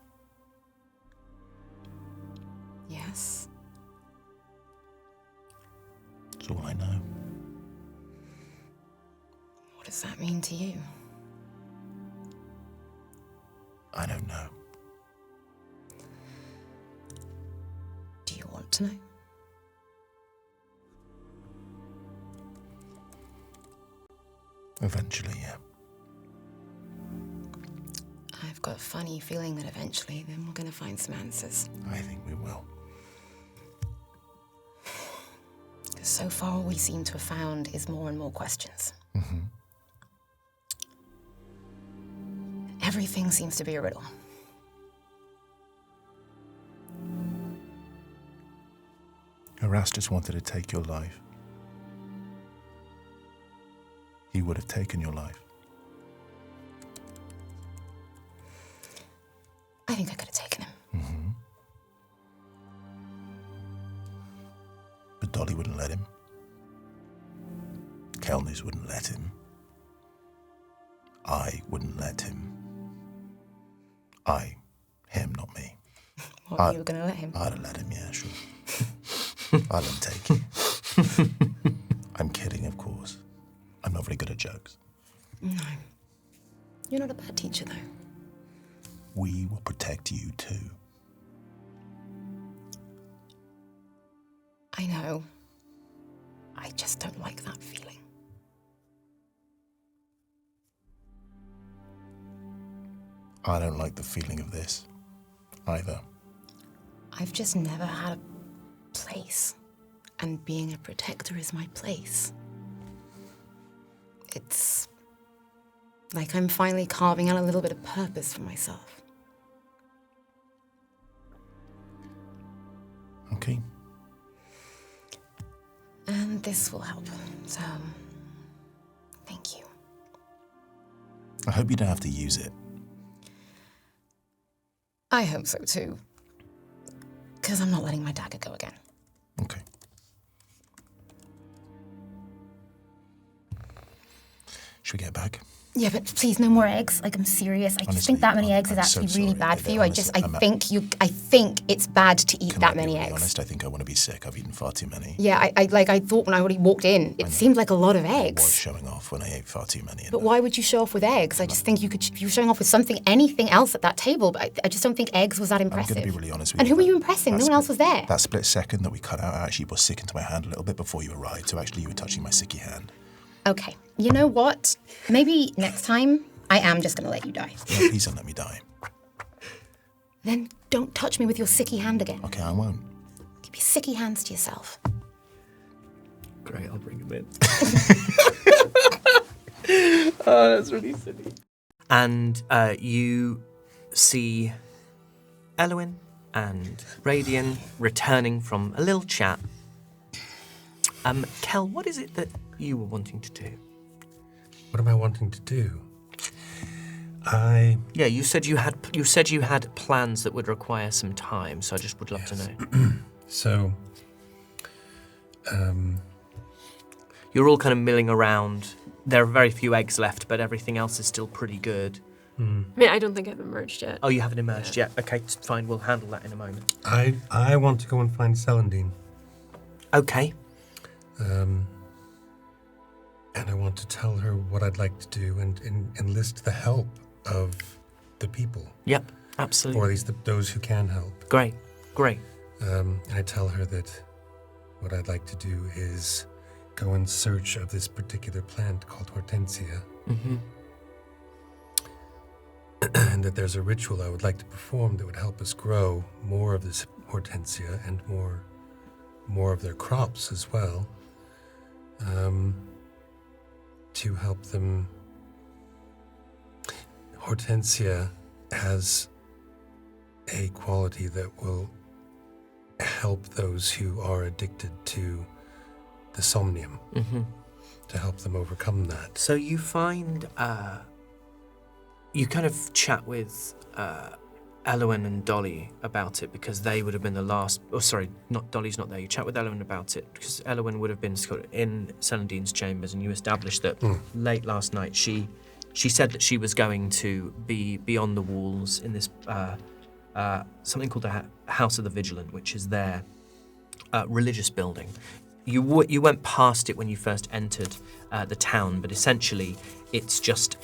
Yes. That's all I know. What does that mean to you? I don't know. Do you want to know? Eventually, yeah. I've got a funny feeling that eventually then we're going to find some answers. I think we will. Because so far all we seem to have found is more and more questions. Mm-hmm. Everything seems to be a riddle. Erastus wanted to take your life. He would have taken your life. I think I could have taken him. Mm-hmm. But Dolly wouldn't let him. Kelnys wouldn't let him. I wouldn't let him. Him, not me. What, you were going to let him? I'd have let him, yeah, sure. I'd have taken him. I'm kidding, of course. I'm not very good at jokes. No. You're not a bad teacher, though. We will protect you, too. I know. I just don't like that feeling. I don't like the feeling of this, either. I've just never had a place, and being a protector is my place. It's like I'm finally carving out a little bit of purpose for myself. Okay. And this will help, so thank you. I hope you don't have to use it. I hope so too. Because I'm not letting my dagger go again. Okay. Should we get back? Yeah, but please, no more eggs. Like, I'm serious. I just think that many eggs is I'm actually so really sorry. bad for you. Honestly, I think it's bad to eat Can that I be many really eggs. honest? I think I want to be sick. I've eaten far too many. Yeah, I thought when I already walked in, it seemed like a lot of I was eggs. showing off when I ate far too many. But why would you show off with eggs? I just think you were showing off with anything else at that table, but I just don't think eggs was that impressive. I'm going to be really honest with And you. who were you impressing? No one else was there. That split second that we cut out, I actually was sick into my hand a little bit before you arrived, so actually you were touching my sicky hand. Okay, you know what? Maybe next time I am just going to let you die. No, please don't let me die. Then don't touch me with your sicky hand again. Okay, I won't. Keep your sicky hands to yourself. Great, I'll bring him in. Oh, that's really silly. And you see Elwyn and Radian returning from a little chat. Kel, what is it that you were wanting to do? What am I wanting to do? Yeah, you said you had plans that would require some time, so I just would love to know. So, you're all kind of milling around. There are very few eggs left, but everything else is still pretty good. I mean, I don't think I've emerged yet. Oh, you haven't emerged yet? Okay, fine, we'll handle that in a moment. I want to go and find Celandine. Okay. And I want to tell her what I'd like to do and enlist the help of the people. Yep, absolutely. Or at least those who can help. Great. And I tell her that what I'd like to do is go in search of this particular plant called Hortensia. Mm-hmm. And that there's a ritual I would like to perform that would help us grow more of this Hortensia and more of their crops as well. To help them. Hortensia has a quality that will help those who are addicted to the somnium, to help them overcome that. So you find, you kind of chat with Elwyn and Dolly about it because they would have been the last, Dolly's not there. You chat with Elwyn about it because Elwyn would have been in Celandine's chambers, and you established that late last night she said that she was going to be beyond the walls in this something called the House of the Vigilant, which is their religious building. You went past it when you first entered the town, but essentially it's just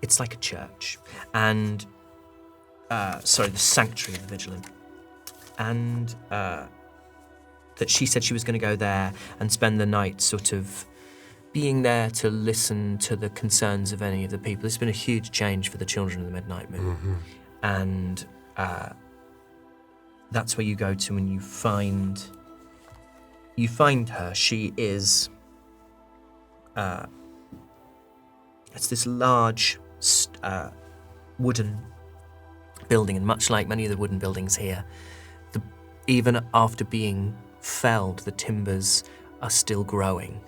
it's like a church, and the sanctuary of the Vigilant, and that she said she was going to go there and spend the night sort of being there to listen to the concerns of any of the people. It's been a huge change for the children of the Midnight Moon, and that's where you go to when you find her. She is it's this large wooden building, and much like many of the wooden buildings here, even after being felled, the timbers are still growing.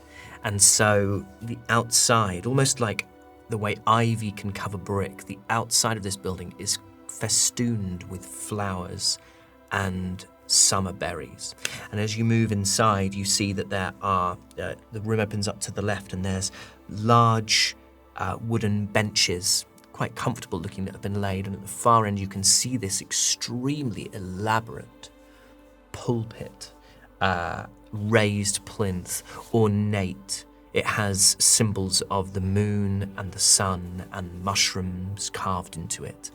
And so the outside, almost like the way ivy can cover brick, the outside of this building is festooned with flowers and summer berries. And as you move inside, you see that there are, the room opens up to the left, and there's large wooden benches, quite comfortable looking, that have been laid. And at the far end, you can see this extremely elaborate pulpit, raised plinth, ornate. It has symbols of the moon and the sun and mushrooms carved into it.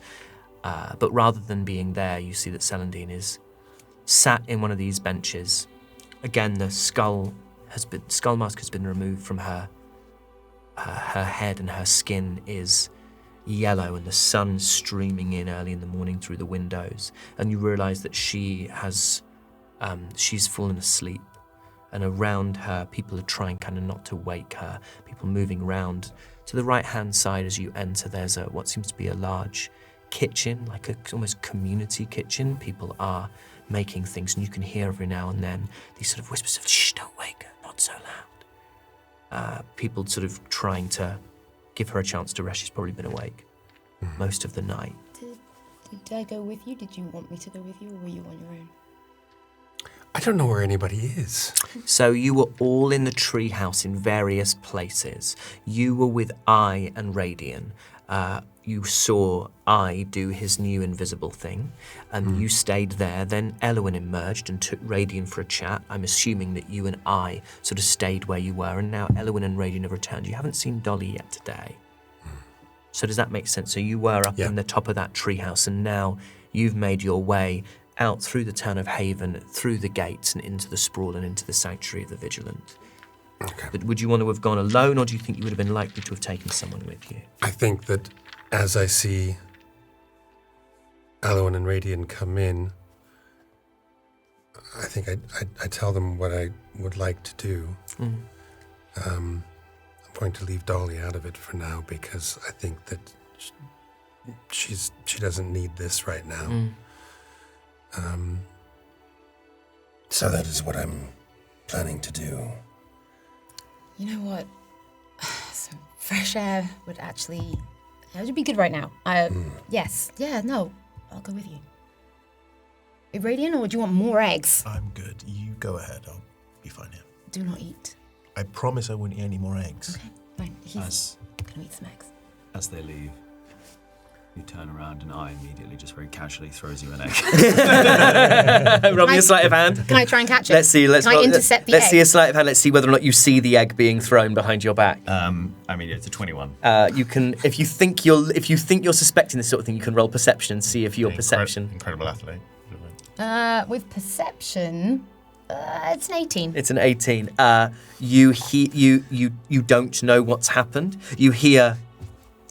But rather than being there, you see that Celandine is sat in one of these benches. Again, the skull mask has been removed from her head, and her skin is yellow, and the sun streaming in early in the morning through the windows. And you realise that she's fallen asleep, and around her, people are trying kind of not to wake her. People moving around. To the right-hand side as you enter, there's what seems to be a large kitchen, like a almost community kitchen. People are making things, and you can hear every now and then these sort of whispers of, shh, don't wake her, not so loud. People sort of trying to give her a chance to rest. She's probably been awake most of the night. Did I go with you? Did you want me to go with you, or were you on your own? I don't know where anybody is. So you were all in the treehouse in various places. You were with I and Radian. You saw I do his new invisible thing, and you stayed there. Then Elwyn emerged and took Radian for a chat. I'm assuming that you and I sort of stayed where you were, and now Elwyn and Radian have returned. You haven't seen Dolly yet today. So does that make sense? So you were up in the top of that treehouse, and now you've made your way out through the town of Haven, through the gates, and into the sprawl and into the sanctuary of the Vigilant. Okay. But would you want to have gone alone, or do you think you would have been likely to have taken someone with you? I think that as I see Elwyn and Radian come in, I think I tell them what I would like to do. I'm going to leave Dolly out of it for now because I think that she doesn't need this right now. So that is what I'm planning to do. You know what? Some fresh air would be good right now. Yes. Yeah, no. I'll go with you. Radian, or do you want more eggs? I'm good. You go ahead. I'll be fine here. Do not eat. I promise I won't eat any more eggs. Okay, fine. He's gonna eat some eggs. As they leave, you turn around and I immediately just very casually throws you an egg. Roll me a sleight of hand. Can I try and catch it? Let's see. Can I intercept the egg? Let's see a sleight of hand. Let's see whether or not you see the egg being thrown behind your back. I mean, it's a 21. You can, if you think you're suspecting this sort of thing, you can roll perception and see if your perception. Incredible athlete. With perception, it's an 18. It's an 18. You don't know what's happened. You hear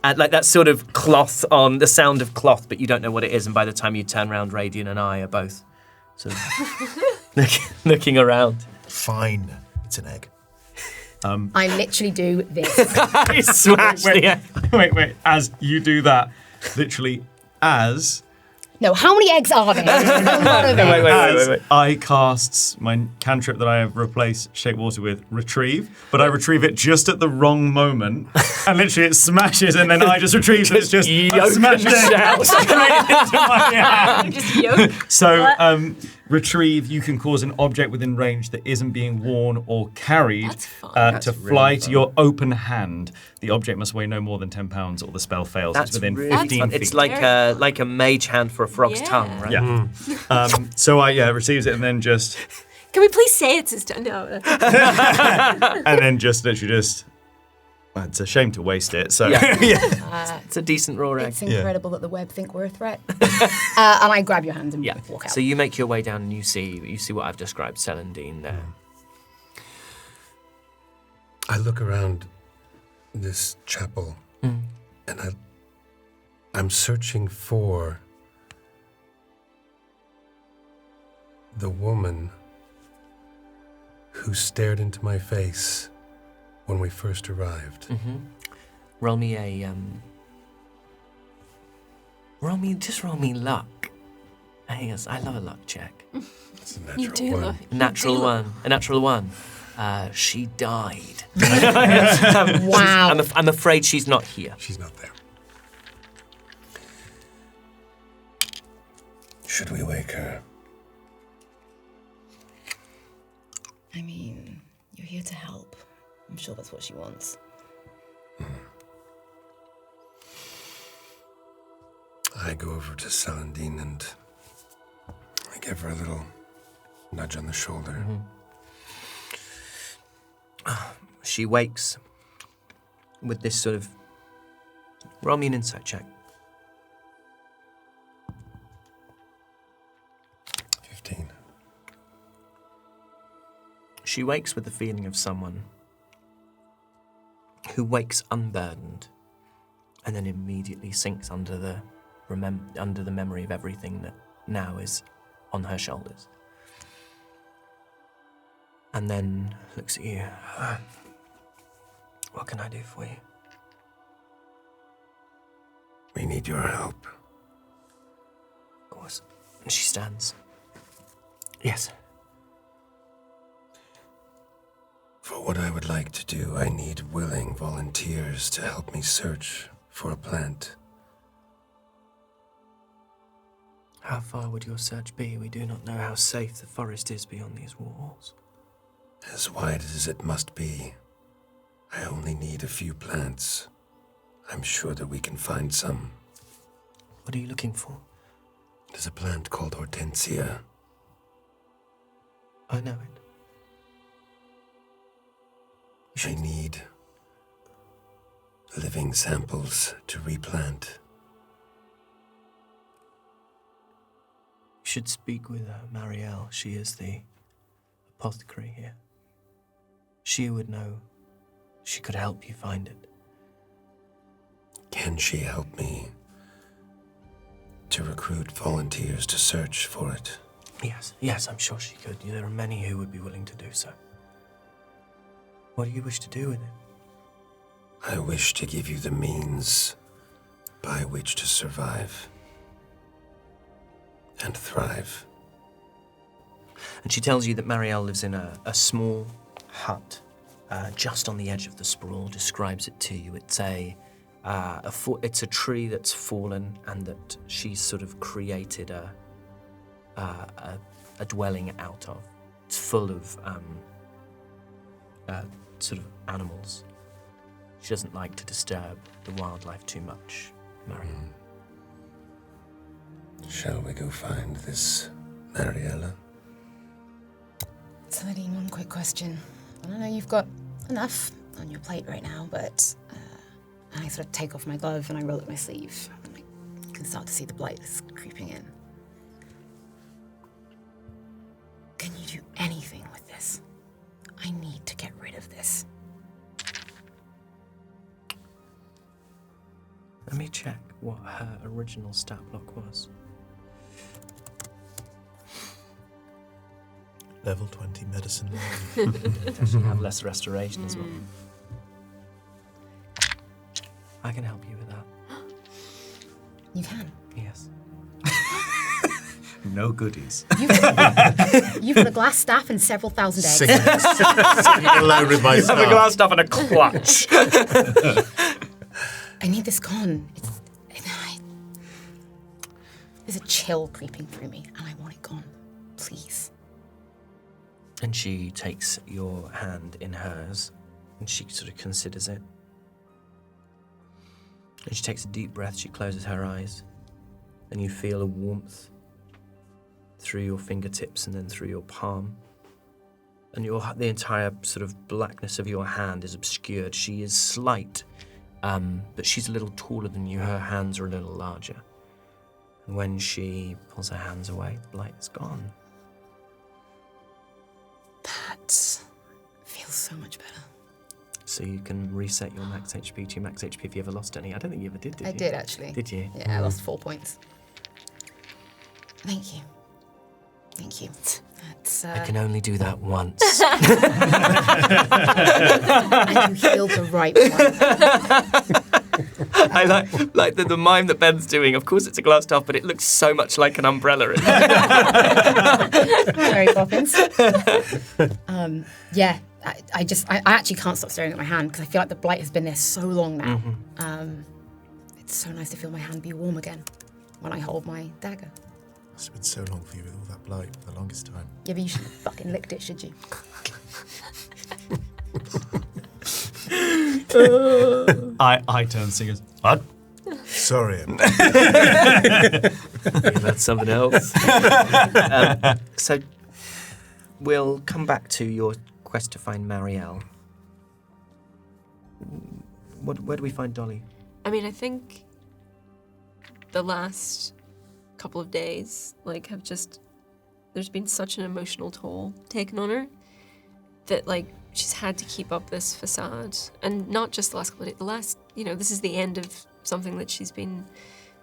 like that sort of cloth on the sound of cloth, but you don't know what it is. And by the time you turn around, Radian and I are both sort of looking around. Fine. It's an egg. I literally do this. I smash the egg. Wait. As you do that, literally as... No, how many eggs are there? Wait. I casts my cantrip that I have replaced Shape Water with Retrieve, but I retrieve it just at the wrong moment, and literally it smashes, and then I just retrieve it. It's just smashed it straight into my hand. Just yoke. So, Retrieve, you can cause an object within range that isn't being worn or carried That's fun. to fly to your open hand. The object must weigh no more than 10 pounds, or the spell fails. That's it's within really 15 fun. feet. It's like a mage hand for a frog's tongue, right? Yeah. So I receives it and then just... Can we please say it's his turn? No. and then just literally just... Well, it's a shame to waste it, so... It's a decent raw egg. It's incredible that the web think we're a threat. And I grab your hand and walk out. So you make your way down and you see what I've described, Celandine there. I look around this chapel and I'm searching for the woman who stared into my face when we first arrived. Roll me luck. I love a luck check. It's a natural You do one. love A natural one. She died. Wow. I'm afraid she's not here. She's not there. Should we wake her? I mean, you're here to help. I'm sure that's what she wants. I go over to Celandine and I give her a little nudge on the shoulder. She wakes with this sort of... Roll me an insight check. 15. She wakes with the feeling of someone who wakes unburdened and then immediately sinks under the memory of everything that now is on her shoulders. And then looks at you. What can I do for you? We need your help. Of course. And she stands. Yes. For what I would like to do, I need willing volunteers to help me search for a plant. How far would your search be? We do not know how safe the forest is beyond these walls. As wide as it must be, I only need a few plants. I'm sure that we can find some. What are you looking for? There's a plant called Hortensia. I know it. I need living samples to replant. You should speak with Marielle. She is the apothecary here. She would know. She could help you find it. Can she help me to recruit volunteers to search for it? Yes, I'm sure she could. There are many who would be willing to do so. What do you wish to do with it? I wish to give you the means by which to survive and thrive. And she tells you that Marielle lives in a small hut just on the edge of the sprawl, describes it to you. It's it's a tree that's fallen and that she's sort of created a dwelling out of. It's full of sort of animals. She doesn't like to disturb the wildlife too much, Marielle. Shall we go find this Marielle? Celine, one quick question. I know you've got enough on your plate right now, but I sort of take off my glove and I roll up my sleeve. And you can start to see the blight that's creeping in. Can you do anything with this? I need to get rid of this. Let me check what her original stat block was. Level 20 medicine. Actually have less restoration as well. I can help you with that. You can. Yes. No goodies. You've got a glass staff and several thousand eggs. Sitting alone with my Have a staff. glass stuff and a clutch. I need this gone. There's a chill creeping through me, and I want it gone. Please. And she takes your hand in hers, and she sort of considers it. And she takes a deep breath, she closes her eyes, and you feel a warmth through your fingertips and then through your palm. And the entire sort of blackness of your hand is obscured. She is slight, but she's a little taller than you. Her hands are a little larger. And when she pulls her hands away, the blight is gone. That feels so much better. So you can reset your max HP to your max HP if you ever lost any. I don't think you ever did you? I did, actually. Did you? Yeah, I lost 4 points. Thank you. Thank you. That's, I can only do that once. and you healed the right one. I like the mime that Ben's doing. Of course, it's a glass top, but it looks so much like an umbrella. Mary Poppins. Yeah, I actually can't stop staring at my hand because I feel like the blight has been there so long now. Mm-hmm. It's so nice to feel my hand be warm again when I hold my dagger. It's been so long for you with all that blight for the longest time. Yeah, but you shouldn't have fucking licked it, should you? I turn singers. What? Sorry. That's something else. So we'll come back to your quest to find Marielle. Where do we find Dolly? I mean, I think the last couple of days, have just, there's been such an emotional toll taken on her that, she's had to keep up this facade. And not just the last couple of days, this is the end of something that she's been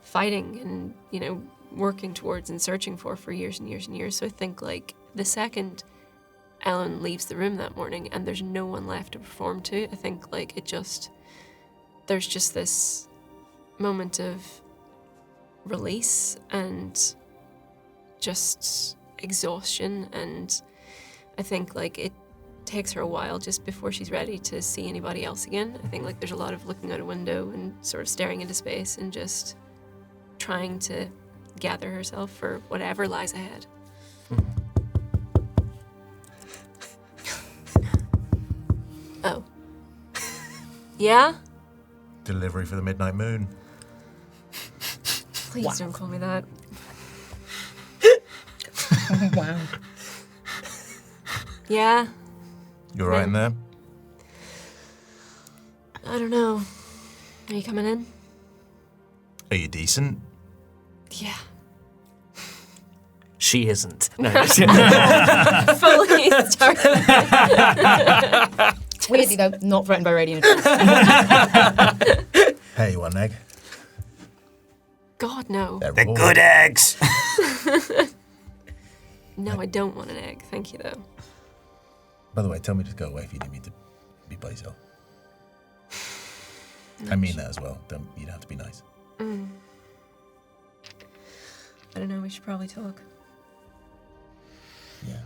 fighting and, working towards and searching for years and years and years. So I think, the second Ellen leaves the room that morning and there's no one left to perform to, I think, there's just this moment of release and just exhaustion, and I think it takes her a while just before she's ready to see anybody else again. I think there's a lot of looking out a window and sort of staring into space and just trying to gather herself for whatever lies ahead. Oh. Yeah? Delivery for the Midnight Moon. Please don't call me that. Wow. Yeah? You all right in there? I don't know. Are you coming in? Are you decent? Yeah. She isn't. No. Fully started. Weirdly though, not threatened by Radian. Hey, you want an egg? God, no. They're The raw. good eggs. No, I don't want an egg. Thank you, though. By the way, tell me to go away if you need me to be by yourself. I mean that as well. You don't have to be nice. I don't know, we should probably talk. Yeah.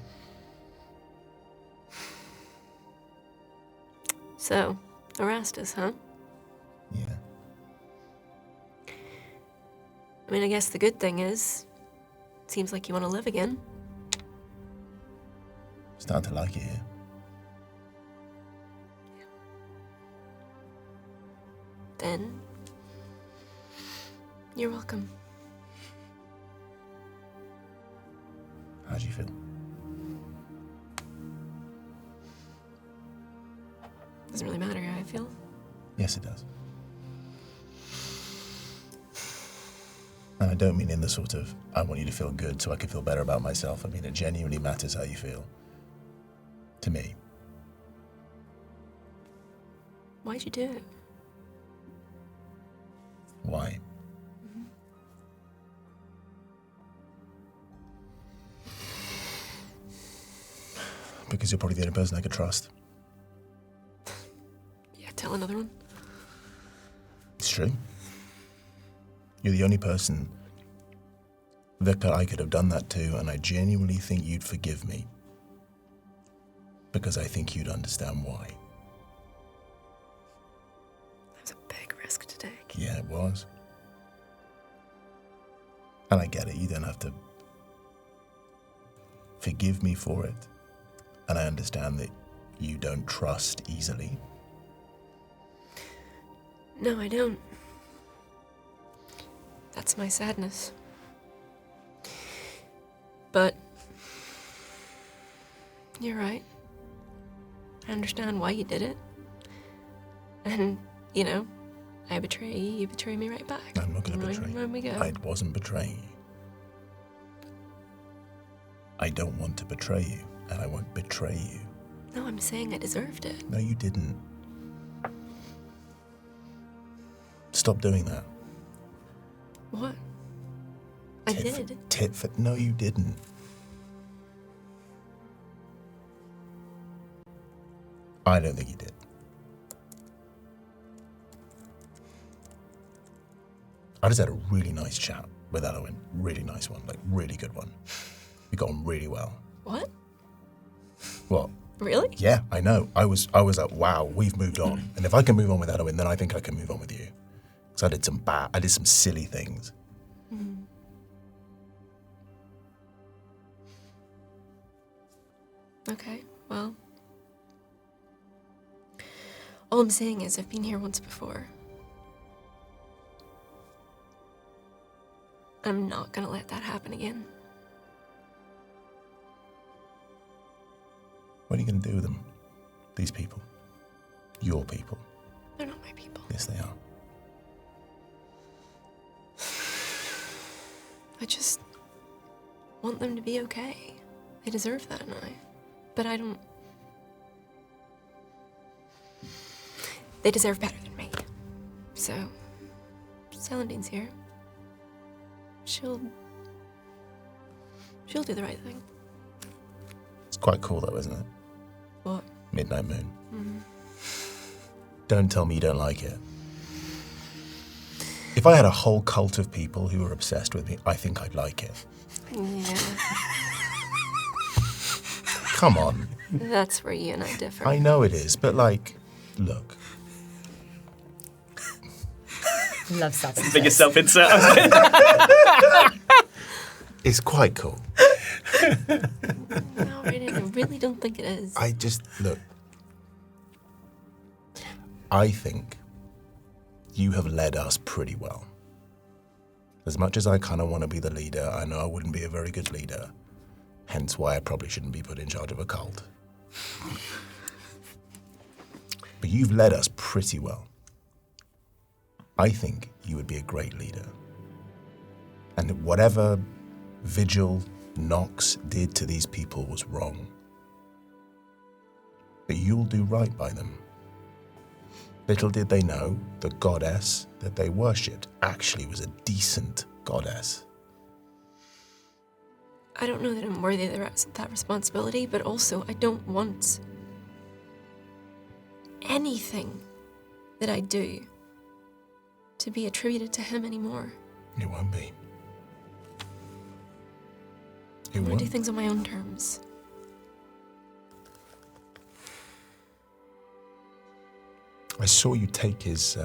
So, Erastus, huh? Yeah. I mean, I guess the good thing is, it seems like you want to live again. Starting to like it here. Then, you're welcome. How do you feel? Doesn't really matter how I feel. Yes, it does. And I don't mean in the sort of, I want you to feel good so I can feel better about myself. I mean, it genuinely matters how you feel. To me. Why'd you do it? Why? Because you're probably the only person I could trust. Yeah, tell another one. It's true. You're the only person that I could have done that to, and I genuinely think you'd forgive me. Because I think you'd understand why. That was a big risk to take. Yeah, it was. And I get it, you don't have to forgive me for it. And I understand that you don't trust easily. No, I don't. That's my sadness. But you're right. I understand why you did it. And, you know, I betray you, you betray me right back. I'm not going to betray you. When we go. I wasn't betraying you. I don't want to betray you, and I won't betray you. No, I'm saying I deserved it. No, you didn't. Stop doing that. What? I did. Tit for... No, you didn't. I don't think you did. I just had a really nice chat with Elowen. Really nice one. Like, really good one. We got on really well. What? What? Really? Yeah, I know. I was like, wow, we've moved on. And if I can move on with Elowen, then I think I can move on with you. Because I did some silly things. Mm. Okay, well. All I'm saying is I've been here once before. I'm not gonna let that happen again. What are you going to do with them? These people? Your people? They're not my people. Yes, they are. I just want them to be okay. They deserve that, and but I don't. They deserve better than me. So, Celandine's here. She'll do the right thing. It's quite cool though, isn't it? What? Midnight Moon. Mm-hmm. Don't tell me you don't like it. If I had a whole cult of people who were obsessed with me, I think I'd like it. Yeah. Come on. That's where you and I differ. I know it is, but like, look. Love substance. Biggest self-insert. It's quite cool. No, Radian, I really don't think it is. Look. I think you have led us pretty well. As much as I kind of want to be the leader, I know I wouldn't be a very good leader. Hence why I probably shouldn't be put in charge of a cult. But you've led us pretty well. I think you would be a great leader. And whatever Vigil, Nox did to these people was wrong. But you'll do right by them. Little did they know the goddess that they worshipped actually was a decent goddess. I don't know that I'm worthy of that responsibility, but also I don't want anything that I do to be attributed to him anymore. It won't be. I want to do things on my own terms. I saw you take his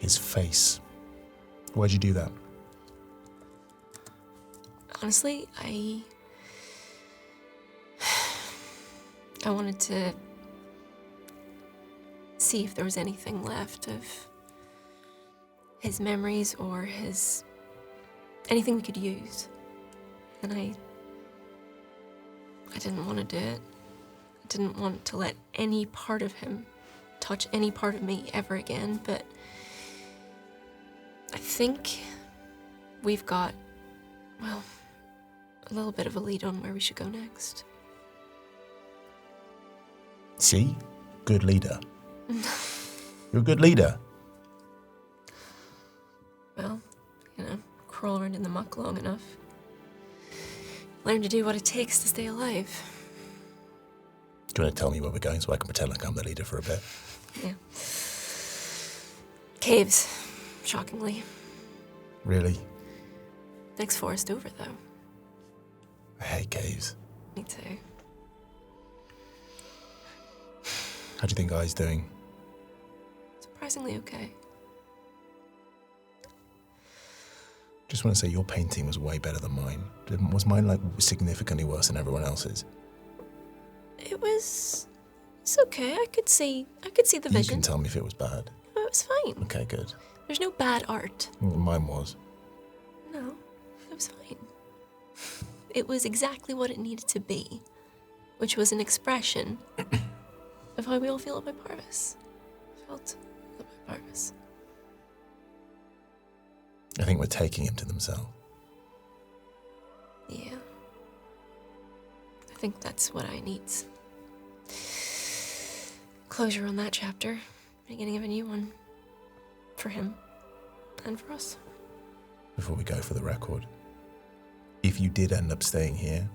face. Why'd you do that? Honestly, I wanted to see if there was anything left of his memories or anything we could use. And I didn't want to do it. I didn't want to let any part of him touch any part of me ever again, but I think we've got, well, a little bit of a lead on where we should go next. See? Good leader. You're a good leader. Well, crawl around in the muck long enough. Learn to do what it takes to stay alive. Do you want to tell me where we're going so I can pretend like I'm the leader for a bit? Yeah. Caves, shockingly. Really? Next forest over, though. I hate caves. Me too. How do you think Guy's doing? Surprisingly okay. Just want to say your painting was way better than mine. Was mine like significantly worse than everyone else's? It's okay. I could see the vision. You can tell me if it was bad. No, it was fine. Okay, good. There's no bad art. Well, mine was. No, it was fine. It was exactly what it needed to be, which was an expression of how we all feel about Parvis. Felt about Parvis. I think we're taking him to themselves. Yeah. I think that's what I need. Closure on that chapter. Beginning of a new one. For him. And for us. Before we go, for the record, if you did end up staying here,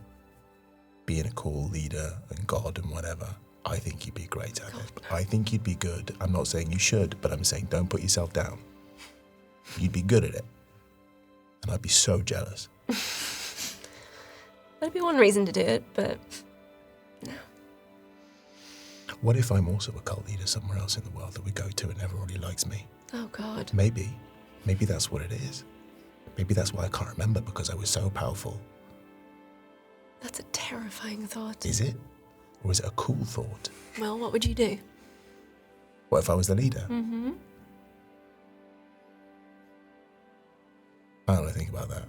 being a cool leader and god and whatever, I think you'd be great at it. I think you'd be good. I'm not saying you should, but I'm saying don't put yourself down. You'd be good at it. And I'd be so jealous. That'd be one reason to do it, but no. What if I'm also a cult leader somewhere else in the world that we go to and everybody likes me? Oh, God. Maybe that's what it is. Maybe that's why I can't remember, because I was so powerful. That's a terrifying thought. Is it? Or is it a cool thought? Well, what would you do? What if I was the leader? Mm-hmm. I don't know, think about that.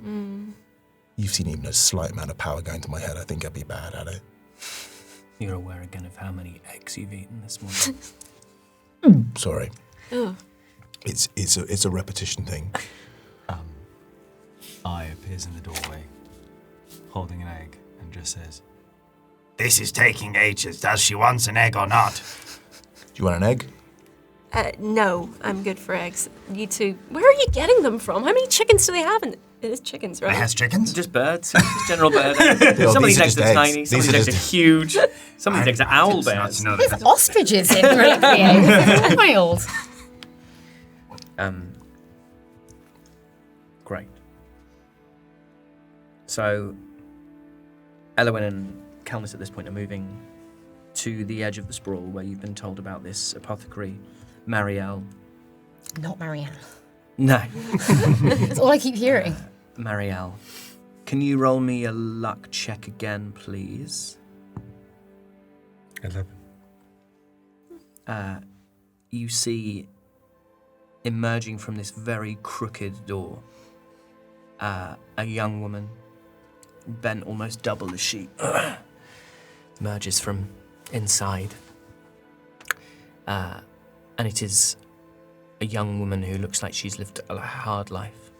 You've seen even a slight amount of power going to my head. I think I'd be bad at it. You're aware again of how many eggs you've eaten this morning. Sorry. Oh. It's a repetition thing. Eye appears in the doorway, holding an egg, and just says, This is taking ages. Does she want an egg or not? Do you want an egg? No, I'm good for eggs. You two, where are you getting them from? How many chickens do they have? It is chickens, right? It has chickens? Just birds. Just general bird eggs. Some of these eggs are tiny, some of these eggs are huge. Some of these eggs are owl bears. There's ostriches in Reawakening. It's wild. Great. So, Elowyn and Calnis at this point are moving to the edge of the sprawl where you've been told about this apothecary, Marielle. Not Marielle. No. That's all I keep hearing. Marielle. Can you roll me a luck check again, please? 11. You see, emerging from this very crooked door, a young woman, bent almost double as she emerges from inside. And it is a young woman who looks like she's lived a hard life.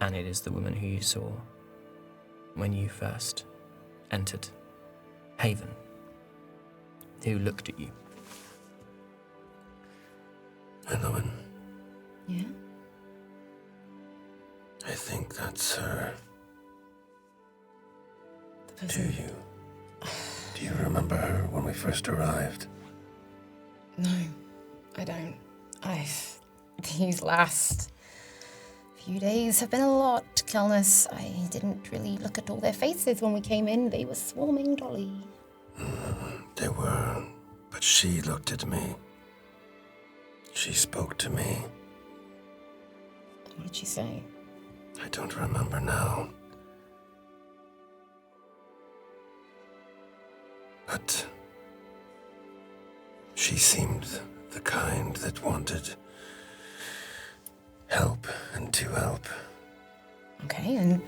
And it is the woman who you saw when you first entered Haven, who looked at you. Elowyn, Yeah? I think that's her. Do you? Do you remember her when we first arrived? No, I don't. These last few days have been a lot, Kelness. I didn't really look at all their faces when we came in. They were swarming Dolly. They were, but she looked at me. She spoke to me. What did she say? I don't remember now. But she seemed the kind that wanted help and to help. Okay, and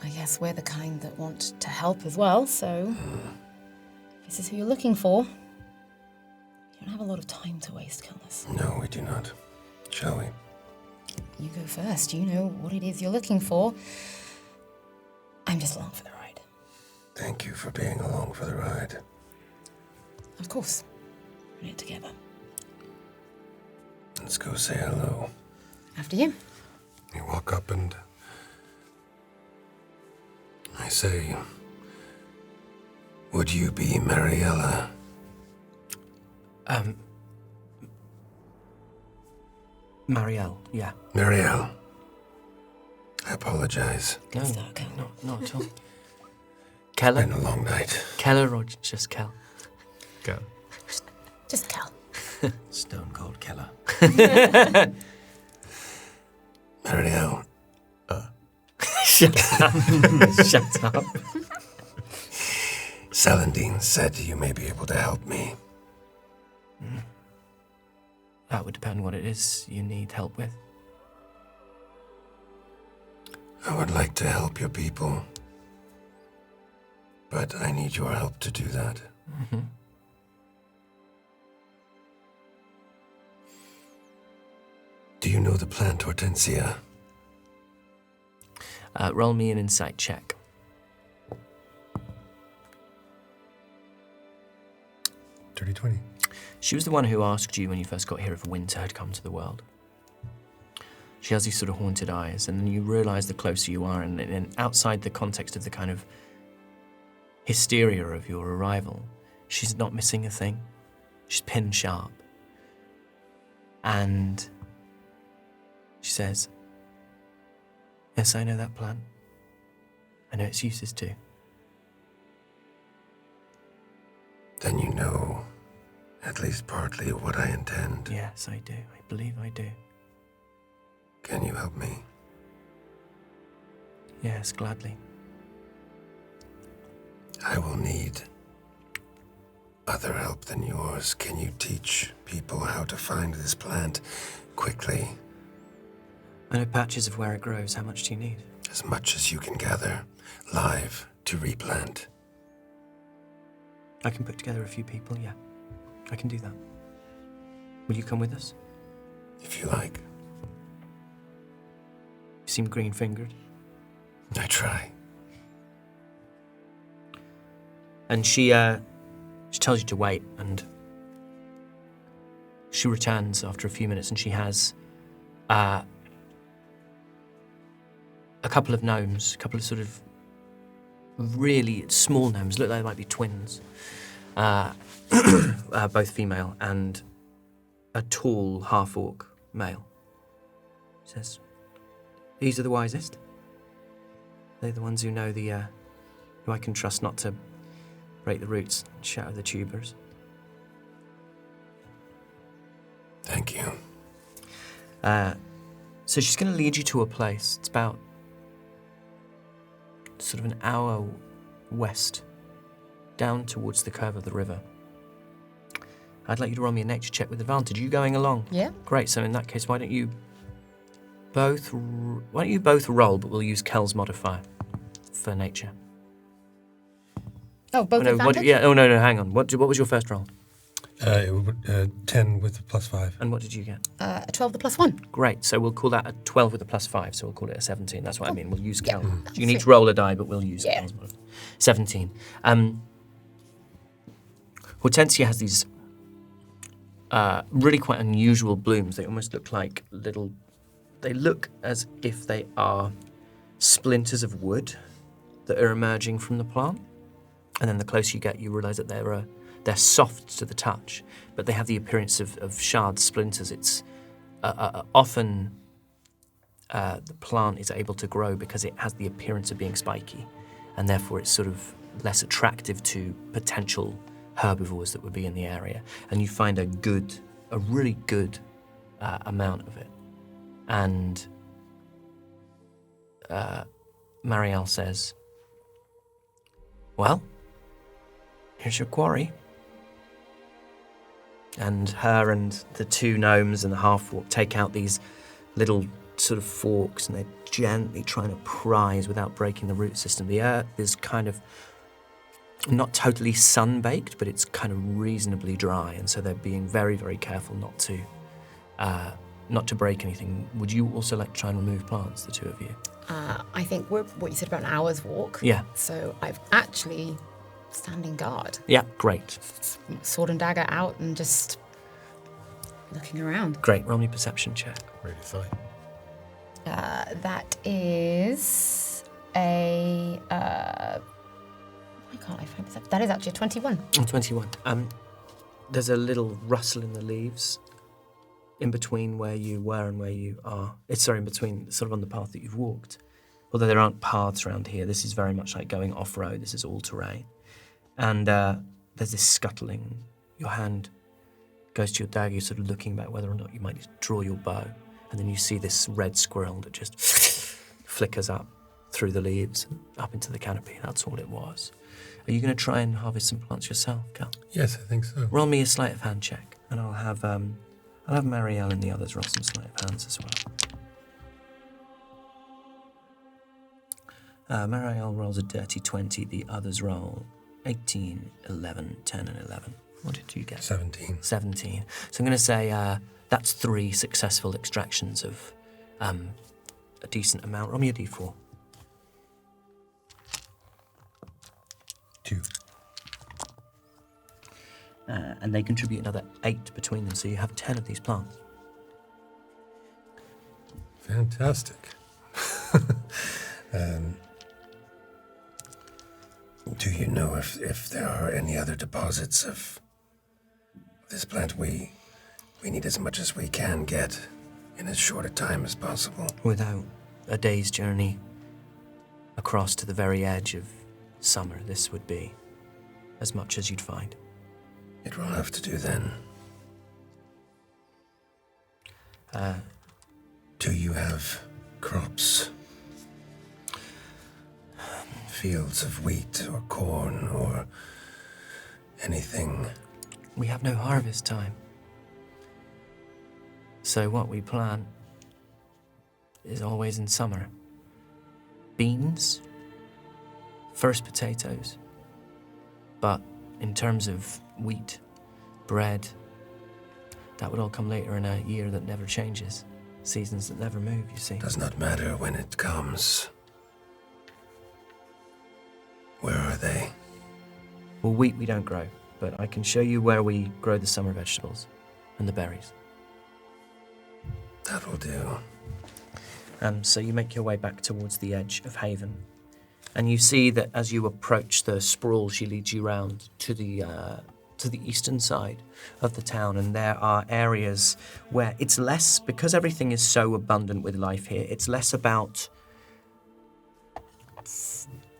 I guess we're the kind that want to help as well, so if this is who you're looking for, you don't have a lot of time to waste, Kelness. No, we do not. Shall we? You go first. You know what it is you're looking for. I'm just along for the ride. Thank you for being along for the ride. Of course. We're in it together. Let's go say hello. After you. You walk up and I say, would you be Marielle? Marielle, yeah. Marielle. I apologize. No, start, Kel. not at all. Keller? Been a long night. Keller or just Kel? Go. Just Kel. Stone Cold Killer. Marielle. Shut up. Shut up. Celandine said you may be able to help me. That would depend what it is you need help with. I would like to help your people, but I need your help to do that. Mm-hmm. Do you know the plant Hortensia? Roll me an insight check. Dirty 20. She was the one who asked you when you first got here if winter had come to the world. She has these sort of haunted eyes, and then you realise the closer you are, and outside the context of the kind of hysteria of your arrival, she's not missing a thing. She's pin sharp. And she says, yes, I know that plant. I know its uses too. Then you know at least partly of what I intend. Yes, I do. I believe I do. Can you help me? Yes, gladly. I will need other help than yours. Can you teach people how to find this plant quickly? I know patches of where it grows. How much do you need? As much as you can gather, live, to replant. I can put together a few people, yeah. I can do that. Will you come with us? If you like. You seem green-fingered. I try. And she tells you to wait, and she returns after a few minutes, and she has a couple of gnomes, a couple of sort of really small gnomes, look like they might be twins, both female, and a tall half-orc male. She says, these are the wisest. They're the ones who know who I can trust not to break the roots and shatter the tubers. Thank you. So she's going to lead you to a place. It's about sort of an hour west, down towards the curve of the river. I'd like you to roll me a nature check with advantage. Are you going along? Yeah. Great. So in that case, why don't you both roll, but we'll use Kel's modifier for nature. Oh, both no, advantage? no, hang on. What was your first roll? 10 with the +5. And what did you get? A 12 the +1. Great. So we'll call that a 12 with a +5. So we'll call it a 17. That's what I mean. We'll use Kel. Yeah. You can each roll a die, but we'll use Yeah. Kel's modifier. 17. Hortensia has these really quite unusual blooms. They almost look like little... They look as if they are splinters of wood that are emerging from the plant. And then the closer you get, you realise that they're soft to the touch, but they have the appearance of shard splinters. It's often the plant is able to grow because it has the appearance of being spiky, and therefore it's sort of less attractive to potential herbivores that would be in the area. And you find a really good amount of it. And Marielle says, well, here's your quarry. And her and the two gnomes and the half-orc take out these little sort of forks, and they're gently trying to prise without breaking the root system. The earth is kind of not totally sun-baked, but it's kind of reasonably dry, and so they're being very, very careful not to break anything. Would you also like to try and remove plants, the two of you? I think we're what you said about an hour's walk. Yeah. So I've actually standing guard. Yeah, great. Sword and dagger out and just looking around. Great, roll me perception check. Ready to fight. That is a. Why can't I find perception? That is actually a 21. 21. There's a little rustle in the leaves in between where you were and where you are. In between, sort of on the path that you've walked. Although there aren't paths around here, this is very much like going off-road. This is all terrain. And there's this scuttling. Your hand goes to your dagger, you're sort of looking about whether or not you might draw your bow. And then you see this red squirrel that just flickers up through the leaves and up into the canopy. That's all it was. Are you going to try and harvest some plants yourself, Cal? Yes, I think so. Roll me a sleight of hand check, and I'll have Marielle and the others roll some sleight of hands as well. Marielle rolls a dirty 20, the others roll 18, 11, 10, and 11. What did you get? 17. 17. So I'm going to say that's 3 successful extractions of a decent amount. Roll me a d4. 2. And they contribute another 8 between them, so you have 10 of these plants. Fantastic. Do you know if there are any other deposits of this plant? We need as much as we can get in as short a time as possible. Without a day's journey across to the very edge of summer, this would be as much as you'd find. It will have to do then. Do you have crops? Fields of wheat or corn or anything? We have no harvest time. So what we plant is always in summer. Beans, first potatoes, but in terms of wheat, bread, that would all come later in a year that never changes. Seasons that never move, you see. Does not matter when it comes. Where are they? Well, wheat we don't grow, but I can show you where we grow the summer vegetables and the berries. That will do. So you make your way back towards the edge of Haven, and you see that as you approach the sprawl, she leads you round to the eastern side of the town, and there are areas where it's less, because everything is so abundant with life here, it's less about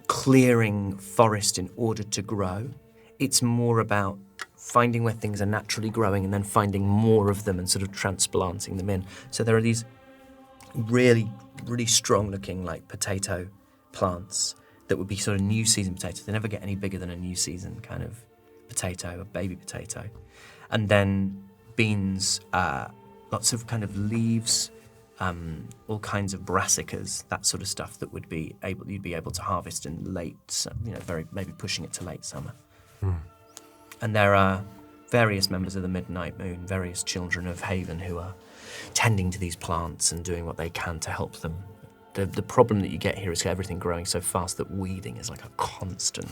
clearing forest in order to grow. It's more about finding where things are naturally growing and then finding more of them and sort of transplanting them in. So there are these really, really strong looking like potato plants that would be sort of new season potatoes. They never get any bigger than a new season kind of potato, a baby potato. And then beans, lots of kind of leaves, all kinds of brassicas, that sort of stuff that you'd be able to harvest in late, maybe pushing it to late summer. And there are various members of the Midnight Moon, various children of Haven who are tending to these plants and doing what they can to help them. The problem that you get here is everything growing so fast that weeding is like a constant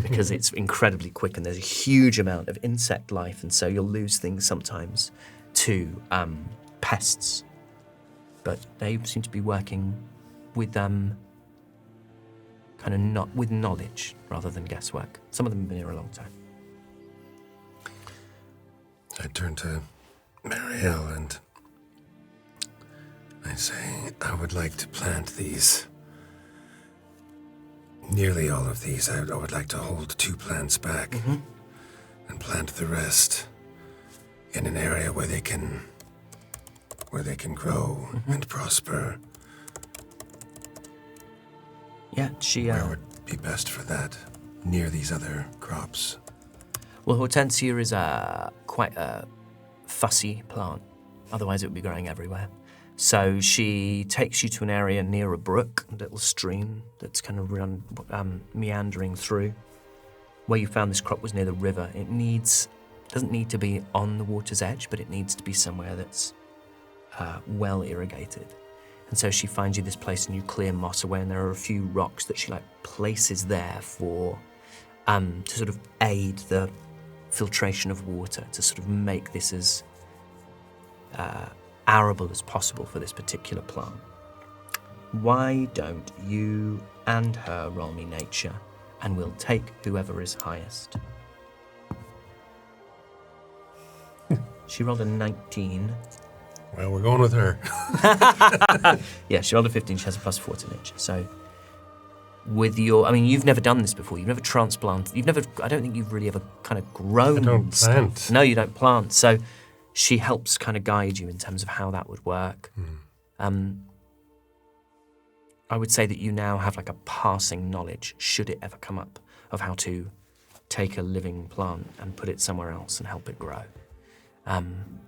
because it's incredibly quick and there's a huge amount of insect life, and so you'll lose things sometimes to pests. But they seem to be working with kind kind of not with knowledge rather than guesswork. Some of them have been here a long time. I turn to Marielle and I say, I would like to plant these. Nearly all of these. I would like to hold 2 plants back and plant the rest in an area where they can grow and prosper. Yeah, she... Where would be best for that? Near these other crops? Well, Hortensia is quite a fussy plant. Otherwise, it would be growing everywhere. So she takes you to an area near a brook, a little stream that's kind of meandering through. Where you found this crop was near the river. It doesn't need to be on the water's edge, but it needs to be somewhere that's well irrigated. And so she finds you this place and you clear moss away, and there are a few rocks that she places there for to sort of aid the filtration of water, to sort of make this as arable as possible for this particular plant. Why don't you and her roll me nature, and we'll take whoever is highest. She rolled a 19. Well, we're going with her. Yeah, she rolled a 15. She has a +4 to nature. So with you've never done this before. You've never transplanted. I don't think you've really ever kind of grown I don't stuff. plant. No, you don't plant. So she helps kind of guide you in terms of how that would work. I would say that you now have a passing knowledge, should it ever come up, of how to take a living plant and put it somewhere else and help it grow.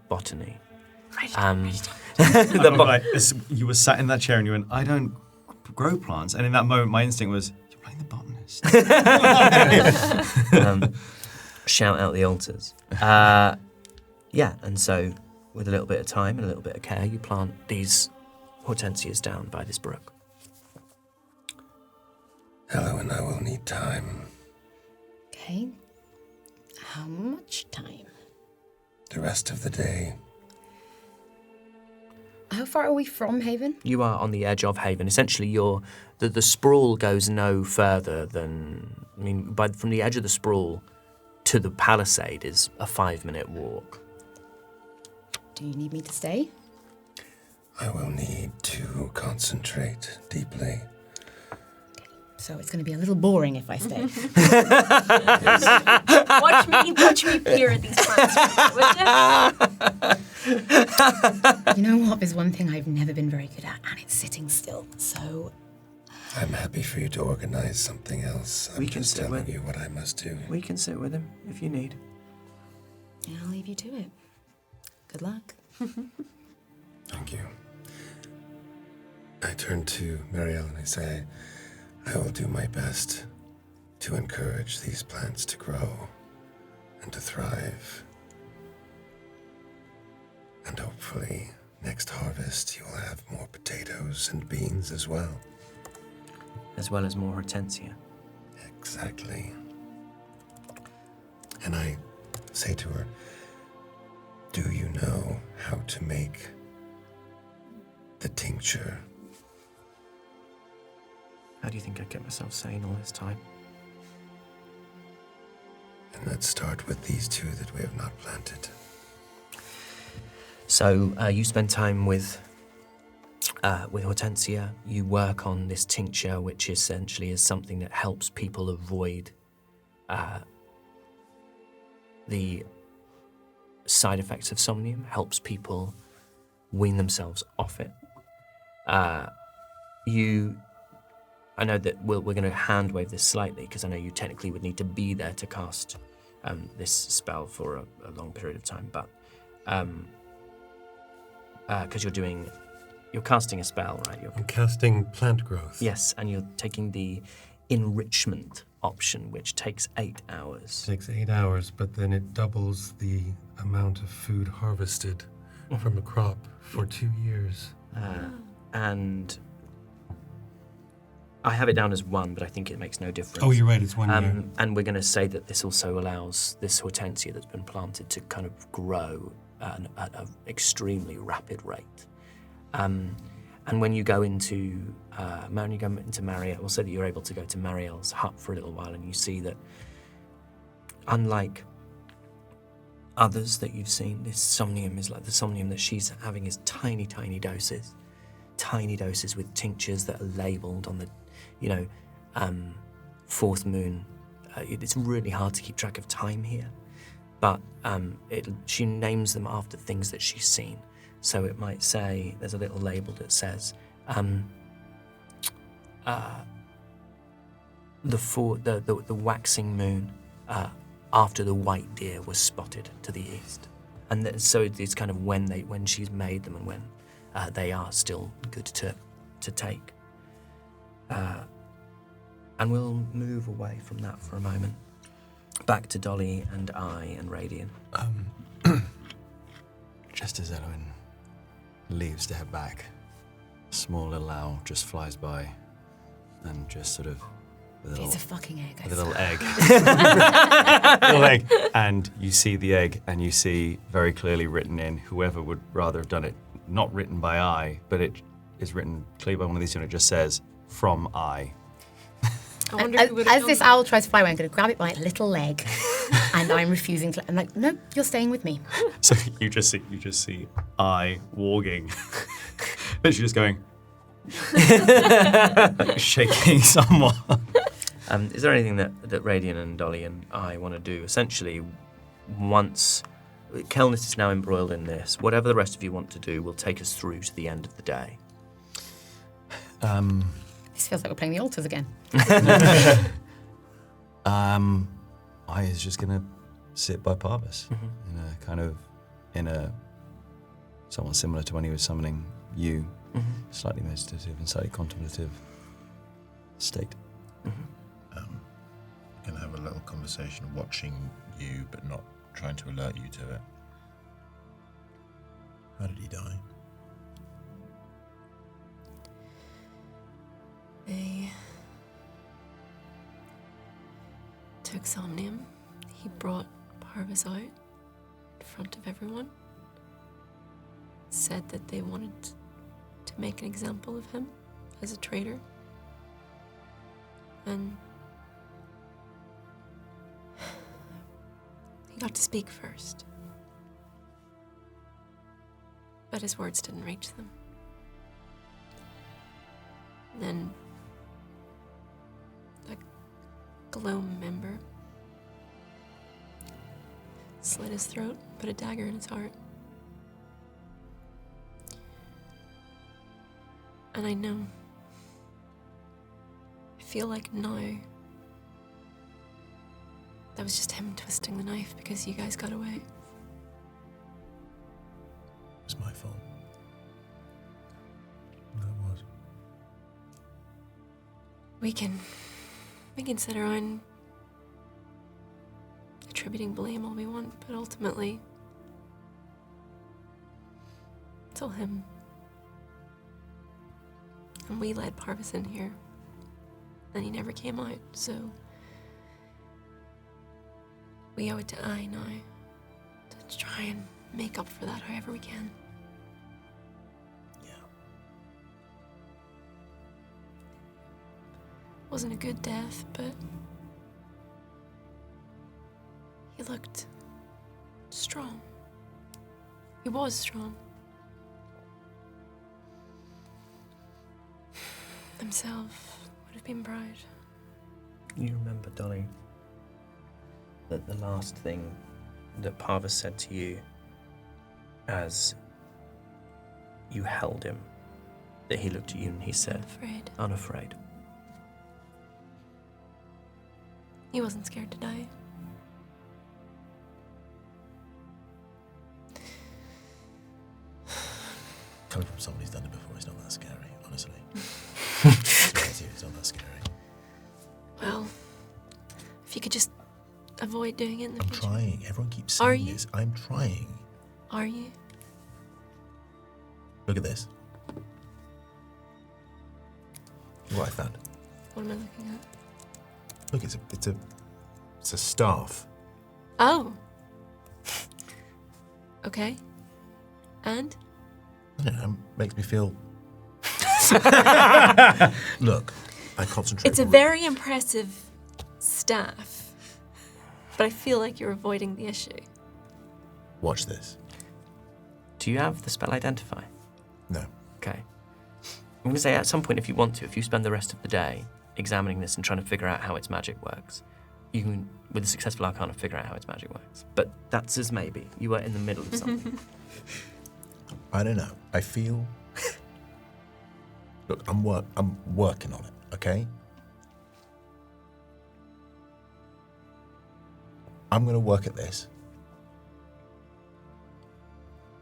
Botany. You were sat in that chair and you went, I don't grow plants. And in that moment, my instinct was, you're playing the botanist. Shout out the altars. Yeah, and so with a little bit of time and a little bit of care, you plant these hortensias down by this brook. Hello, and I will need time. Okay. How much time? The rest of the day. How far are we from Haven? You are on the edge of Haven. Essentially, the sprawl goes no further than... from the edge of the sprawl to the palisade is a 5-minute walk. Do you need me to stay? I will need to concentrate deeply. So it's going to be a little boring if I stay. Watch me peer at these plants, would you? You know what? There's one thing I've never been very good at, and it's sitting still. So I'm happy for you to organize something else. I'm We can just sit telling with- you what I must do. We can sit with him if you need. I'll leave you to it. Good luck. Thank you. I turn to Marielle and I say, I will do my best to encourage these plants to grow and to thrive. And hopefully, next harvest, you will have more potatoes and beans as well. As well as more hortensia. Exactly. And I say to her, do you know how to make the tincture? How do you think I kept myself sane all this time? And let's start with these 2 that we have not planted. So you spend time with Hortensia. You work on this tincture, which essentially is something that helps people avoid the side effects of somnium, helps people wean themselves off it. I know that we're going to hand wave this slightly because I know you technically would need to be there to cast this spell for a long period of time, but because you're casting a spell, right? I'm casting plant growth. Yes, and you're taking the enrichment option, which takes 8 hours. Takes 8 hours, but then it doubles the amount of food harvested from a crop for 2 years. And I have it down as 1, but I think it makes no difference. Oh, you're right, it's 1 year. And we're going to say that this also allows this hortensia that's been planted to kind of grow at an extremely rapid rate. And And when you go into Marielle, we'll say that you're able to go to Marielle's hut for a little while, and you see that, unlike others that you've seen, this somnium is like the somnium that she's having is tiny, tiny doses with tinctures that are labelled on the, fourth moon. It's really hard to keep track of time here, but she names them after things that she's seen. So it might say, there's a little label that says, the waxing moon after the white deer was spotted to the east. And so it's kind of when she's made them and when they are still good to take. And we'll move away from that for a moment. Back to Dolly and I and Radian. Just as Elwyn leaves to head back, a small little owl just flies by and just sort of... It's a fucking egg. A little egg. Little egg. And you see the egg and you see very clearly written in, whoever would rather have done it, not written by I, but it is written clearly by one of these two, and it just says, from I. I wonder who would have As this owl tries to fly away, I'm going to grab it by its little leg, and I'm refusing to. I'm like, no, you're staying with me. So you just see I walking, literally just going, shaking somewhat. Is there anything that Radian and Dolly and I want to do? Essentially, once Kelness is now embroiled in this, whatever the rest of you want to do will take us through to the end of the day. This feels like we're playing the altars again. I is just gonna sit by Parvis in a somewhat similar to when he was summoning you, slightly meditative and slightly contemplative state. Gonna have a little conversation watching you, but not trying to alert you to it. How did he die? They took somnium. He brought Parvis out in front of everyone. Said that they wanted to make an example of him as a traitor. And he got to speak first. But his words didn't reach them. Then a Gloam member slit his throat, put a dagger in his heart. And I know, I feel like now, that was just him twisting the knife because you guys got away. It was my fault. That was. We can sit around attributing blame all we want, but ultimately, it's all him. And we let Parvis in here, and he never came out, so we owe it to I now to try and make up for that however we can. Yeah. Wasn't a good death, but he looked strong. He was strong. Himself would have been proud. You remember, Dolly, that the last thing that Parvis said to you as you held him, that he looked at you and he said, Unafraid. Unafraid. He wasn't scared to die. Coming from someone who's done it before, it's not that scary, honestly. It's not that scary. Well, if you could just avoid doing it in the I'm future. trying. Everyone keeps Are saying you? this. I'm trying. Are you? Look at this. What I found. What am I looking at? Look, it's a staff. Oh. Okay. And? I don't know, makes me feel Look, I concentrate. It's a very impressive staff, but I feel like you're avoiding the issue. Watch this. Do you have the spell Identify? No. Okay. I'm going to say at some point, if you want to, if you spend the rest of the day examining this and trying to figure out how its magic works, you can, with a successful Arcana, figure out how its magic works. But that's as maybe. You were in the middle of something. I don't know. I feel. Look, I'm working on it. Okay. I'm going to work at this.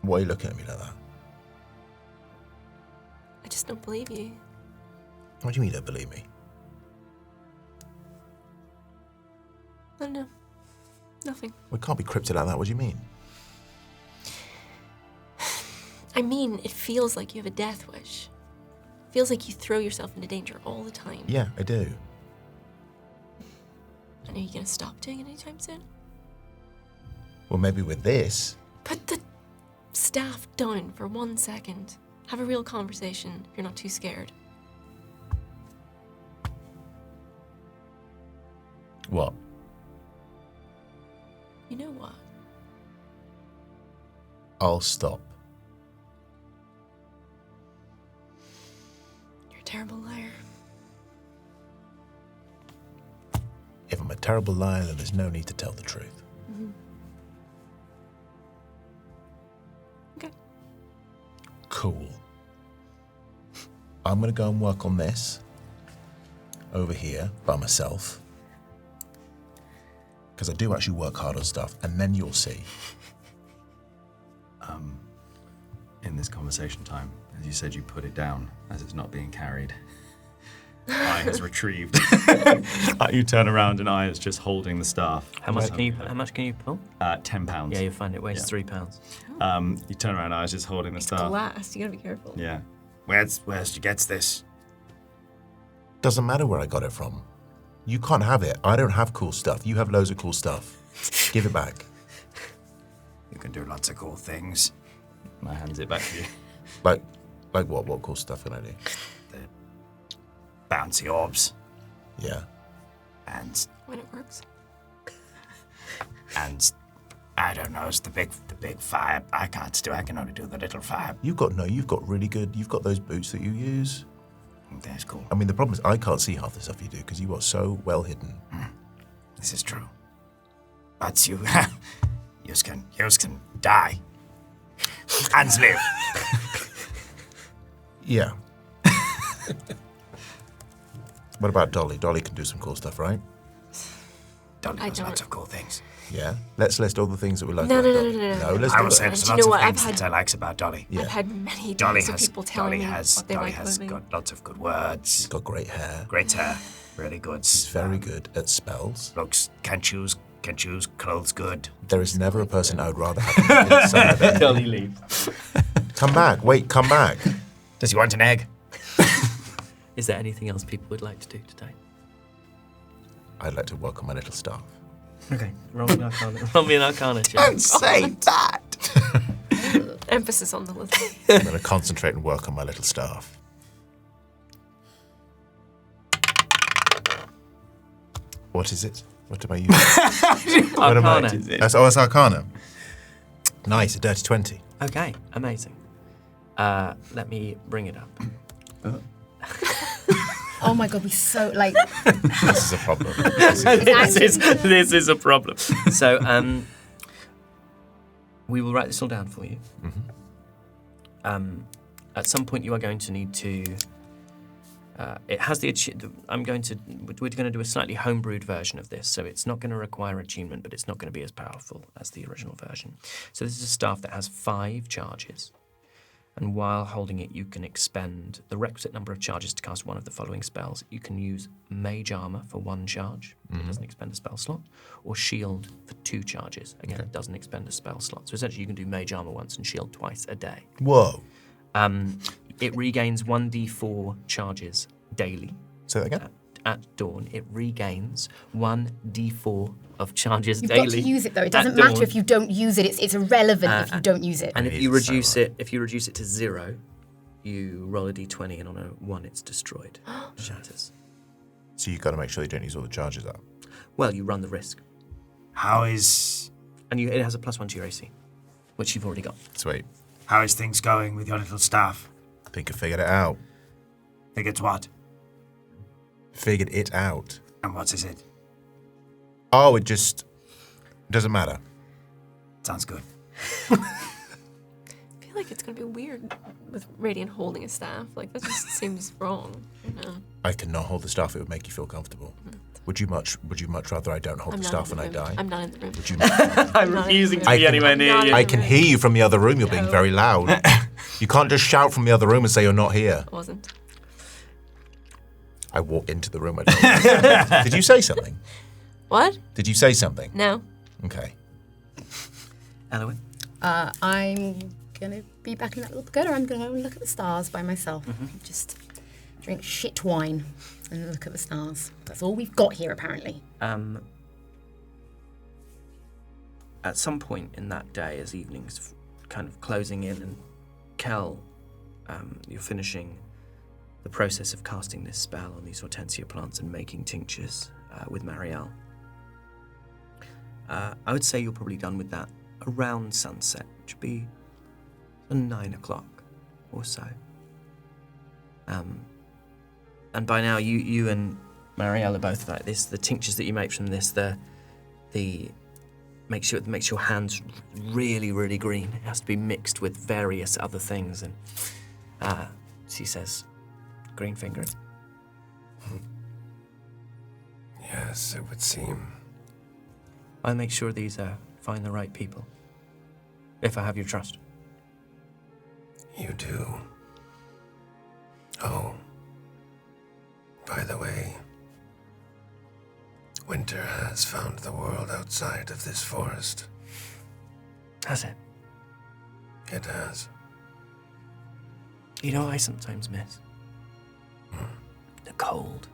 Why are you looking at me like that? I just don't believe you. What do you mean you don't believe me? I don't know. Nothing. We can't be cryptic like that. What do you mean? I mean, it feels like you have a death wish. It feels like you throw yourself into danger all the time. Yeah, I do. And are you going to stop doing it anytime soon? Well, maybe with this. Put the staff down for 1 second. Have a real conversation if you're not too scared. What? You know what? I'll stop. You're a terrible liar. If I'm a terrible liar, then there's no need to tell the truth. Mm-hmm. Okay. Cool. I'm going to go and work on this over here by myself. Because I do actually work hard on stuff, and then you'll see. In this conversation time, as you said, you put it down as it's not being carried. Eye has retrieved. You turn around and Eye is just holding the staff. How much can you pull? £10. Yeah, you'll find it weighs £3. You turn around, Eye is just holding the staff. Glass. You gotta be careful. Yeah. Where's you gets this? Doesn't matter where I got it from. You can't have it. I don't have cool stuff. You have loads of cool stuff. Give it back. You can do lots of cool things. I hands it back to you. Like what? What cool stuff can I do? The bouncy orbs. Yeah. And When it works. I don't know, it's the big fire. I can't do. I can only do the little fire. You've got really good. You've got those boots that you use. That's cool. I mean, the problem is I can't see half the stuff you do because you are so well hidden. This is true. But you can die and live. Yeah. What about Dolly? Dolly can do some cool stuff, right? Dolly I does don't. lots of cool things. Yeah. Let's list all the things that we like. No, about no, Dolly. no. Let's I do will it. say there's Do you lots know of what? things that I likes about Dolly. Yeah. I've had many Dolly DMs of people telling me what they like about me. got lots of good words. She's got great hair. Great hair. Really good. She's very good at spells. Looks, can choose, clothes good. There is never a person I would rather have in some event. Dolly leaves. Come back. Wait, come back. Does he want an egg? Is there anything else people would like to do today? I'd like to work on my little staff. Okay, roll me an Arcana. Roll me an Arcana check. Don't say that. Emphasis on the little. I'm going to concentrate and work on my little staff. What is it? What am I using? What am I? Arcana. It's Arcana. Nice, a dirty 20. Okay, amazing. Let me bring it up. Oh my god, we so like. This is a problem. This is a problem. So, we will write this all down for you. At some point, you are going to need to. It has the. We're going to do a slightly homebrewed version of this, so it's not going to require attunement, but it's not going to be as powerful as the original version. So this is a staff that has 5 charges. And while holding it, you can expend the requisite number of charges to cast one of the following spells. You can use Mage Armor for 1 charge. It doesn't expend a spell slot. Or Shield for 2 charges. Again, it doesn't expend a spell slot. So essentially, you can do Mage Armor once and Shield twice a day. Whoa. It regains 1d4 charges daily. Say that again? At dawn, it regains 1d4 of charges You've daily. got to use it though. It at doesn't matter dawn. if you don't use it. It's irrelevant if you don't use it. And if you reduce it to 0, You roll a d20, and on a 1, it's destroyed. Shatters. So you've got to make sure you don't use all the charges up. Well, you run the risk. How is And it has a +1 to your AC, which you've already got. Sweet. how is things going with your little staff? I think I figured it out. Think it's what? Figured it out. And what is it? Oh, it just doesn't matter. Sounds good. I feel like it's gonna be weird with Radian holding a staff. Like that just seems wrong. I cannot hold the staff. It would make you feel comfortable. Would you much rather I don't hold I'm the not staff in when the I room. die? I'm not in the room. Would you? I'm not refusing to I be can- anywhere near you. I can hear you from the other room. You're being very loud. You can't just shout from the other room and say you're not here. I wasn't. I walk into the room. I don't. Did you say something? What? Did you say something? No. Okay. Elowen? I'm gonna be back in that little pagoda. I'm gonna go and look at the stars by myself. Just drink shit wine and look at the stars. That's all we've got here, apparently. At some point in that day, as evening's kind of closing in, and Kel, you're finishing the process of casting this spell on these Hortensia plants and making tinctures with Marielle. I would say you're probably done with that around sunset, which would be 9 o'clock or so. And by now, you and Marielle are both like this. The tinctures that you make from this, the makes your hands really, really green. It has to be mixed with various other things, and she says, "Green fingering." Yes, it would seem. I'll make sure these find the right people, if I have your trust. You do. Oh. By the way, winter has found the world outside of this forest. Has it? It has. You know what I sometimes miss? The cold.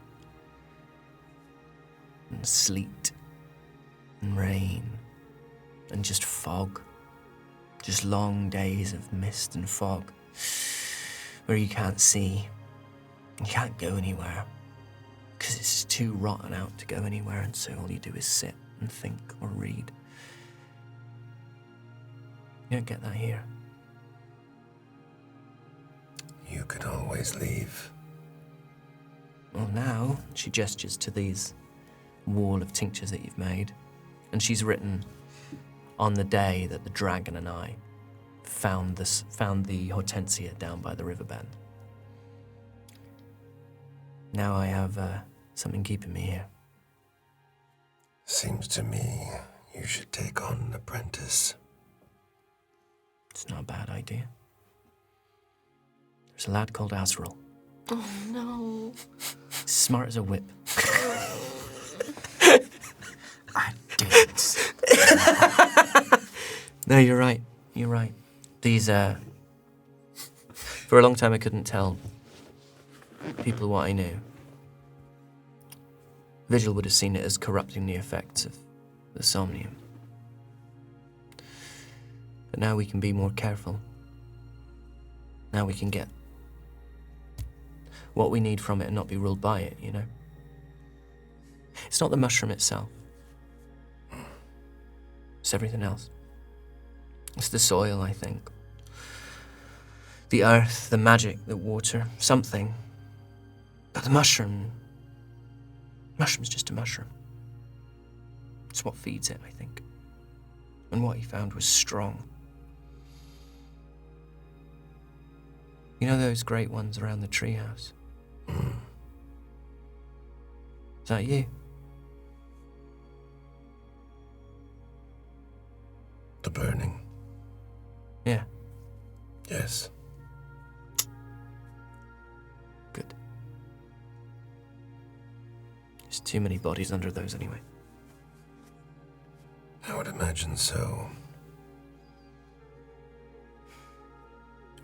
And sleet. And rain. And just fog. Just long days of mist and fog. Where you can't see. You can't go anywhere. Because it's too rotten out to go anywhere, and so all you do is sit and think or read. You don't get that here. You could always leave. Well, now she gestures to these wall of tinctures that you've made, and she's written, "On the day that the dragon and I found the Hortensia down by the river bend. Now I have something keeping me here." Seems to me you should take on an apprentice. It's not a bad idea. There's a lad called Azrael. Oh no. Smart as a whip. I didn't. No, you're right. You're right. These, for a long time I couldn't tell people what I knew. Vigil would have seen it as corrupting the effects of the somnium. But now we can be more careful. Now we can get what we need from it and not be ruled by it, you know? It's not the mushroom itself. It's everything else. It's the soil, I think. The earth, the magic, the water, something. But the mushroom's just a mushroom. It's what feeds it, I think. And what he found was strong. You know those great ones around the treehouse? Is that you? The burning. Yeah, Yes. good. There's too many bodies under those anyway. I would imagine so.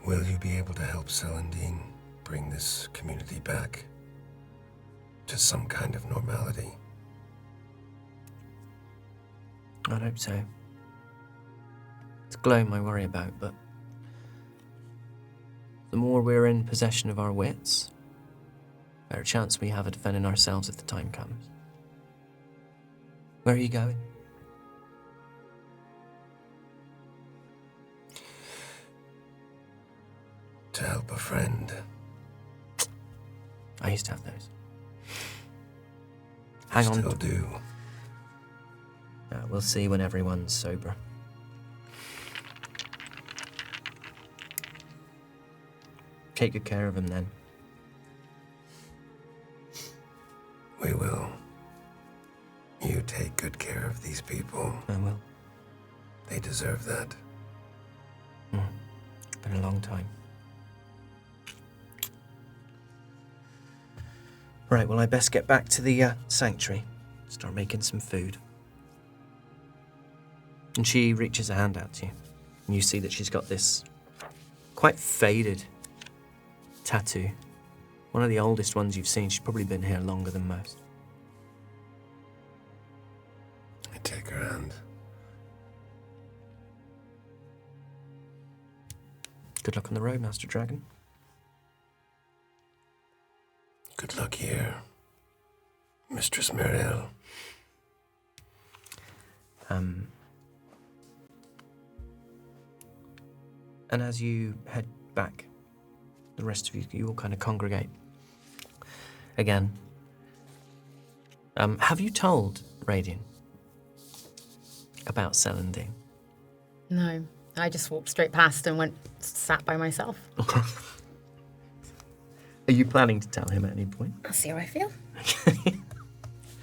Will you be able to help Celandine bring this community back to some kind of normality? I'd hope so. It's Gloam I worry about, but the more we're in possession of our wits, the better chance we have of defending ourselves if the time comes. Where are you going? To help a friend. I used to have those. Hang on. Still do. We'll see when everyone's sober. Take good care of him then. We will. You take good care of these people. I will. They deserve that. Been a long time. Right, well, I best get back to the sanctuary. Start making some food. And she reaches a hand out to you. And you see that she's got this quite faded tattoo. One of the oldest ones you've seen. She's probably been here longer than most. I take her hand. Good luck on the road, Master Dragon. Good luck here, Mistress Marielle. And as you head back, the rest of you all kind of congregate again. Have you told Radian about Celandine? No, I just walked straight past and sat by myself. Are you planning to tell him at any point? I'll see how I feel.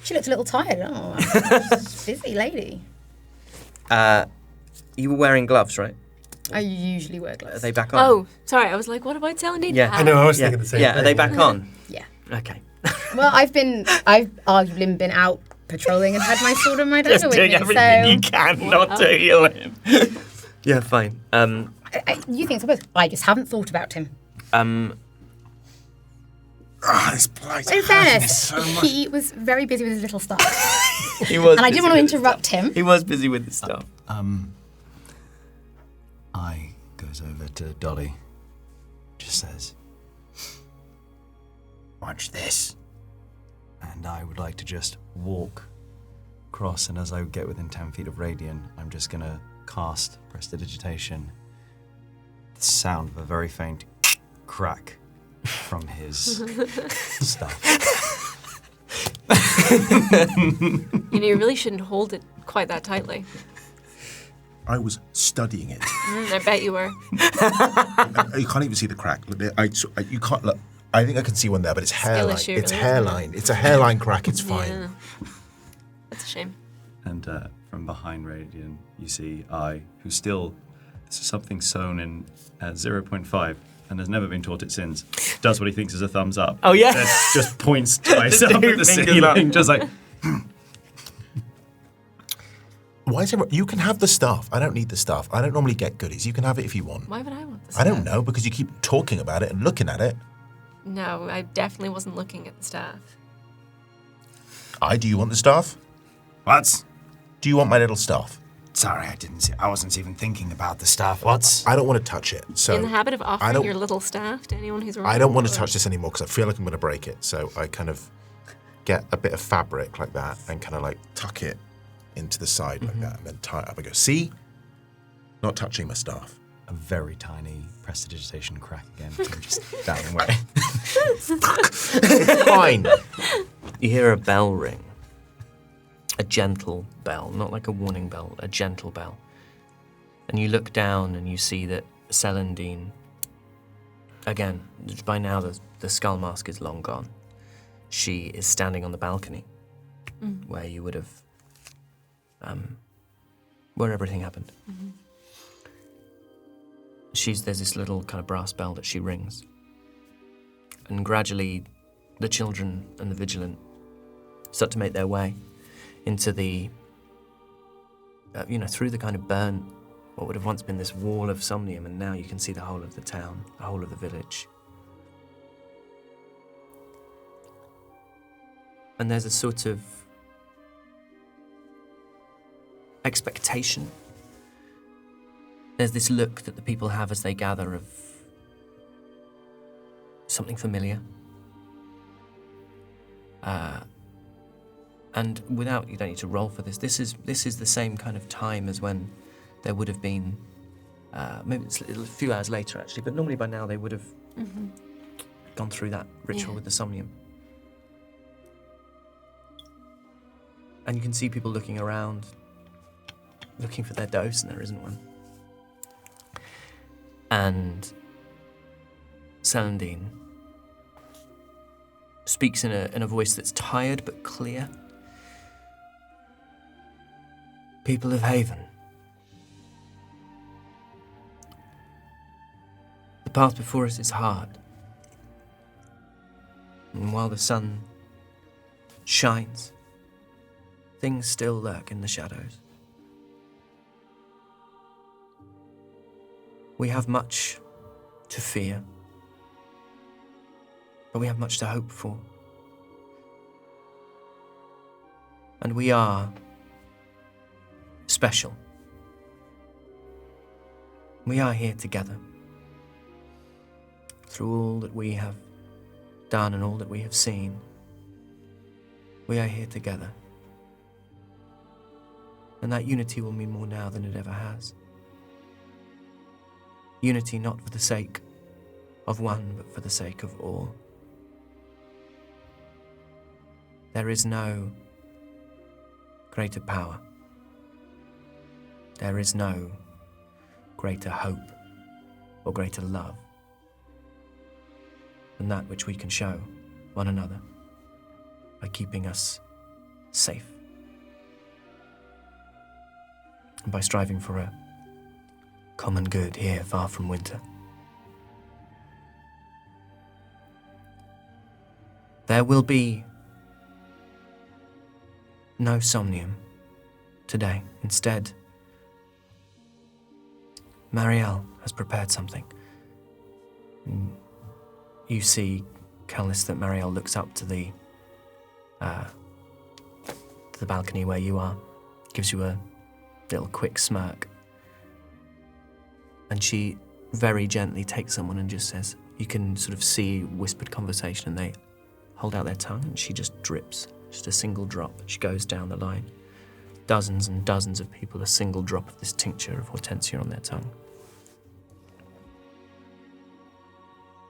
She looked a little tired. Oh, busy lady. You were wearing gloves, right? I usually wear gloves. Are they back on? Oh, sorry. I was like, what about Celandine? Yeah. I know, I was thinking the same thing. Are they back on? Yeah. Okay. Well, I've arguably been out patrolling and had my sword and my dagger Just with doing me. everything you can not to heal him. Yeah, fine. You think so? I just haven't thought about him. This blight. In hurting me fairness, so much. he was very busy with his little stuff, He was. and I busy didn't want to with his interrupt stuff. him. He was busy with his stuff. I goes over to Dolly. Just says, Watch this. and I would like to just walk across, and as I get within 10 feet of Radian, I'm just gonna cast Prestidigitation. The sound of a very faint crack from his stuff. You really shouldn't hold it quite that tightly. I was studying it. I bet you were. You can't even see the crack. Look, you can't look. I think I can see one there, but it's hairline. issue, It's really, hairline. It's a hairline crack. It's fine. Yeah. That's a shame. And from behind Radian, you see I, who still, this is something sewn in 0.5 and has never been taught it since, does what he thinks is a thumbs up. Oh, yeah. Then just points twice up Two at the fingers ceiling, up. just like, Why is it? You can have the stuff. I don't need the stuff. I don't normally get goodies. You can have it if you want. Why would I want this? I don't know, because you keep talking about it and looking at it. No, I definitely wasn't looking at the staff. Do you want the stuff? What? Do you want my little stuff? Sorry, I wasn't even thinking about the stuff. What's? I don't want to touch it. So In the habit of I offering don't- your little staff to anyone who's around. I don't want to touch this anymore because I feel like I'm going to break it. So I kind of get a bit of fabric like that and kind of like tuck it into the side like that and then tie it up and go, see? Not touching my staff. a very tiny Prestidigitation crack again. I'm just down away. Fine. You hear a bell ring. A gentle bell, not like a warning bell, a gentle bell. And you look down and you see that Celandine, again, by now the skull mask is long gone. She is standing on the balcony where you would have, where everything happened. Mm-hmm. There's this little kind of brass bell that she rings. And gradually the children and the vigilant start to make their way into the, through the kind of burnt, what would have once been this wall of somnium, and now you can see the whole of the town, the whole of the village. And there's a sort of expectation. There's this look that the people have as they gather of something familiar. And without, you don't need to roll for this. This is the same kind of time as when there would have been, maybe it's a few hours later actually, but normally by now they would have gone through that ritual with the somnium. And you can see people looking around, looking for their dose, and there isn't one. And Celandine speaks in a voice that's tired but clear. People of Haven, the path before us is hard. And while the sun shines, things still lurk in the shadows. We have much to fear, but we have much to hope for. And we are special. We are here together. Through all that we have done and all that we have seen, we are here together. And that unity will mean more now than it ever has. Unity not for the sake of one, but for the sake of all. There is no greater power. There is no greater hope or greater love than that which we can show one another by keeping us safe and by striving for a common good here far from winter. There will be no somnium today. Instead, Marielle has prepared something. You see, Callis, that Marielle looks up to the balcony where you are, gives you a little quick smirk, and she very gently takes someone and just says, you can sort of see whispered conversation, and they hold out their tongue and she just drips, just a single drop. She goes down the line. Dozens and dozens of people, a single drop of this tincture of Hortensia on their tongue.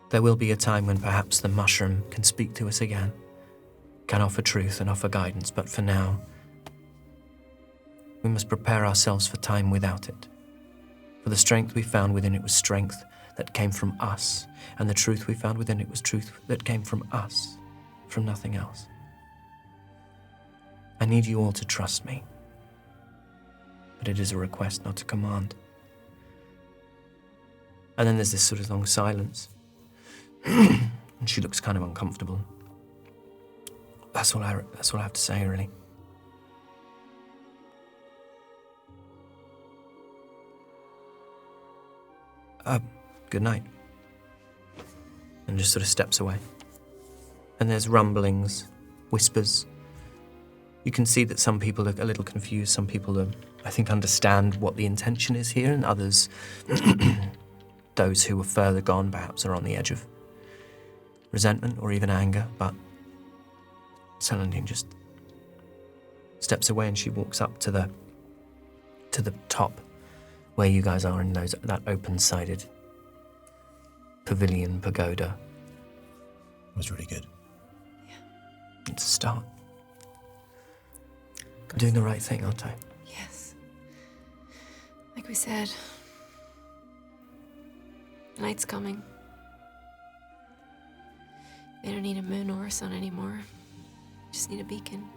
There will be a time when perhaps the mushroom can speak to us again, can offer truth and offer guidance, but for now, we must prepare ourselves for time without it. For the strength we found within it was strength that came from us, and the truth we found within it was truth that came from us, from nothing else. I need you all to trust me, but it is a request, not a command. And then there's this sort of long silence, and she looks kind of uncomfortable. That's all I have to say, really. Good night. And just sort of steps away. And there's rumblings, whispers. You can see that some people are a little confused. Some people I think, understand what the intention is here, and others, those who are further gone, perhaps are on the edge of resentment or even anger. But Celandine just steps away, and she walks up to the top where you guys are in that open-sided pavilion pagoda. It was really good. Yeah. It's a start. I'm doing the right thing, aren't I? Yes. Like we said, night's coming. They don't need a moon or a sun anymore. Just need a beacon.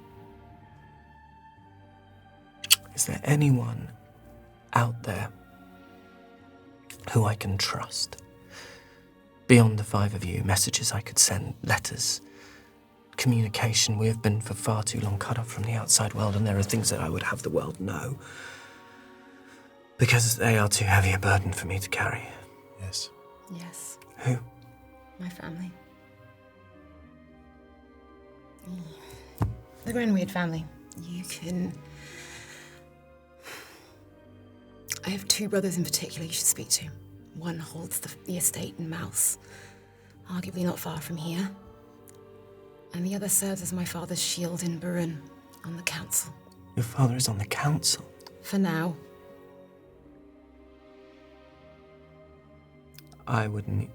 Is there anyone out there who I can trust? Beyond the five of you, messages I could send, letters, communication. We have been for far too long cut off from the outside world, and there are things that I would have the world know, because they are too heavy a burden for me to carry. Yes. Yes. Who? My family. The Grenweird family. You can... I have two brothers in particular you should speak to. One holds the estate in Mouse. arguably not far from here. And the other serves as my father's shield in Burun, on the council. Your father is on the council? For now. I wouldn't.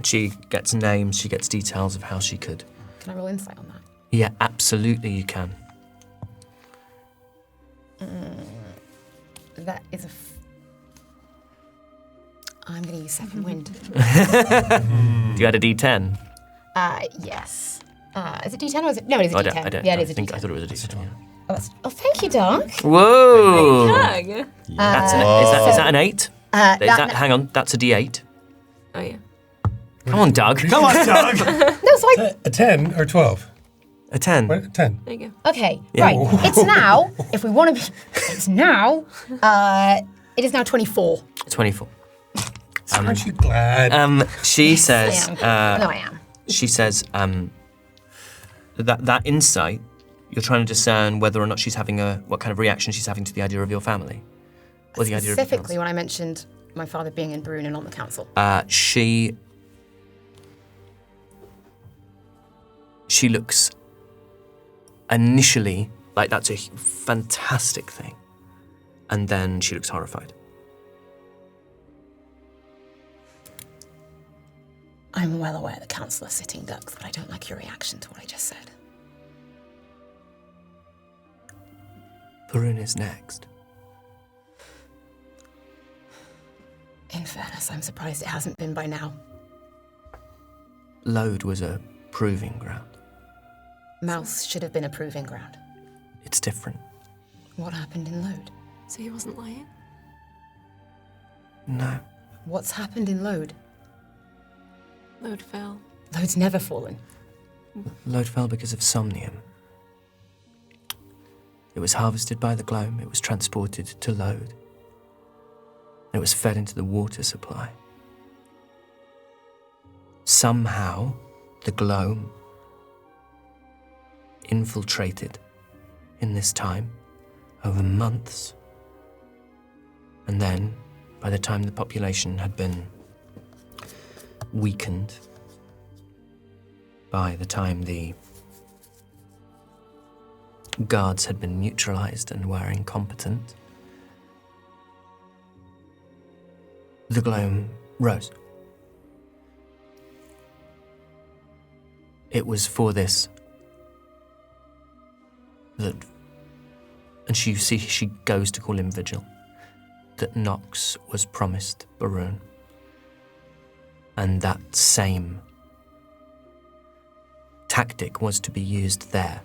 She gets names, she gets details of how she could. Can I roll insight on that? Yeah, absolutely you can. That is I'm going to use second wind. Do you add a D10? Yes. Is it D10 or is it? No, it is a D10. I don't. Yeah, it is a D10. I thought it was a D10. Yeah. Oh, thank you, Dark. Whoa! Hug. That's is that an 8? Hang on, that's a D8. Oh, yeah. Come on, Doug. Come on, Doug. No, so A 10 or 12? A 10. What? 10. There you go. Okay, Yeah. right. It's now, if we want to be, it's now, it is now 24. 24. Aren't you glad? She says. No, I am. She says that insight. You're trying to discern whether or not she's having what kind of reaction she's having to the idea of your family, or the idea of Specifically, when I mentioned my father being in Burun and on the council. She looks initially like that's a fantastic thing, and then she looks horrified. I'm well aware the council are sitting ducks, but I don't like your reaction to what I just said. Burun is next. In fairness, I'm surprised it hasn't been by now. Lode was a proving ground. Mouse should have been a proving ground. It's different. What happened in Lode? So he wasn't lying? No. What's happened in Lode? Lode fell. Lode's never fallen. Lode fell because of somnium. It was harvested by the gloam, it was transported to Lode. It was fed into the water supply. Somehow, the gloam infiltrated in this time over months. And then, by the time the population had been weakened, by the time the guards had been neutralized and were incompetent, the gloam rose. It was for this that, and she goes to call him Vigil, that Nox was promised Burun. And that same tactic was to be used there.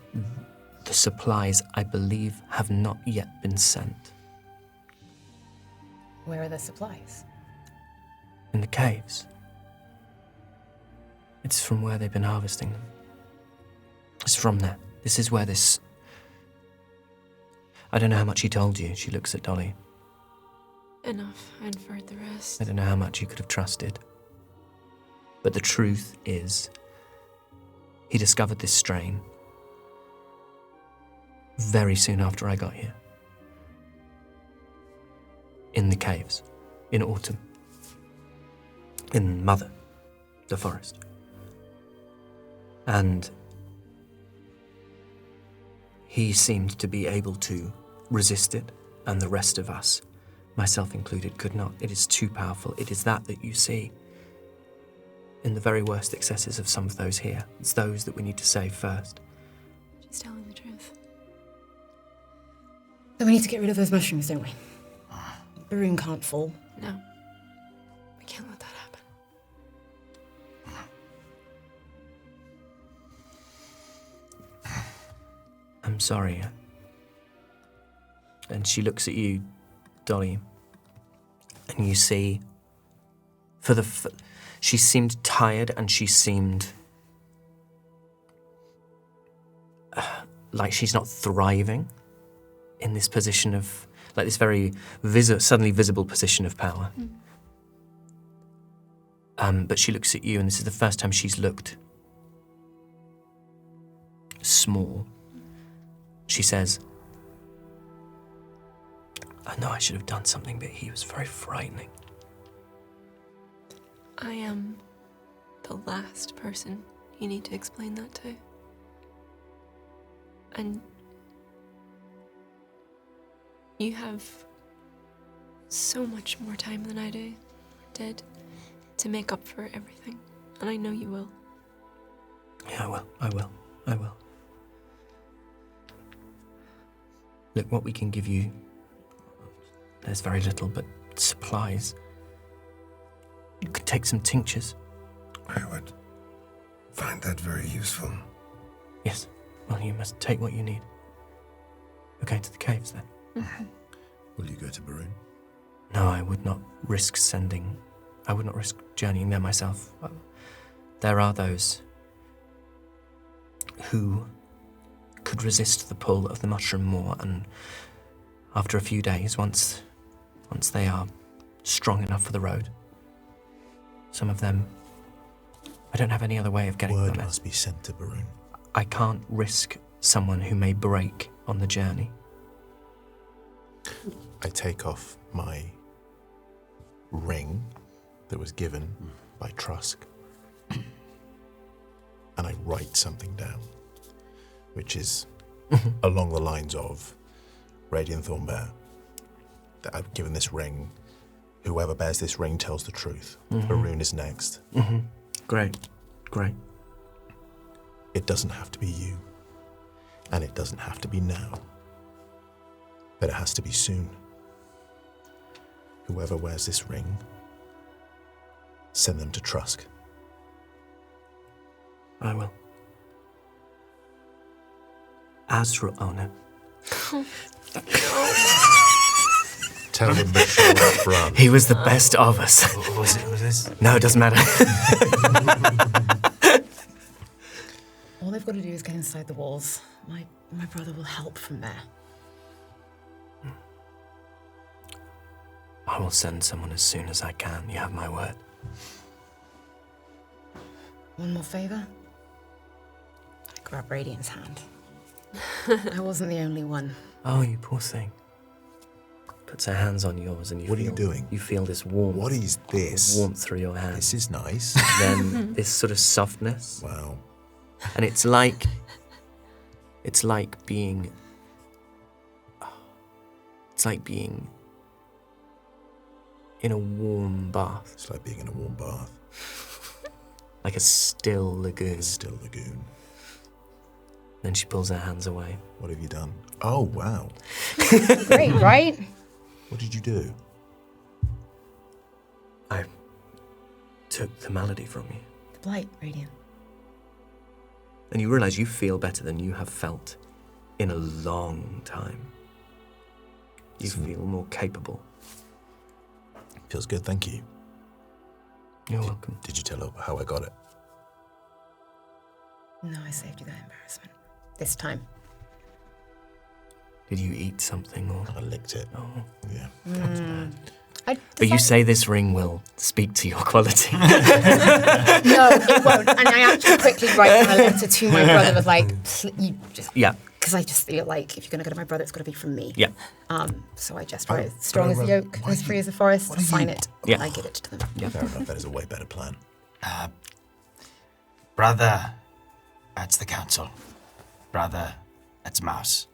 The supplies, I believe, have not yet been sent. Where are the supplies? In the caves. It's from where they've been harvesting them. It's from there. This is where this... I don't know how much he told you. She looks at Dolly. Enough. I inferred the rest. I don't know how much you could have trusted. But the truth is, he discovered this strain very soon after I got here. In the caves, in autumn. In Mother, the forest. And he seemed to be able to resist it, and the rest of us, myself included, could not. It is too powerful. It is that you see in the very worst excesses of some of those here. It's those that we need to save first. She's telling the truth. Then we need to get rid of those mushrooms, don't we? Burun can't fall. No. We can't let that happen. I'm sorry. And she looks at you, Dolly, and you see, she seemed tired and she seemed like she's not thriving in this position of, like this very suddenly visible position of power. But she looks at you, and this is the first time she's looked small. She says, I know I should have done something, but he was very frightening. I am the last person you need to explain that to. And you have so much more time than I did to make up for everything. And I know you will. Yeah, I will. Look, what we can give you, there's very little, but supplies. You could take some tinctures. I would find that very useful. Yes. Well, you must take what you need. You're going to the caves, then? Mm-hmm. Will you go to Baroon? No, I would not risk journeying there myself. There are those who could resist the pull of the mushroom more, and after a few days, once they are strong enough for the road, some of them, I don't have any other way of getting them. Word must be sent to Baroon. I can't risk someone who may break on the journey. I take off my ring that was given by Trusk, and I write something down, which is along the lines of Radian Thornbear, that I've given this ring. Whoever bears this ring tells the truth. Baroon is next. Great. It doesn't have to be you, and it doesn't have to be now, but it has to be soon. Whoever wears this ring, send them to Trusk. I will. Oh no. Tell them that Charlotte Brun. He was the best of us. Who was this? No, it doesn't matter. All they've got to do is get inside the walls. My brother will help from there. I will send someone as soon as I can. You have my word. One more favor? I grab Radian's hand. I wasn't the only one. Oh, you poor thing. Puts her hands on yours and you What feel... are you doing? You feel this warmth. What is this? Warmth through your hands. This is nice. Then this sort of softness. Wow. And it's like being... It's like being in a warm bath. It's like being in a warm bath. Like a still lagoon. Still lagoon. Then she pulls her hands away. What have you done? Oh, wow. Great, right? What did you do? I took the malady from you. The blight, Radian. And you realize you feel better than you have felt in a long time. You feel more capable. Feels good, thank you. You're welcome. Did you tell her how I got it? No, I saved you that embarrassment. This time. Did you eat something or... I licked it. Oh, Yeah. that's bad. But you say this ring will speak to your quality. No, it won't. And I actually quickly write a letter to my brother with like, you just... Yeah. Because I just feel like if you're going to go to my brother, it's got to be from me. Yeah. So I just write, strong as the oak, as free as the forest, sign it, Yeah. and I give it to them. Yeah. Fair enough, that is a way better plan. Brother, that's the council. Brother, that's Mouse.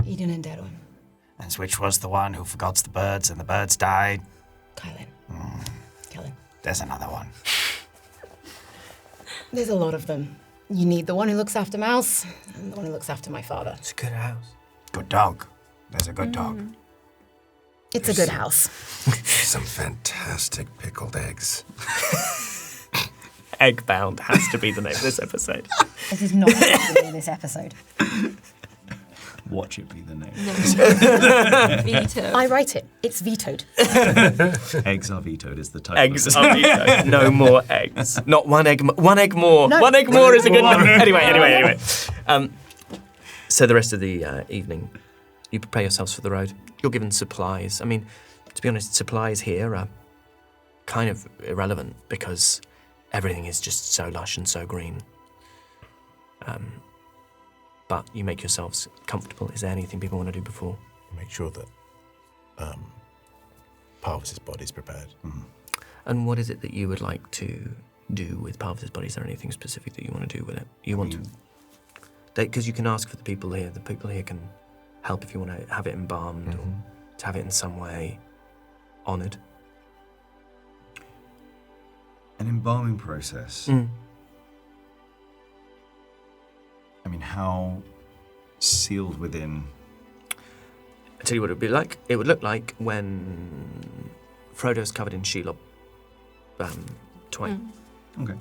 Eden and Derwin. And which was the one who forgot the birds and the birds died? Kylan. Kellen. There's another one. There's a lot of them. You need the one who looks after Mouse, and the one who looks after my father. It's a good house. Good dog. There's a good dog. It's a good house. Some fantastic pickled eggs. Eggbound has to be the name of this episode. This is not actually this episode. Watch it be the name. Veto. I write it. It's vetoed. Eggs are vetoed is the title. Eggs are vetoed. No more eggs. Not one egg. One egg more. No. One egg more is a good number. Anyway. So the rest of the evening, you prepare yourselves for the road. You're given supplies. I mean, to be honest, supplies here are kind of irrelevant because everything is just so lush and so green. But you make yourselves comfortable. Is there anything people want to do before? Make sure that Parvis's body's prepared. And what is it that you would like to do with Parvis' body? Is there anything specific that you want to do with it? You want to... Because you can ask for the people here. The people here can help if you want to have it embalmed or to have it in some way honoured. An embalming process. I mean, how sealed within... I'll tell you what it would be like. It would look like when Frodo's covered in Shelob twine. Okay.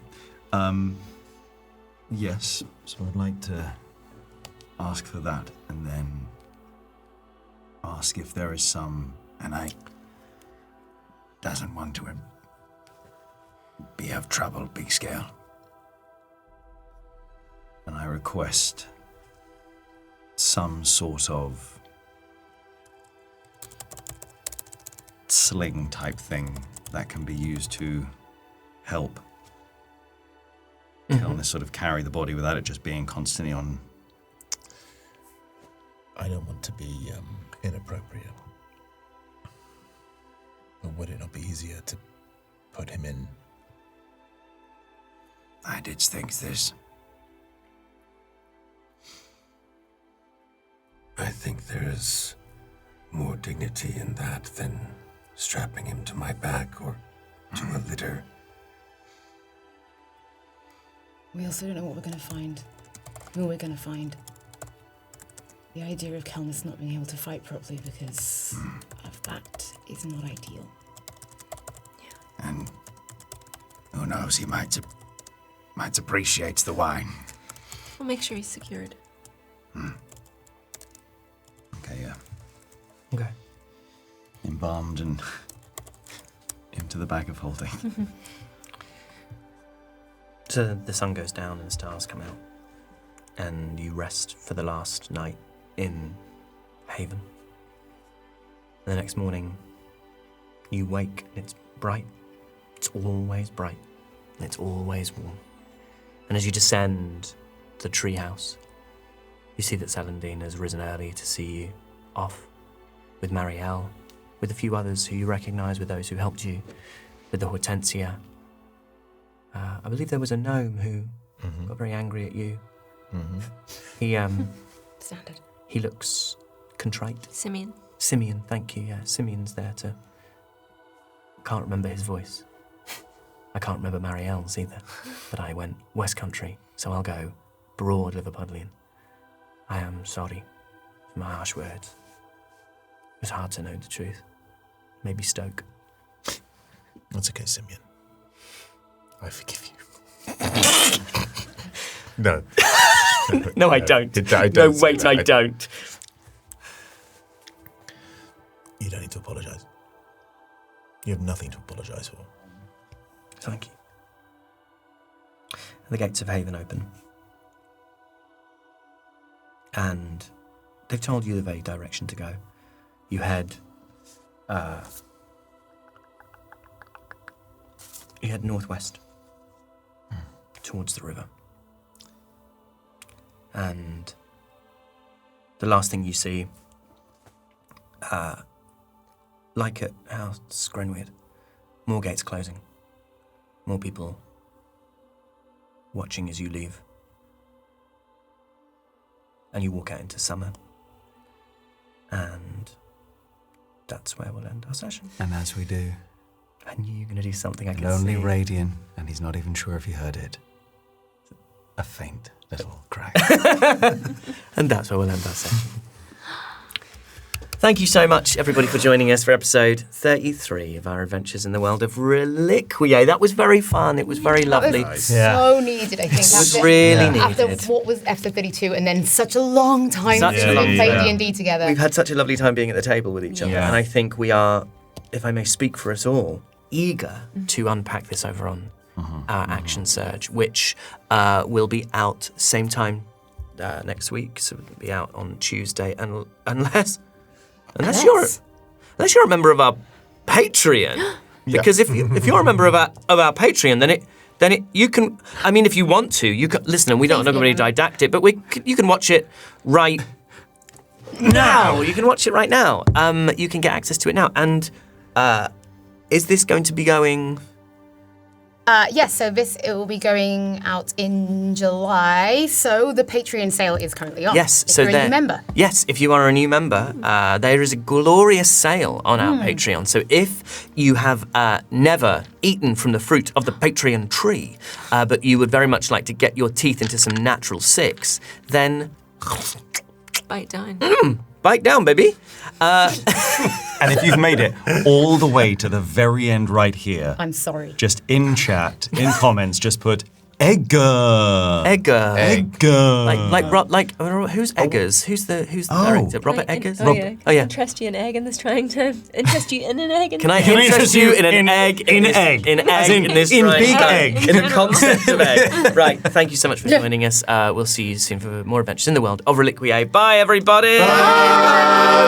Yes, so I'd like to ask for that and then ask if there is some, and I doesn't want to be of trouble, big scale. And I request some sort of sling type thing that can be used to help Kelnis sort of carry the body without it just being constantly on. I don't want to be inappropriate. But would it not be easier to put him in? I did think this. I think there is more dignity in that than strapping him to my back or to a litter. We also don't know what we're going to find, who we're going to find. The idea of Kelnis not being able to fight properly because of that is not ideal. And who knows, he might appreciate the wine. We'll make sure he's secured. Okay, yeah. Okay. Embalmed and into the bag of holding. So the sun goes down and the stars come out, and you rest for the last night in Haven. And the next morning, you wake and it's bright. It's always bright, and it's always warm. And as you descend the treehouse, you see that Celandine has risen early to see you off with Marielle, with a few others who you recognise, with those who helped you, with the Hortensia. I believe there was a gnome who got very angry at you. He Standard. he looks contrite. Simeon. Simeon, thank you. Yeah, Simeon's there to. Can't remember his voice. I can't remember Marielle's either. But I went West Country, so I'll go broad Liverpudlian. I am sorry for my harsh words. It was hard to know the truth. Maybe Stoke. That's okay, Simeon. I forgive you. No. No, I don't. I No, don't wait, say I that. don't. You don't need to apologise. You have nothing to apologise for. Thank you. And the gates of Haven open. And they've told you the very direction to go. You head northwest towards the river. And the last thing you see, like at House Grenweird, more gates closing, more people watching as you leave. And you walk out into summer. And that's where we'll end our session. And as we do, I knew you were going to do something I could lonely see. Radian, and he's not even sure if he heard it. A faint little crack. And that's where we'll end our session. Thank you so much, everybody, for joining us for episode 33 of our adventures in the world of Reliquiae. That was very fun. It was very lovely. That was so needed, I think. It was really needed. After what was episode 32 and then such a long time Such a since long we played time. D&D together. We've had such a lovely time being at the table with each other. Yeah. And I think we are, if I may speak for us all, eager to unpack this over on our Action Surge, which will be out same time next week. So it'll be out on Tuesday, and unless you're a member of our Patreon, because if you're a member of our Patreon, then it you can. I mean, if you want to, you can listen. And we don't know everybody didactic, but you can watch it right now. You can watch it right now. You can get access to it now. And is this going to be going Yes, so it will be going out in July. So the Patreon sale is currently on. Yes, if so you're a new member. Yes, if you are a new member, there is a glorious sale on our Patreon. So if you have never eaten from the fruit of the Patreon tree, but you would very much like to get your teeth into some natural six, then Bite down. bite down, baby. And if you've made it all the way to the very end right here, I'm sorry. just in chat, in comments, just put Edgar. Who's Eggers? Who's the Oh. director? Robert Eggers? Oh yeah. Oh yeah. Interest you in egg and this trying to interest you in an egg. And Can I interest you in an egg? In this in trying big time, egg. in the concept of egg. Right. Thank you so much for joining us. We'll see you soon for more adventures in the world of Reliquia. Bye, everybody. Bye.